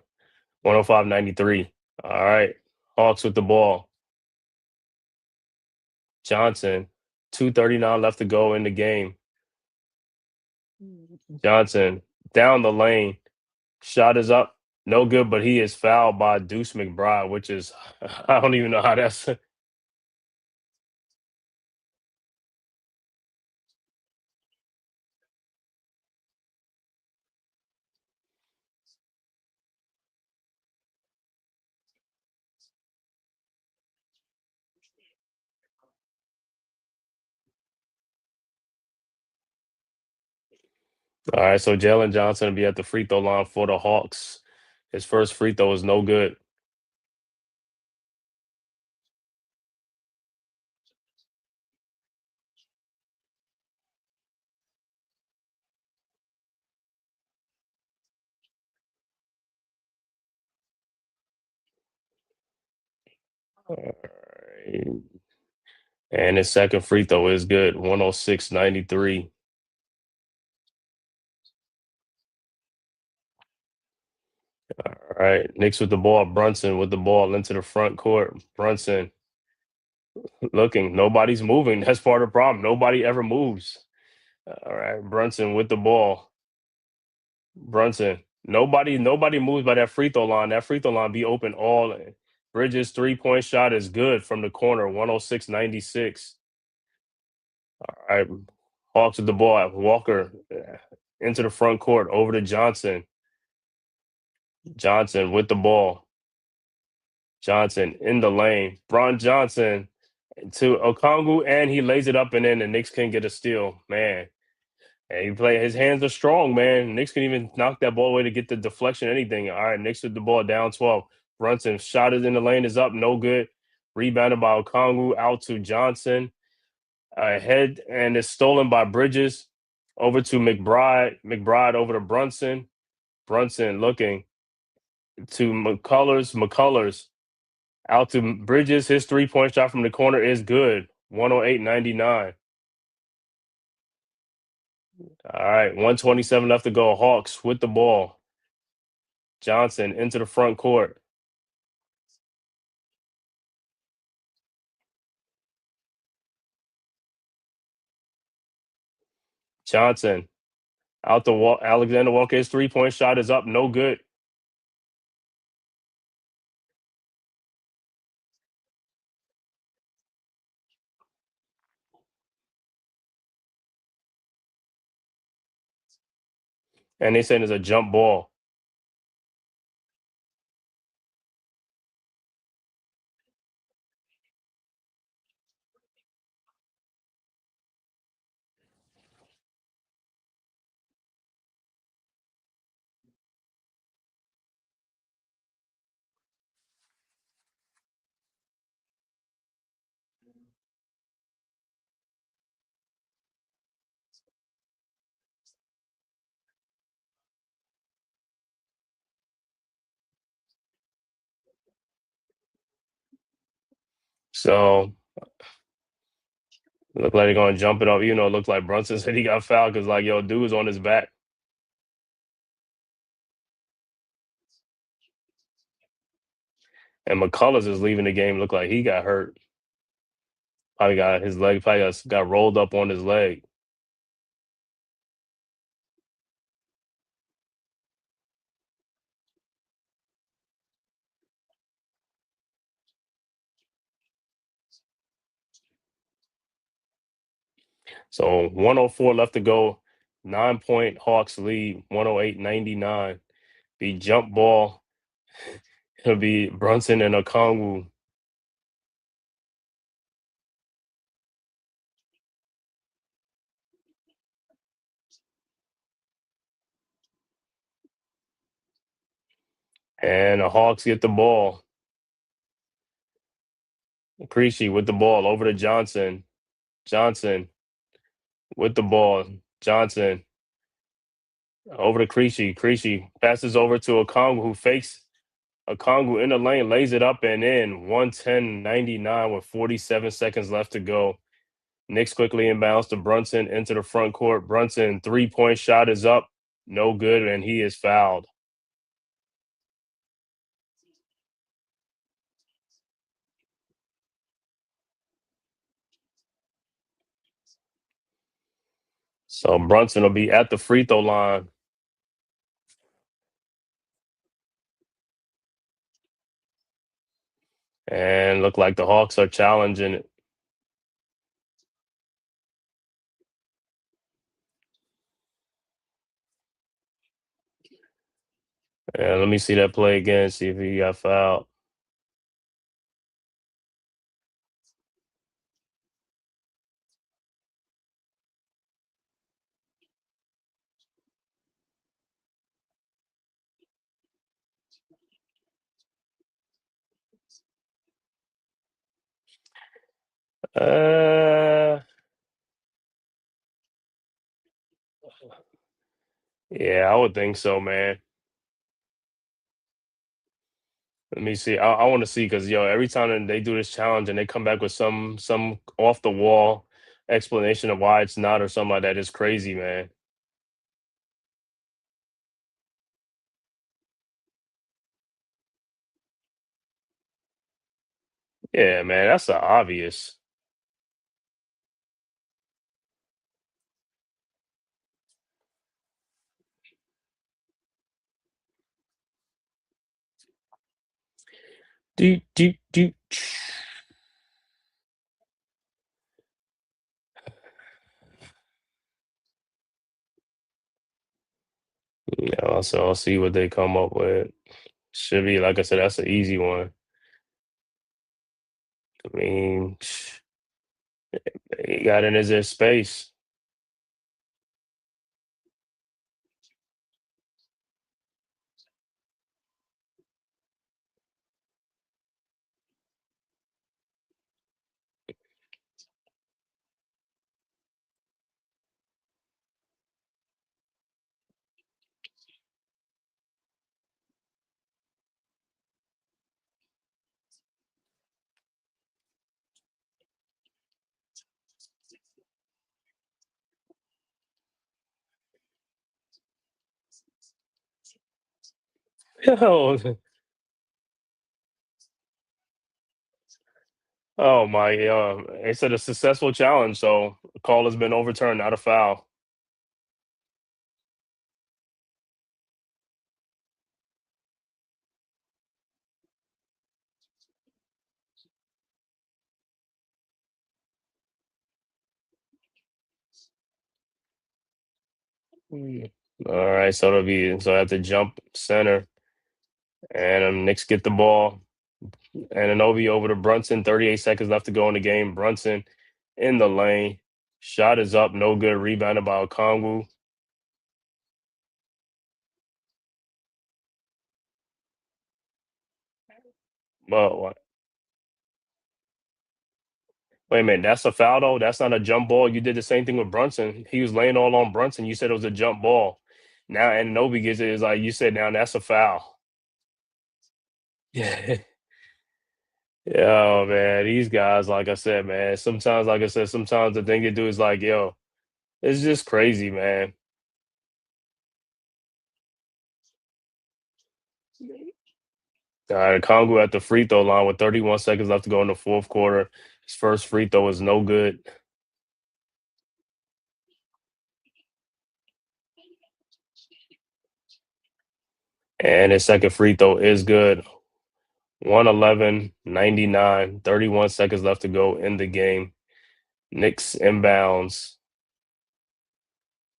105-93. All right. Hawks with the ball. Johnson. 2:39 left to go in the game. Johnson down the lane. Shot is up. No good, but he is fouled by Deuce McBride, which is, I don't even know how that's. All right, so Jalen Johnson will be at the free throw line for the Hawks. His first free throw is no good. All right. And his second free throw is good, 106-93. All right, Knicks with the ball. Brunson with the ball into the front court. Brunson looking. Nobody's moving. That's part of the problem. Nobody ever moves. All right, Brunson with the ball. Brunson. Nobody moves by that free throw line. That free throw line be open all in. Bridges 3-point shot is good from the corner, 106-96. All right, Hawks with the ball. Walker into the front court over to Johnson. Johnson with the ball. Johnson in the lane. Bron Johnson to Okongwu, and he lays it up and in. The Knicks can get a steal. Man, and he play. His hands are strong, man. Knicks can even knock that ball away to get the deflection, anything. All right, Knicks with the ball down 12. Brunson shot it in the lane is up, no good. Rebounded by Okongwu out to Johnson. Ahead and is stolen by Bridges. Over to McBride. McBride over to Brunson. Brunson looking to McCullers. McCullers out to Bridges. His 3-point shot from the corner is good. 108-99. All right, 127 left to go. Hawks with the ball. Johnson into the front court. Johnson out the wall. Alexander Walker's 3-point shot is up. No good. And they saying it's a jump ball. So look like they're gonna jump it up. You know, it looked like Brunson said he got fouled because like dude was on his back. And McCullers is leaving the game. Looked like he got hurt. Probably got his leg. Probably got rolled up on his leg. So 104 left to go. 9-point Hawks lead. 108-99. The jump ball. It'll be Brunson and Okongwu. And the Hawks get the ball. Creasy with the ball over to Johnson. Johnson with the ball. Johnson over to Creasy. Creasy passes over to Okongwu, who fakes Okongwu in the lane, lays it up and in. 110-99 with 47 seconds left to go. Knicks quickly inbounds to Brunson into the front court. Brunson 3-point shot is up. No good, and he is fouled. So Brunson will be at the free throw line. And look like the Hawks are challenging it. And let me see that play again, see if he got fouled. Uh, yeah, I would think so, man. Let me see. I want to see because every time that they do this challenge and they come back with some off the wall explanation of why it's not or something like that, it's crazy, man. Yeah, man, that's the obvious. Do do do. Yeah, so I'll see what they come up with. Should be like I said, that's an easy one. I mean, he got in his space. Yo, oh my, it's a successful challenge, so the call has been overturned, not a foul. Mm. All right, so I have to jump center, and Knicks get the ball, and Anobi over to Brunson. 38 seconds left to go in the game. Brunson in the lane, shot is up, no good. Rebounded by Okongwu. But wait a minute, that's a foul though. That's not a jump ball. You did the same thing with Brunson. He was laying all on Brunson. You said it was a jump ball. Now Anobi gets it. Is like you said. Now that's a foul. Yeah. Yo, man, these guys, like I said, man, sometimes, like I said, sometimes the thing they do is like, yo, it's just crazy, man. All right, Congo at the free throw line with 31 seconds left to go in the fourth quarter. His first free throw is no good, and his second free throw is good. 111-99, 31 seconds left to go in the game. Knicks inbounds,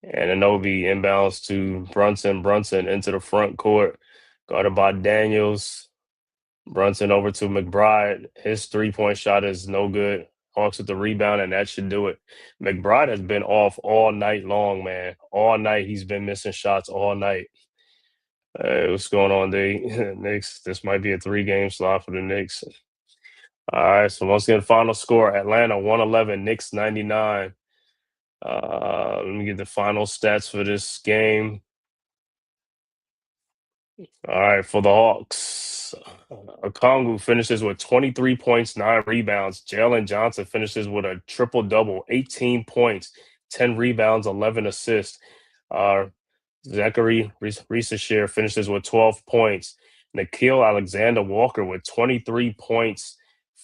and Anobi inbounds to Brunson. Brunson into the front court, guarded by Daniels. Brunson over to McBride. His 3-point shot is no good. Hawks with the rebound, and that should do it. McBride has been off all night long, man. All night. He's been missing shots all night. What's going on, the Knicks? This might be a 3-game slot for the Knicks. All right, so once again, final score Atlanta 111, Knicks 99. Let me get the final stats for this game. All right, for the Hawks, Okongwu finishes with 23 points, 9 rebounds. Jalen Johnson finishes with a triple double, 18 points, 10 rebounds, 11 assists. Uh, Zachary Reiseshear finishes with 12 points. Nikhil Alexander Walker with 23 points,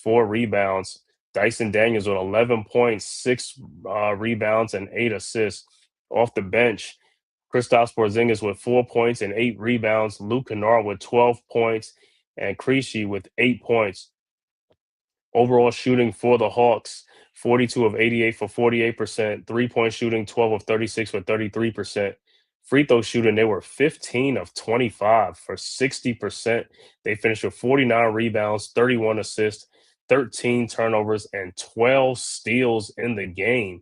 4 rebounds. Dyson Daniels with 11 points, 6 rebounds, and 8 assists. Off the bench, Kristaps Porzingis with 4 points and 8 rebounds. Luke Kennard with 12 points and Krejci with 8 points. Overall shooting for the Hawks, 42 of 88 for 48%. 3-point shooting, 12 of 36 for 33%. Free throw shooting, they were 15 of 25 for 60%. They finished with 49 rebounds, 31 assists, 13 turnovers, and 12 steals in the game.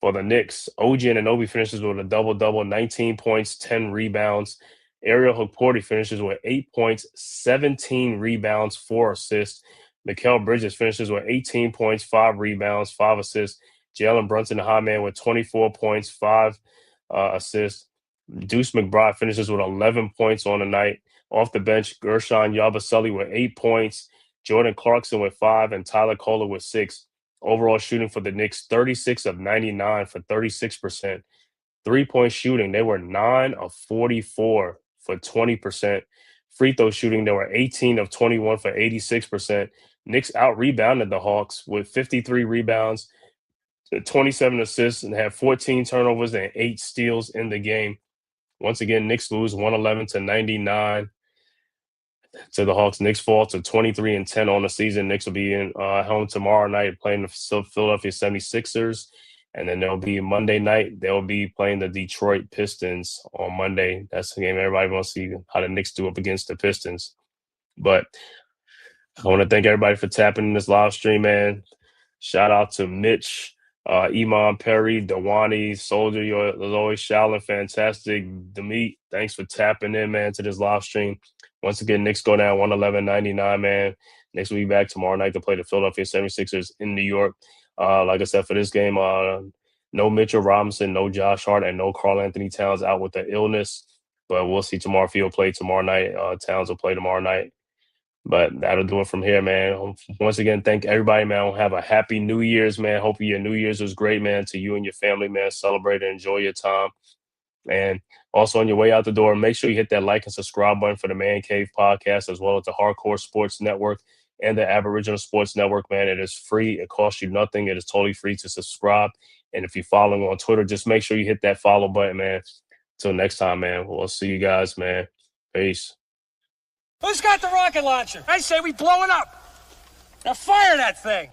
For the Knicks, OG Anunoby finishes with a double-double, 19 points, 10 rebounds. Ariel Hukporti finishes with 8 points, 17 rebounds, 4 assists. Mikal Bridges finishes with 18 points, 5 rebounds, 5 assists. Jalen Brunson, the high man, with 24 points, 5 assists. Deuce McBride finishes with 11 points on the night. Off the bench, Gershon Yabusele with 8 points, Jordan Clarkson with 5, and Tyler Kohler with 6. Overall shooting for the Knicks, 36 of 99 for 36%. Three-point shooting, they were 9 of 44 for 20%. Free throw shooting, they were 18 of 21 for 86%. Knicks out-rebounded the Hawks with 53 rebounds, 27 assists, and had 14 turnovers and 8 steals in the game. Once again, Knicks lose 111-99 to the Hawks. Knicks fall to 23-10 on the season. Knicks will be in home tomorrow night playing the Philadelphia 76ers. And then there'll be Monday night, they'll be playing the Detroit Pistons on Monday. That's the game everybody wants to see how the Knicks do up against the Pistons. But I want to thank everybody for tapping in this live stream, man. Shout out to Mitch, Iman Perry, Dewani, Soldier, you're always Shallon, fantastic. Demeet, thanks for tapping in, man, to this live stream. Once again, Knicks go down 111-99, man. Knicks will be back tomorrow night to play the Philadelphia 76ers in New York. Like I said, for this game, no Mitchell Robinson, no Josh Hart, and no Karl Anthony Towns out with the illness. But we'll see tomorrow if he'll play tomorrow night. Towns will play tomorrow night. But that'll do it from here, man. Once again, thank everybody, man. Have a happy New Year's, man. Hope your New Year's was great, man. To you and your family, man. Celebrate and enjoy your time. And also on your way out the door, make sure you hit that like and subscribe button for the Man Cave podcast, as well as the Hardcore Sports Network and the Aboriginal Sports Network, man. It is free. It costs you nothing. It is totally free to subscribe. And if you're following on Twitter, just make sure you hit that follow button, man. Till next time, man. We'll see you guys, man. Peace. Who's got the rocket launcher? I say we blow it up. Now fire that thing.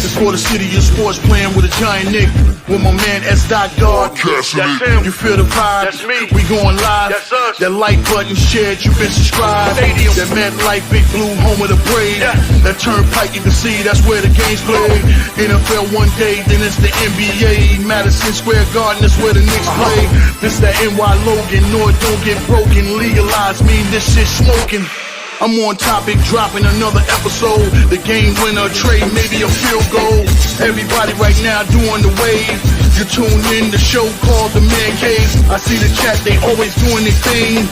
It's for the city of sports, playing with a giant Nick. With my man S. God. That's him. You feel the vibe? That's me. We going live. That's us. That like button shared, you been subscribed. Stadium. That MetLife, Big Blue, home of the Braves. Yeah. That turnpike, you can see that's where the game's played. NFL one day, then it's the NBA. Madison Square Garden, that's where the Knicks play. This that NY Logan, North don't get broken. Legalize, mean this shit smoking. I'm on topic, dropping another episode. The game winner, trade, maybe a field goal. Everybody right now doing the wave. You tune in, the show called The Man Cave. I see the chat, they always doing their thing.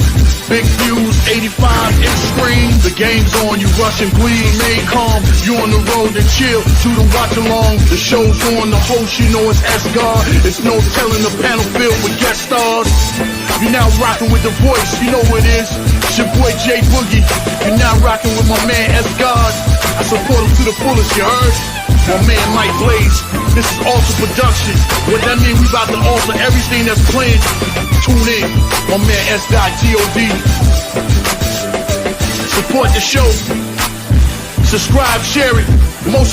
Big views, 85 in screen. The game's on, you rush and bleed, made calm. You on the road to chill, to the watch along. The show's on, the host, you know it's S-God. It's no telling the panel filled with guest stars. You're now rocking with The Voice, you know what it is. It's your boy Jay Boogie. You're now rocking with my man S-God. I support him to the fullest, you heard? My man Mike Blaze. This is Alter Production. What that mean? We about to alter everything that's playing. Tune in. My man S-God G-O-D. Support the show. Subscribe, share it. Most